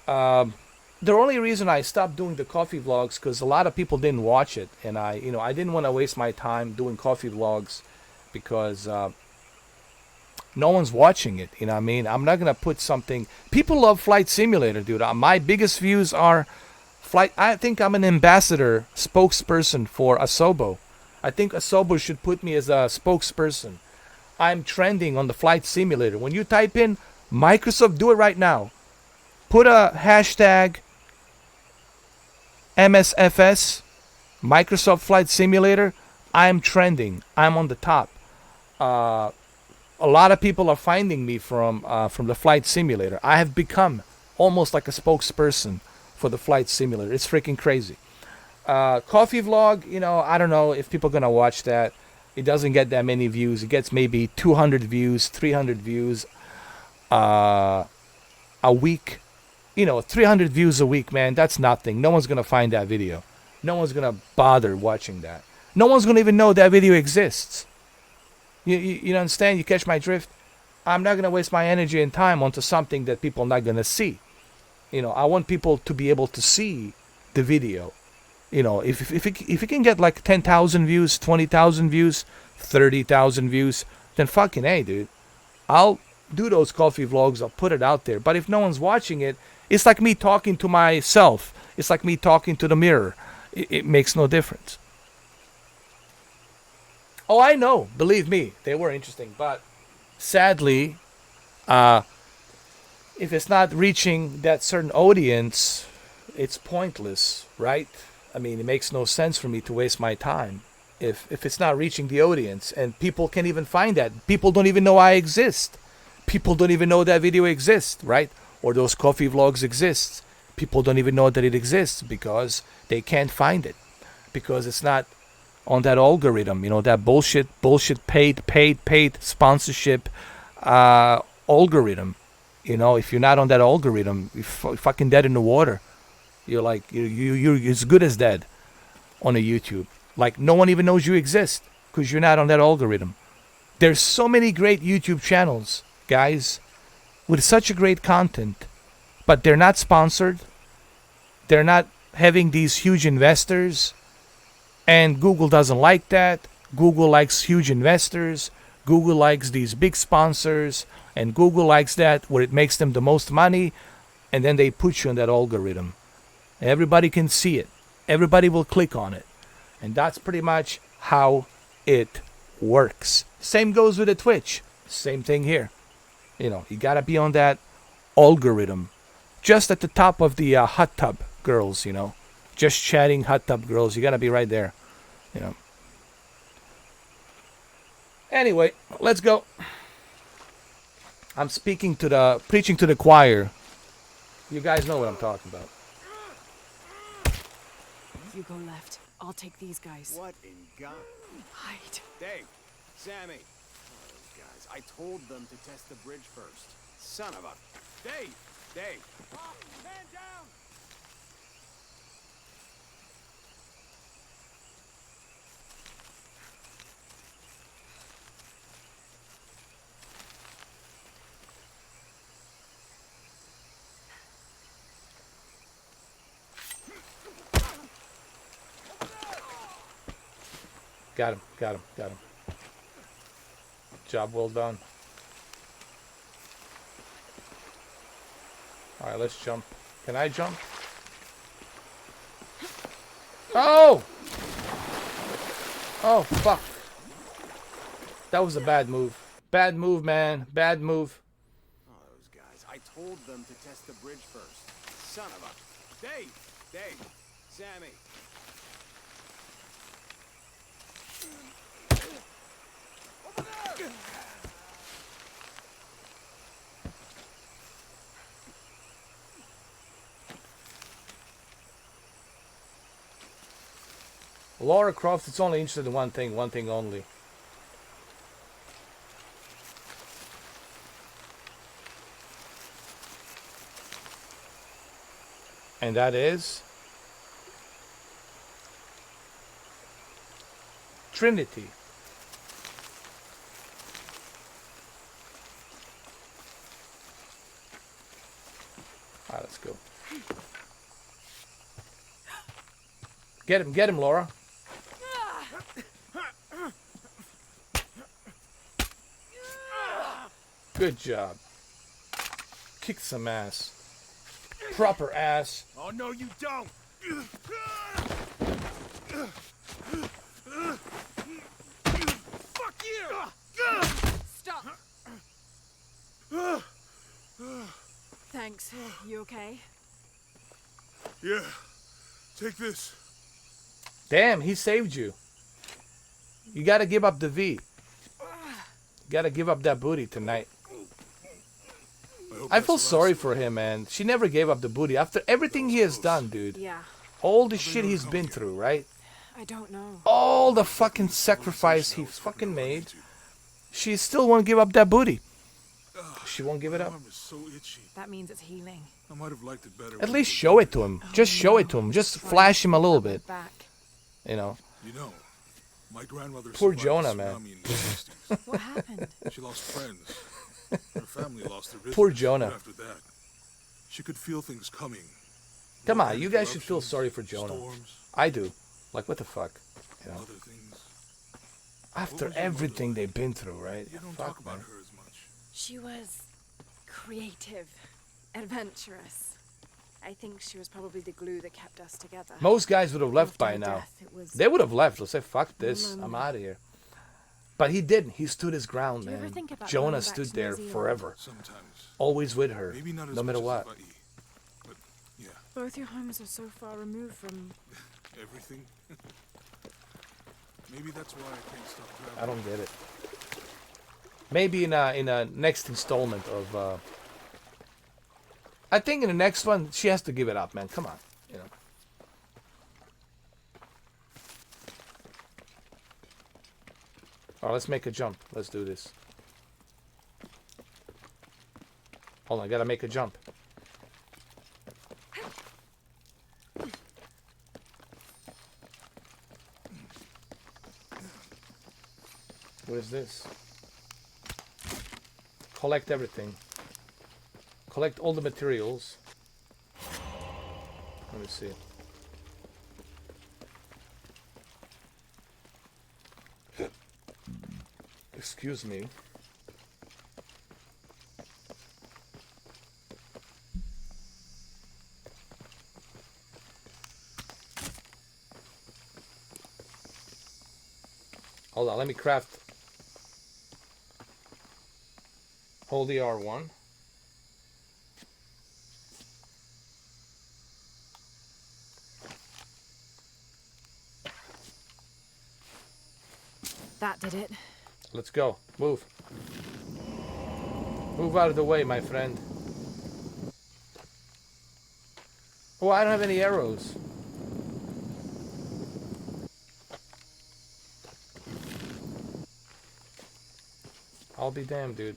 only reason I stopped doing the coffee vlogs because a lot of people didn't watch it, and I didn't want to waste my time doing coffee vlogs because no one's watching it. You know what I mean? I'm not gonna put something. People love Flight Simulator, dude. My biggest views are flight. I think I'm an ambassador, spokesperson for Asobo. I think Asobo should put me as a spokesperson. I'm trending on the Flight Simulator. When you type in Microsoft, do it right now. Put a hashtag MSFS, Microsoft Flight Simulator. I'm trending. I'm on the top. A lot of people are finding me from the Flight Simulator. I have become almost like a spokesperson for the Flight Simulator. It's freaking crazy. Coffee vlog, I don't know if people are going to watch that. It doesn't get that many views. It gets maybe 200 views, 300 views a week. 300 views a week, man, that's nothing. No one's going to find that video. No one's going to bother watching that. No one's going to even know that video exists. You understand? You catch my drift? I'm not going to waste my energy and time onto something that people are not going to see. I want people to be able to see the video. If it can get like 10,000 views, 20,000 views, 30,000 views, then fucking hey, dude. I'll do those coffee vlogs. I'll put it out there. But if no one's watching it, it's like me talking to myself. It's like me talking to the mirror. It makes no difference. Oh, I know. Believe me, they were interesting. But sadly, if it's not reaching that certain audience, it's pointless, right? I mean, it makes no sense for me to waste my time if it's not reaching the audience. And people can't even find that. People don't even know I exist. People don't even know that video exists, right? Or those coffee vlogs exist. People don't even know that it exists because they can't find it. Because it's not on that algorithm, that bullshit paid sponsorship algorithm. If you're not on that algorithm, you're fucking dead in the water. You're like, you're as good as dead on a YouTube. Like, no one even knows you exist because you're not on that algorithm. There's so many great YouTube channels, guys, with such a great content, but they're not sponsored. They're not having these huge investors, and Google doesn't like that. Google likes huge investors. Google likes these big sponsors, and Google likes that where it makes them the most money, and then they put you on that algorithm. Everybody can see it. Everybody will click on it. And that's pretty much how it works. Same goes with the Twitch. Same thing here. You gotta be on that algorithm. Just at the top of the hot tub girls, Just chatting hot tub girls. You gotta be right there. Anyway, let's go. I'm preaching to the choir. You guys know what I'm talking about. You go left. I'll take these guys. What in God? Hide. Dave, Sammy. Oh, those guys. I told them to test the bridge first. Son of a... Dave! Dave! Man down! Got him, got him, got him. Job well done. Alright, let's jump. Can I jump? Oh! Oh, fuck. That was a bad move. Bad move, man. Bad move. Oh, those guys. I told them to test the bridge first. Son of a... Dave! Dave! Sammy! Over there! Lara Croft is only interested in one thing only. And that is Trinity. Alright, let's go. Get him, Laura. Good job. Kick some ass. Proper ass. Oh, no, you don't! Fuck you! Stop! Thanks. You okay? Yeah. Take this. Damn, he saved you. You gotta give up the V. You gotta give up that booty tonight. I feel sorry for him, man. She never gave up the booty after everything he has done, dude. Yeah. All the shit he's been through, right? I don't know. All the fucking sacrifice he fucking made. She still won't give up that booty. She won't give it up. So itchy. That means it's healing. I might have liked it better. At least show it to him. Just show it to him. Just flash him a little bit. Back. You know. You know, my grandmother. Poor survived Jonah, the man. tsunami in the 60s. What happened? She lost friends. Her family lost their business. Poor Jonah. But after that, she could feel things coming. Come on, you guys should feel sorry for Jonah. Storms, I do. Like, what the fuck? You know. other things. After everything they've been through, right? You don't Fuck, talk about man. her as much. She was creative, adventurous. I think she was probably the glue that kept us together. Most guys would have left After by her now. death, it was- They would have left. They'll say, fuck this. I'm lonely. out of here. But he didn't. He stood his ground, Do you ever man. think about Jonah going back stood to there New Zealand? forever. Sometimes. Always with her. Maybe not as No much matter as what. Hawaii, but yeah, Both your homes are so far removed from... everything. Maybe that's why I can't stop traveling. I don't get it. Maybe in a next installment of... I think in the next one, she has to give it up, man. Come on. You know. Alright, let's make a jump. Let's do this. Hold on, I gotta make a jump. What is this? Collect everything. Collect all the materials. Let me see. Excuse me. Hold on, let me craft. Hold the R1. That did it. Let's go. Move. Move out of the way, my friend. Oh, I don't have any arrows. I'll be damned, dude.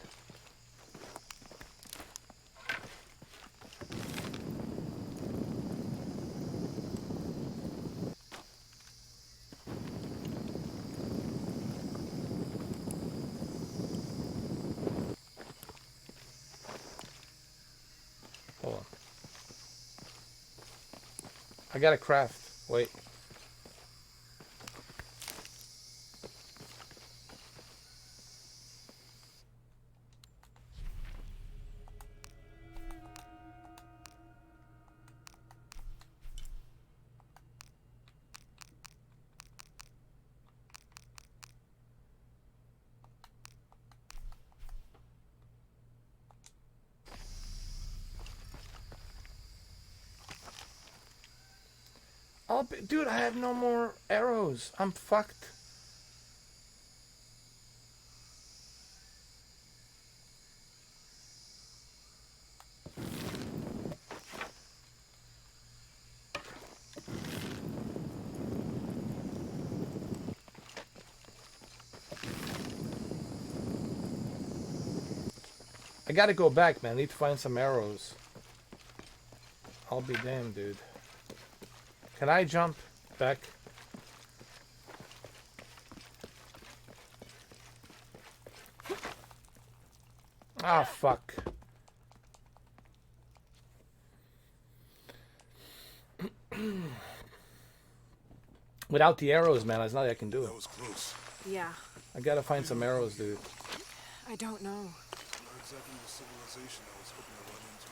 I gotta craft. Wait. Dude, I have no more arrows. I'm fucked. I gotta go back, man. I need to find some arrows. I'll be damned, dude. Can I jump back? Ah, fuck. Without the arrows, man, there's nothing I can do. That was close. Yeah, I gotta find some arrows, dude. I don't know. Not exactly the civilization I was hoping to run into.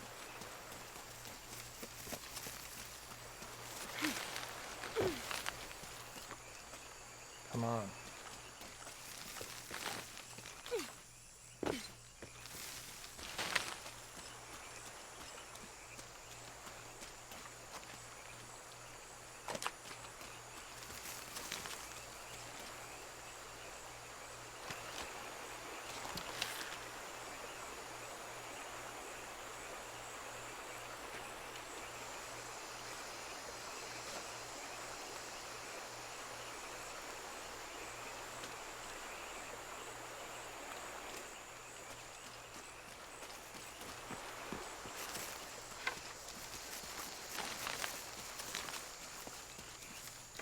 Come on.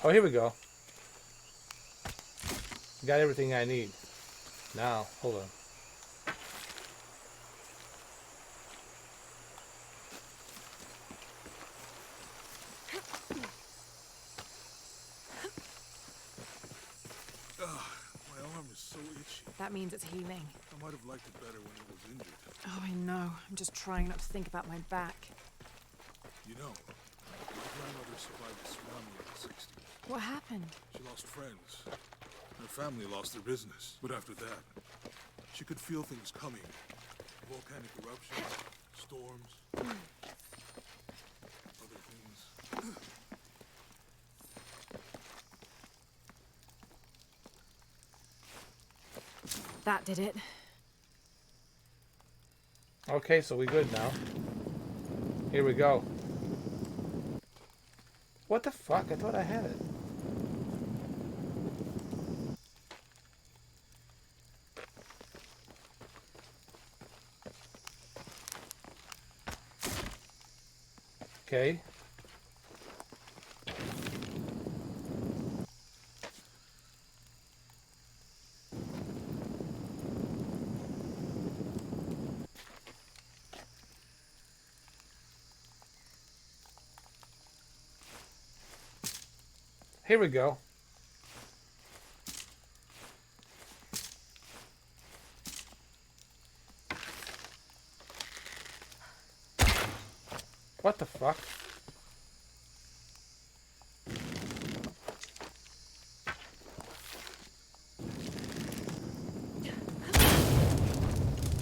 Oh, here we go. Got everything I need. Now, hold on. My arm is so itchy. That means it's healing. I might have liked it better when it was injured. Oh, I know. I'm just trying not to think about my back. You know, my grandmother survived a tsunami in the 60s. What happened? She lost friends. Her family lost their business. But after that, she could feel things coming. Volcanic eruptions, storms, other things. That did it. Okay, so we good now. Here we go. What the fuck? I thought I had it. Okay. Here we go. What the fuck?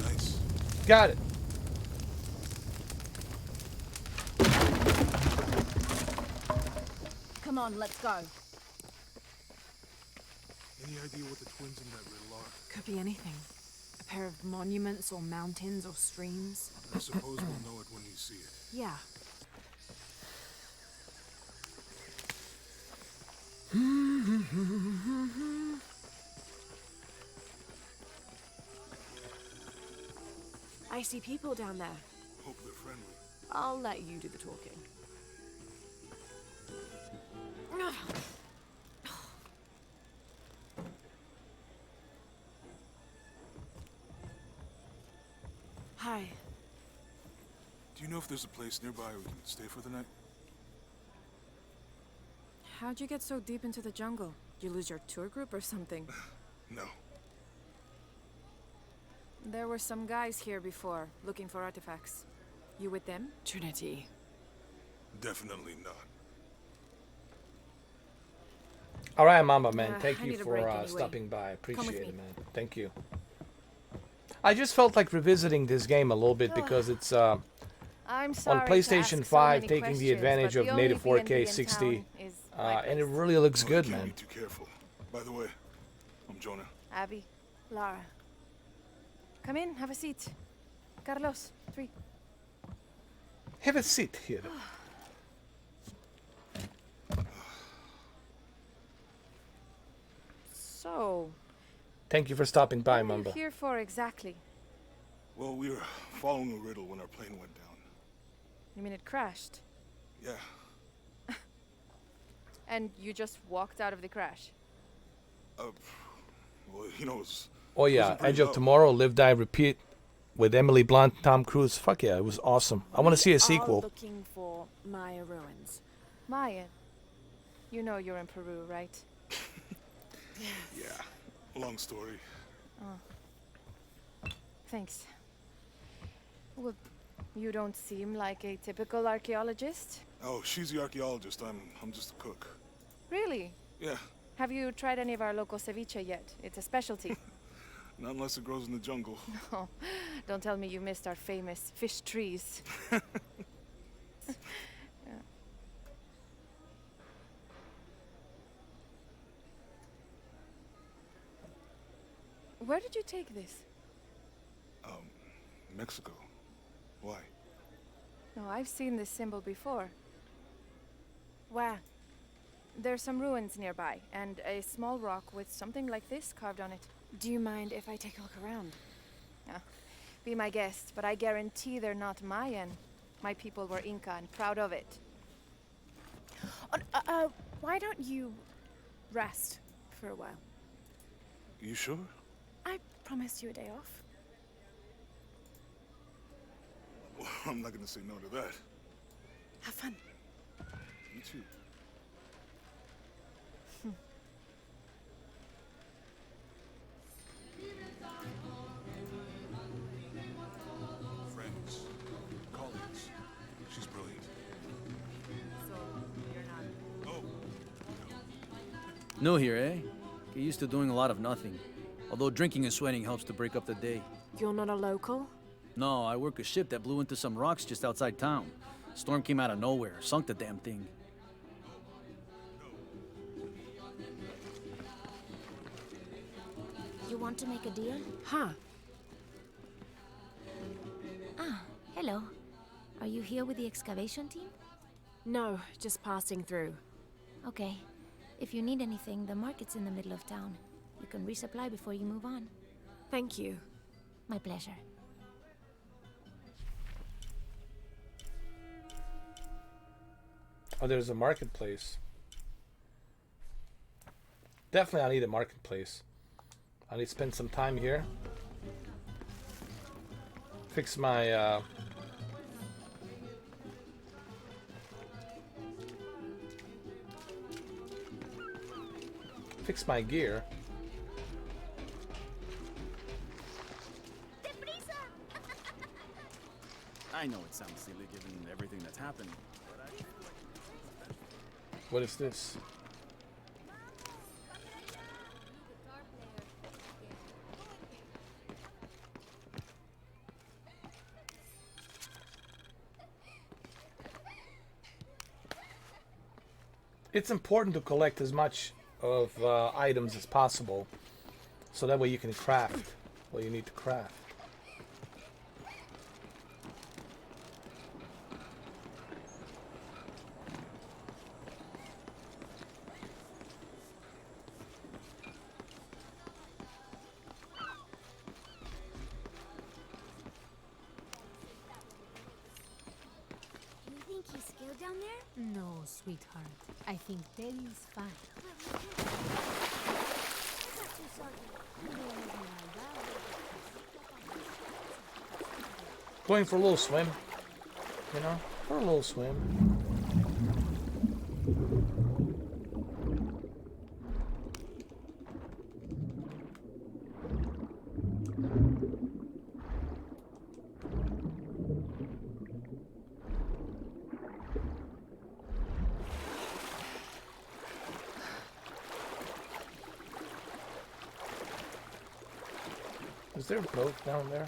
Nice. Got it. Come on, let's go. Any idea what the twins in that riddle are? Could be anything. A pair of monuments or mountains or streams. I suppose we'll know it when we see it. Yeah. I see people down there. Hope they're friendly. I'll let you do the talking. Hi. Do you know if there's a place nearby we can stay for the night? How'd you get so deep into the jungle? You lose your tour group or something? No. There were some guys here before, looking for artifacts. You with them? Trinity. Definitely not. All right, Mama, man. I Thank you need a break for anyway. stopping by. Appreciate me. it, man. Thank you. I just felt like revisiting this game a little bit because it's I'm sorry on to PlayStation ask 5 so many taking the questions, advantage but of the native only 4K B&B in 60, town is my and it place. really looks Oh, good, can't man. be too careful. By the way, I'm Jonah. Abby, Lara. Come in, have a seat. Carlos, 3. Have a seat here. So, Thank you for stopping by, what are you Mamba. here for exactly? Well, we were following a riddle when our plane went down. You mean it crashed? Yeah. And you just walked out of the crash? Well, you know, it's... Oh yeah, Edge of Tomorrow, Live, Die, Repeat with Emily Blunt, Tom Cruise. Fuck yeah, it was awesome. I want to see a sequel. Looking for Maya ruins. Maya? You know you're in Peru, right? Yeah. Long story. Thanks. Well, you don't seem like a typical archaeologist. Oh, she's the archaeologist. I'm just a cook. Really? Yeah. Have you tried any of our local ceviche yet? It's a specialty. Not unless it grows in the jungle. Oh, don't tell me you missed our famous fish trees. Where did you take this? Mexico. Why? No, I've seen this symbol before. Where? There's some ruins nearby, and a small rock with something like this carved on it. Do you mind if I take a look around? Be my guest, but I guarantee they're not Mayan. My people were Inca and proud of it. Why don't you rest for a while? You sure? I promised you a day off. Well, I'm not gonna say no to that. Have fun. You too. Friends, colleagues. She's brilliant. So, you're not... Oh, New here, eh? Get used to doing a lot of nothing. Although drinking and sweating helps to break up the day. You're not a local? No, I work a ship that blew into some rocks just outside town. Storm came out of nowhere, sunk the damn thing. You want to make a deal? Huh. Ah, hello. Are you here with the excavation team? No, just passing through. Okay. If you need anything, the market's in the middle of town. You can resupply before you move on. Thank you. My pleasure. Oh, there's a marketplace. Definitely I need a marketplace. I need to spend some time here. Fix my fix my gear. I know it sounds silly given everything that's happened, but I... What is this? It's important to collect as much of items as possible, so that way you can craft what you need to craft. You think he's skilled down there? No, sweetheart. I think Teddy's fine. Going for a little swim, you know, for a little swim. Is there a boat down there?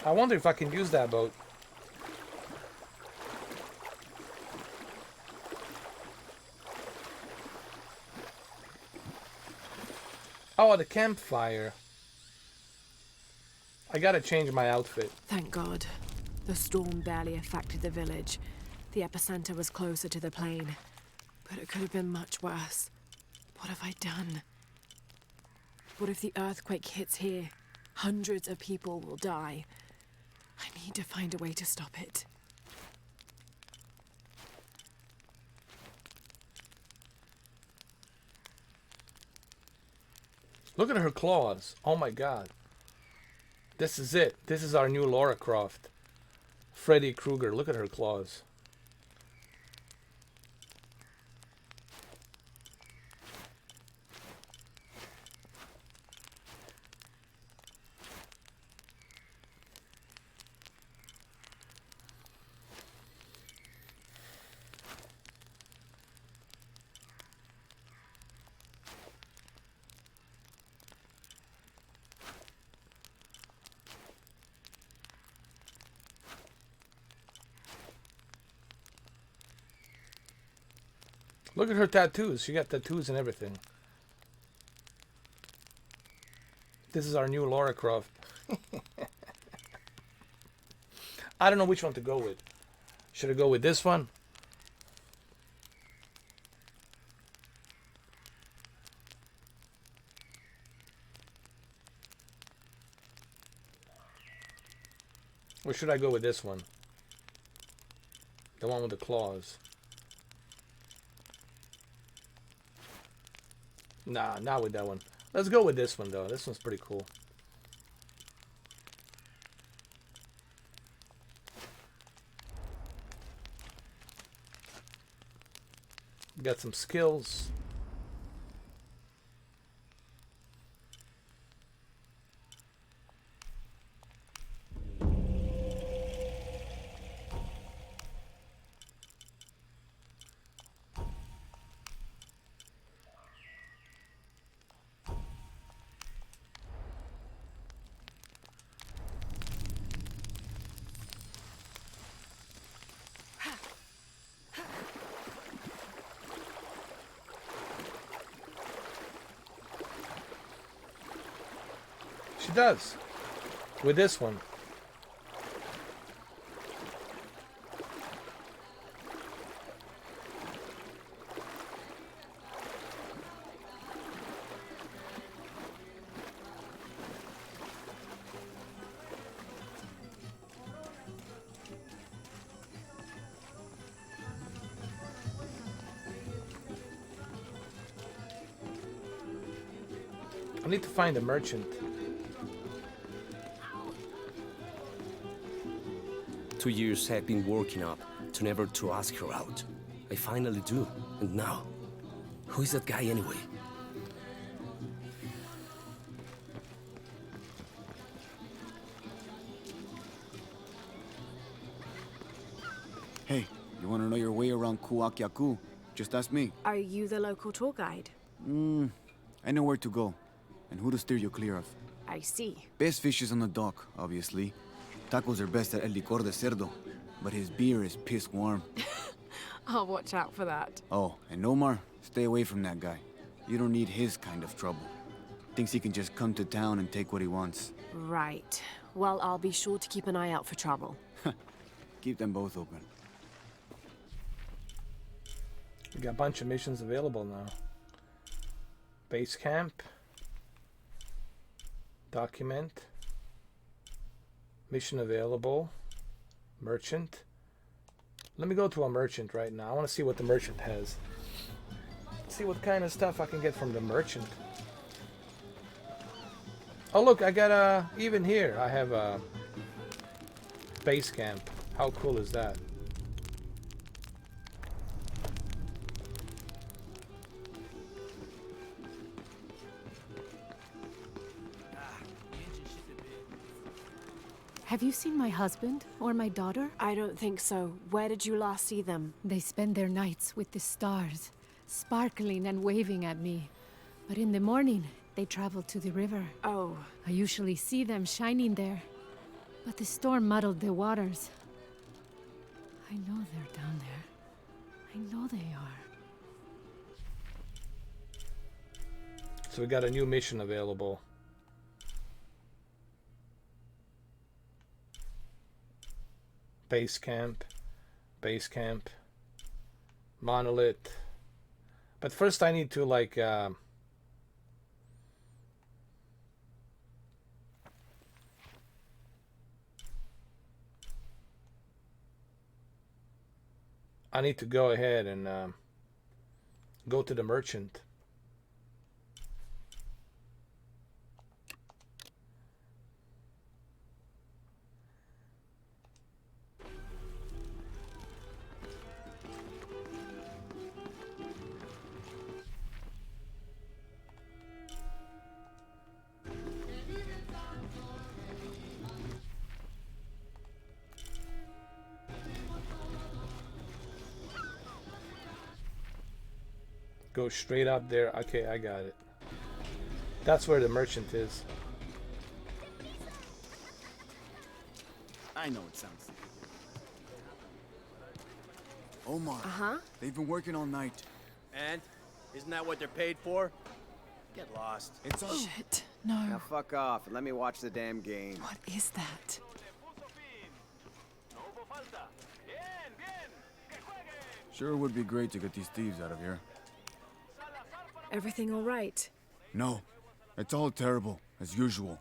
I wonder if I can use that boat. Oh, the campfire. I gotta change my outfit. Thank God. The storm barely affected the village. The epicenter was closer to the plain. But it could have been much worse. What have I done? What if the earthquake hits here? Hundreds of people will die. I need to find a way to stop it. Look at her claws. Oh my God. This is it. This is our new Lara Croft. Freddy Krueger. Look at her claws. Look at her tattoos. She got tattoos and everything. This is our new Lara Croft. I don't know which one to go with. Should I go with this one? Or should I go with this one? The one with the claws. Nah, not with that one. Let's go with this one, though. This one's pretty cool. Got some skills. She does. With this one. I need to find a merchant. 2 years I've been working up to never to ask her out. I finally do, and now, who is that guy anyway? Hey, you want to know your way around Kuakyaku? Just ask me. Are you the local tour guide? I know where to go, and who to steer you clear of. I see. Best fish is on the dock, obviously. Tacos are best at El Licor de Cerdo, but his beer is piss warm. I'll watch out for that. Oh, and Omar, stay away from that guy. You don't need his kind of trouble. Thinks he can just come to town and take what he wants. Right. Well, I'll be sure to keep an eye out for trouble. Keep them both open. We got a bunch of missions available now. Base camp. Document. Mission available. Merchant. Let me go to a merchant right now. I want to see what the merchant has. See what kind of stuff I can get from the merchant. Oh look, I got even here I have a base camp. How cool is that? Have you seen my husband or my daughter? I don't think so. Where did you last see them? They spend their nights with the stars, sparkling and waving at me. But in the morning, they travel to the river. Oh. I usually see them shining there. But the storm muddled the waters. I know they're down there. I know they are. So we got a new mission available. Base camp, monolith. But first I need to like I need to go ahead and go to the merchant. Go straight up there. Okay, I got it. That's where the merchant is. I know it sounds. Omar. They've been working all night. And? Isn't that what they're paid for? Get lost. It's on. Shit. No. Now fuck off and let me watch the damn game. What is that? Sure would be great to get these thieves out of here. Everything all right? No. It's all terrible, as usual.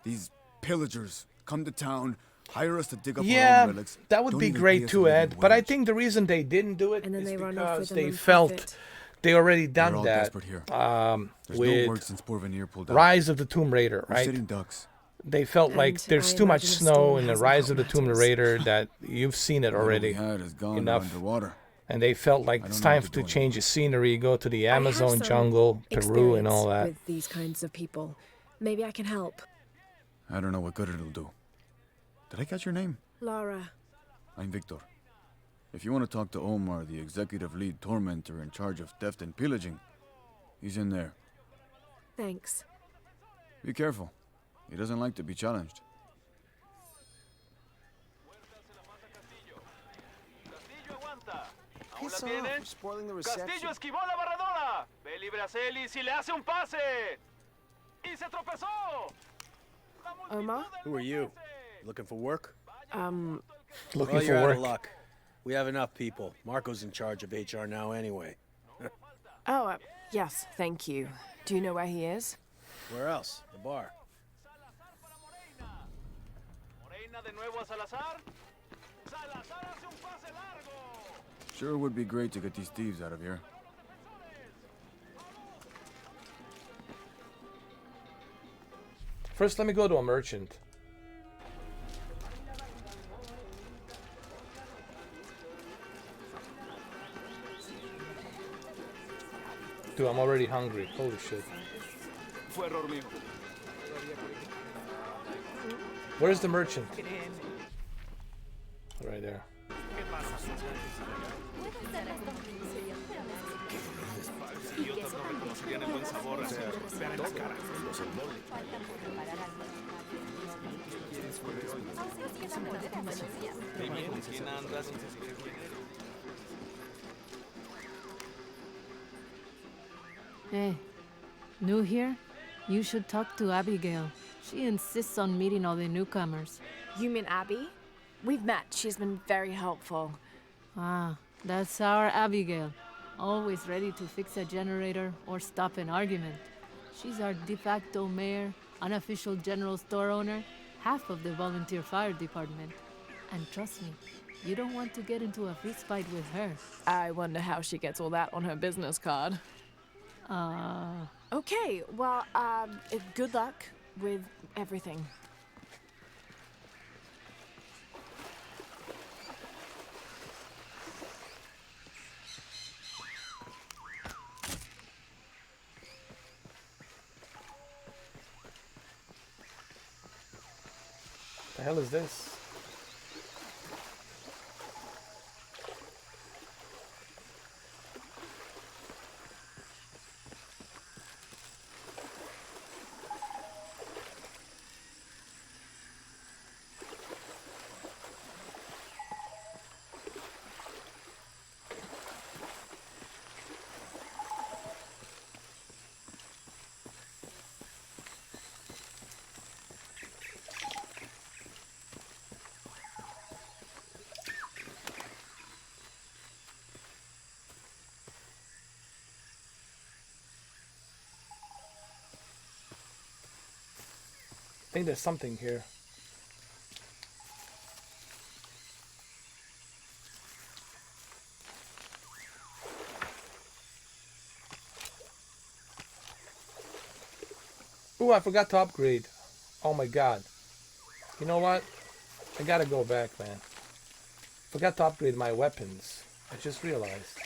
These pillagers come to town, hire us to dig up our own relics. That would be great too, Ed. But I think the reason they didn't do it and then is they run off because with them they and felt profit. they already done They're all that. desperate here. There's With no work since Porvenir pulled out. Rise of the Tomb Raider, We're right? sitting ducks. They felt And like there's I too much imagine the snow storm in the hasn't Rise caught of the Tomb matters. Raider that you've seen it already What we had is gone enough. underwater. And they felt like I it's don't know what time to to do change the scenery, go to the I have Amazon some jungle, Peru, and all experience that. with these kinds of people. Maybe I can help. I don't know what good it'll do. Did I catch your name? Lara. I'm Victor. If you want to talk to Omar, the executive lead tormentor in charge of theft and pillaging, he's in there. Thanks. Be careful. He doesn't like to be challenged. Piss off, you're spoiling the reception. Castillo esquivó la barredora. Ve libre a Celis y le hace un pase. Y se tropezó. Omar? Who are you? Looking for work? Looking well, for you're out work. of luck. We have enough people. Marco's in charge of HR now anyway. Oh, yes, thank you. Do you know where he is? Where else? The bar. Morena de nuevo a Salazar. Salazar hace un pase largo. Sure would be great to get these thieves out of here. First, let me go to a merchant. Dude, I'm already hungry. Holy shit. Fue error mío. Where's the merchant? Right there. Hey, new here? You should talk to Abigail. She insists on meeting all the newcomers. You mean Abby? We've met. She's been very helpful. Ah, that's our Abigail. Always ready to fix a generator or stop an argument. She's our de facto mayor, unofficial general store owner, half of the volunteer fire department. And trust me, you don't want to get into a fist fight with her. I wonder how she gets all that on her business card. Okay, well, good luck with everything. The hell is this? I think there's something here. Ooh, I forgot to upgrade. Oh my god. You know what? I gotta go back, man. Forgot to upgrade my weapons. I just realized.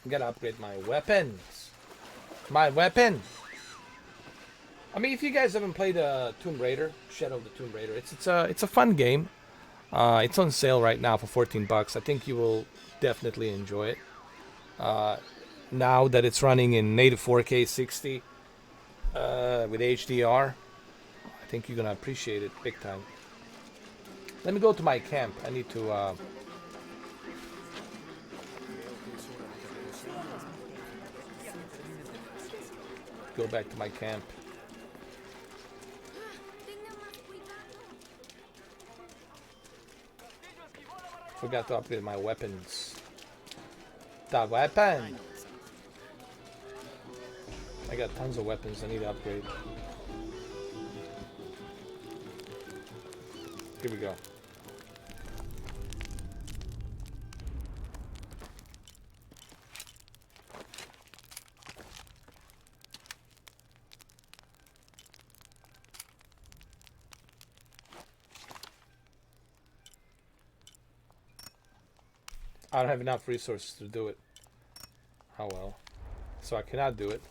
I gotta upgrade my weapons. My weapon! I mean, if you guys haven't played Tomb Raider, Shadow of the Tomb Raider, it's a fun game. It's on sale right now for $14. I think you will definitely enjoy it. Now that it's running in native 4K 60 with HDR, I think you're gonna appreciate it big time. Let me go to my camp. I need to go back to my camp. Forgot to upgrade my weapons. The weapon! I got tons of weapons I need to upgrade. Here we go. I don't have enough resources to do it. Oh well. So I cannot do it.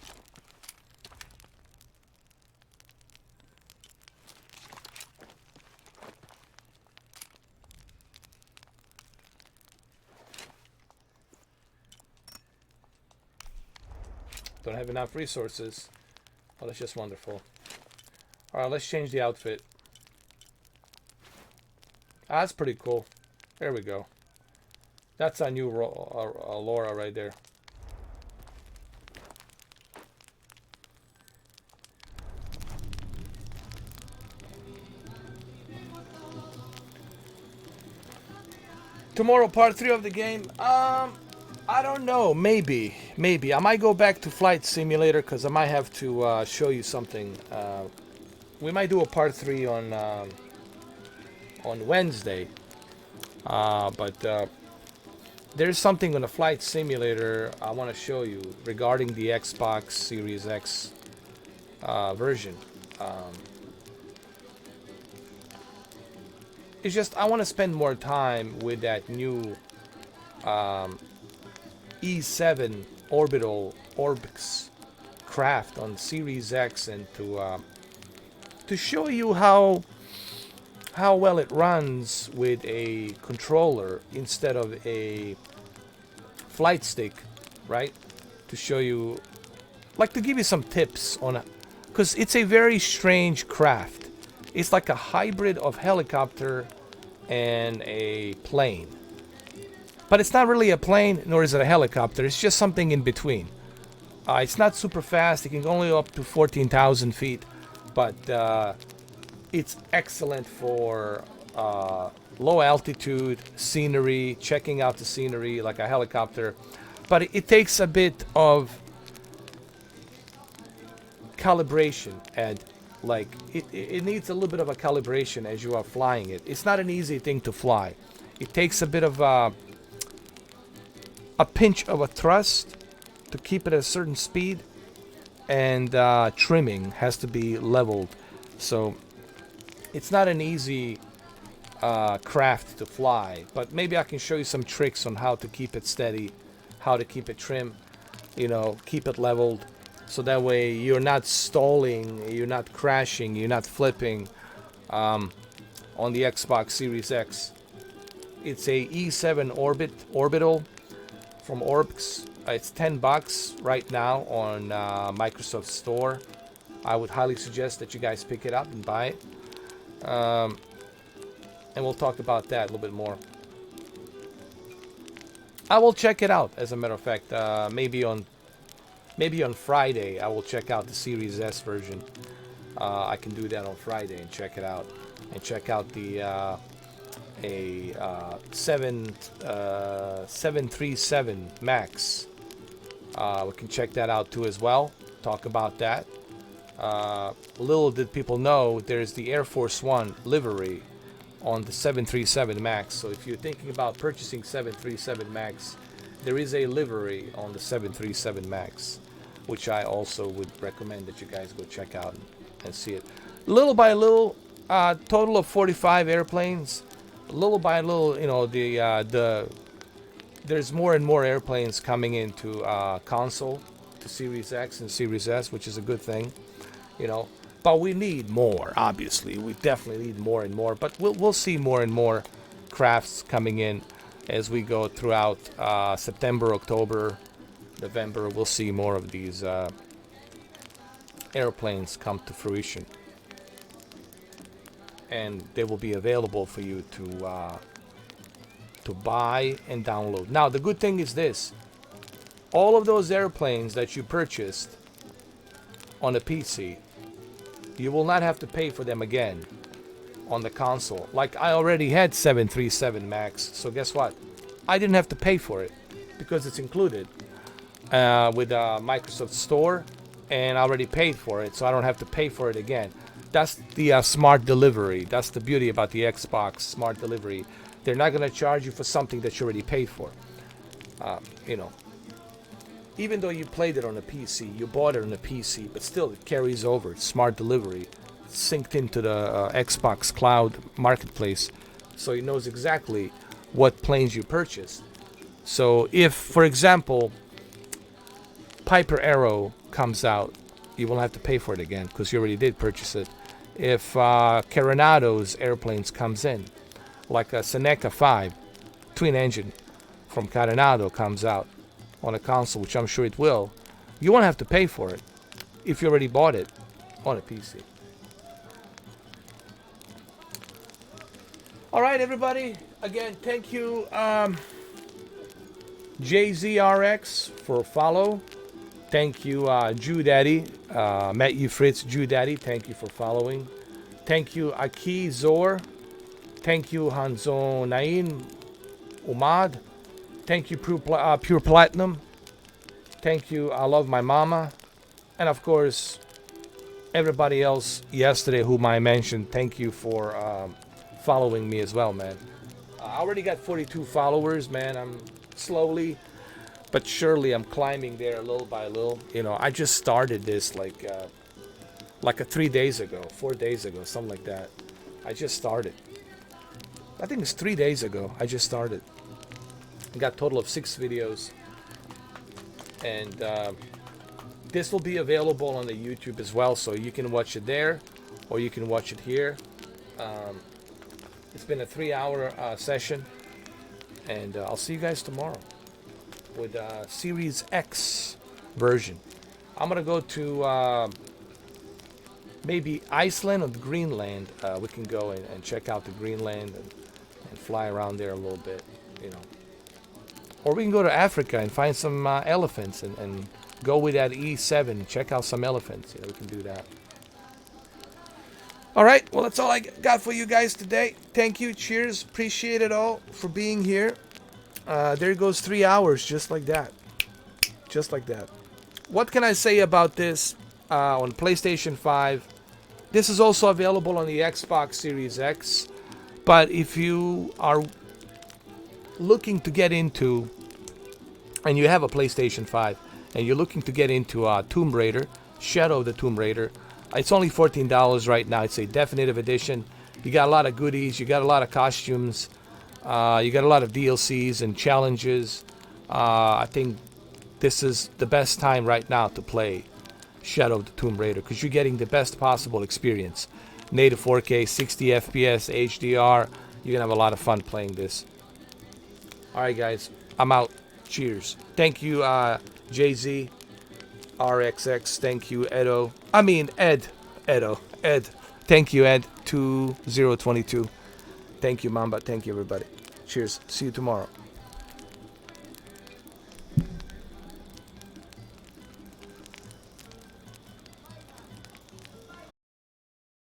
Don't have enough resources. Oh, that's just wonderful. Alright, let's change the outfit. Ah, that's pretty cool. There we go. That's our new Lara right there. Tomorrow, part 3 of the game. I don't know. Maybe. I might go back to Flight Simulator because I might have to show you something. We might do a part 3 on Wednesday. But there's something on the Flight Simulator I want to show you regarding the Xbox Series X version. It's just I want to spend more time with that new E7 orbital Orbx craft on Series X, and to show you how well it runs with a controller instead of a flight stick, right? To show you, like, to give you some tips on, because it's a very strange craft. It's like a hybrid of helicopter and a plane. But it's not really a plane, nor is it a helicopter. It's just something in between. It's not super fast. It can go only up to 14,000 feet. But it's excellent for low altitude scenery, checking out the scenery like a helicopter. But it takes a bit of calibration, and like it needs a little bit of a calibration as you are flying it. It's not an easy thing to fly. It takes a bit of a pinch of a thrust to keep it at a certain speed, and trimming has to be leveled. So it's not an easy craft to fly, but maybe I can show you some tricks on how to keep it steady, how to keep it trim, you know, keep it leveled, so that way you're not stalling, you're not crashing, you're not flipping on the Xbox Series X. It's a E7 orbital from Orbx. It's $10 right now on Microsoft Store. I would highly suggest that you guys pick it up and buy it. And we'll talk about that a little bit more. I will check it out, as a matter of fact. Maybe on Friday I will check out the Series S version. I can do that on Friday and check it out. And check out the 737 Max. We can check that out too as well. Talk about that. Little did people know, there's the Air Force One livery on the 737 Max. So if you're thinking about purchasing 737 Max, there is a livery on the 737 Max, which I also would recommend that you guys go check out and see it. Little by little, total of 45 airplanes. Little by little, you know, there's more and more airplanes coming into console, to Series X and Series S, which is a good thing, you know. But we need more, obviously. We definitely need more and more. But we'll see more and more crafts coming in as we go throughout September, October, November. We'll see more of these airplanes come to fruition, and they will be available for you to buy and download. Now, the good thing is this: all of those airplanes that you purchased on a PC, you will not have to pay for them again on the console. Like, I already had 737 Max, so guess what? I didn't have to pay for it because it's included with Microsoft Store, and I already paid for it, so I don't have to pay for it again. That's the smart delivery. That's the beauty about the Xbox smart delivery. They're not going to charge you for something that you already paid for. You know, even though you played it on a PC, you bought it on a PC, but still it carries over. It's smart delivery. It's synced into the Xbox Cloud Marketplace, so it knows exactly what planes you purchased. So if, for example, Piper Arrow comes out, you won't have to pay for it again because you already did purchase it. If Coronado's airplanes comes in, like a Seneca 5 twin engine from Coronado comes out on a console, which I'm sure it will, you won't have to pay for it if you already bought it on a PC. All right, everybody. Again, thank you, JZRX, for follow. Thank you, Jew Daddy, Matthew Fritz, Jew Daddy. Thank you for following. Thank you, Aki Zor. Thank you, Hanzo Nain Umad. Thank you, Pure Platinum. Thank you, I Love My Mama. And of course, everybody else yesterday whom I mentioned, thank you for following me as well, man. I already got 42 followers, man. I'm slowly but surely I'm climbing there little by little. You know, I just started this like 3 days ago, 4 days ago, something like that. I just started. I think it's 3 days ago. I just started. I got a total of 6 videos, and this will be available on the YouTube as well, so you can watch it there, or you can watch it here. It's been a 3-hour session, and I'll see you guys tomorrow with Series X version. I'm gonna go to maybe Iceland or Greenland. We can go and check out the Greenland and fly around there a little bit, you know. Or we can go to Africa and find some elephants and go with that E7 and check out some elephants. You know, we can do that. All right, well, that's all I got for you guys today. Thank you, cheers, appreciate it all for being here. There goes 3 hours, just like that. Just like that. What can I say about this on PlayStation 5? This is also available on the Xbox Series X. But if you are looking to get into, and you have a PlayStation 5, and you're looking to get into Tomb Raider, Shadow of the Tomb Raider, it's only $14 right now. It's a definitive edition. You got a lot of goodies. You got a lot of costumes. You got a lot of DLCs and challenges. I think this is the best time right now to play Shadow of the Tomb Raider because you're getting the best possible experience. Native 4K, 60 FPS, HDR. You're going to have a lot of fun playing this. Alright guys, I'm out. Cheers. Thank you JZ, RXX. Thank you Ed. Thank you Ed 2022. Thank you Mamba. Thank you everybody. Cheers. See you tomorrow.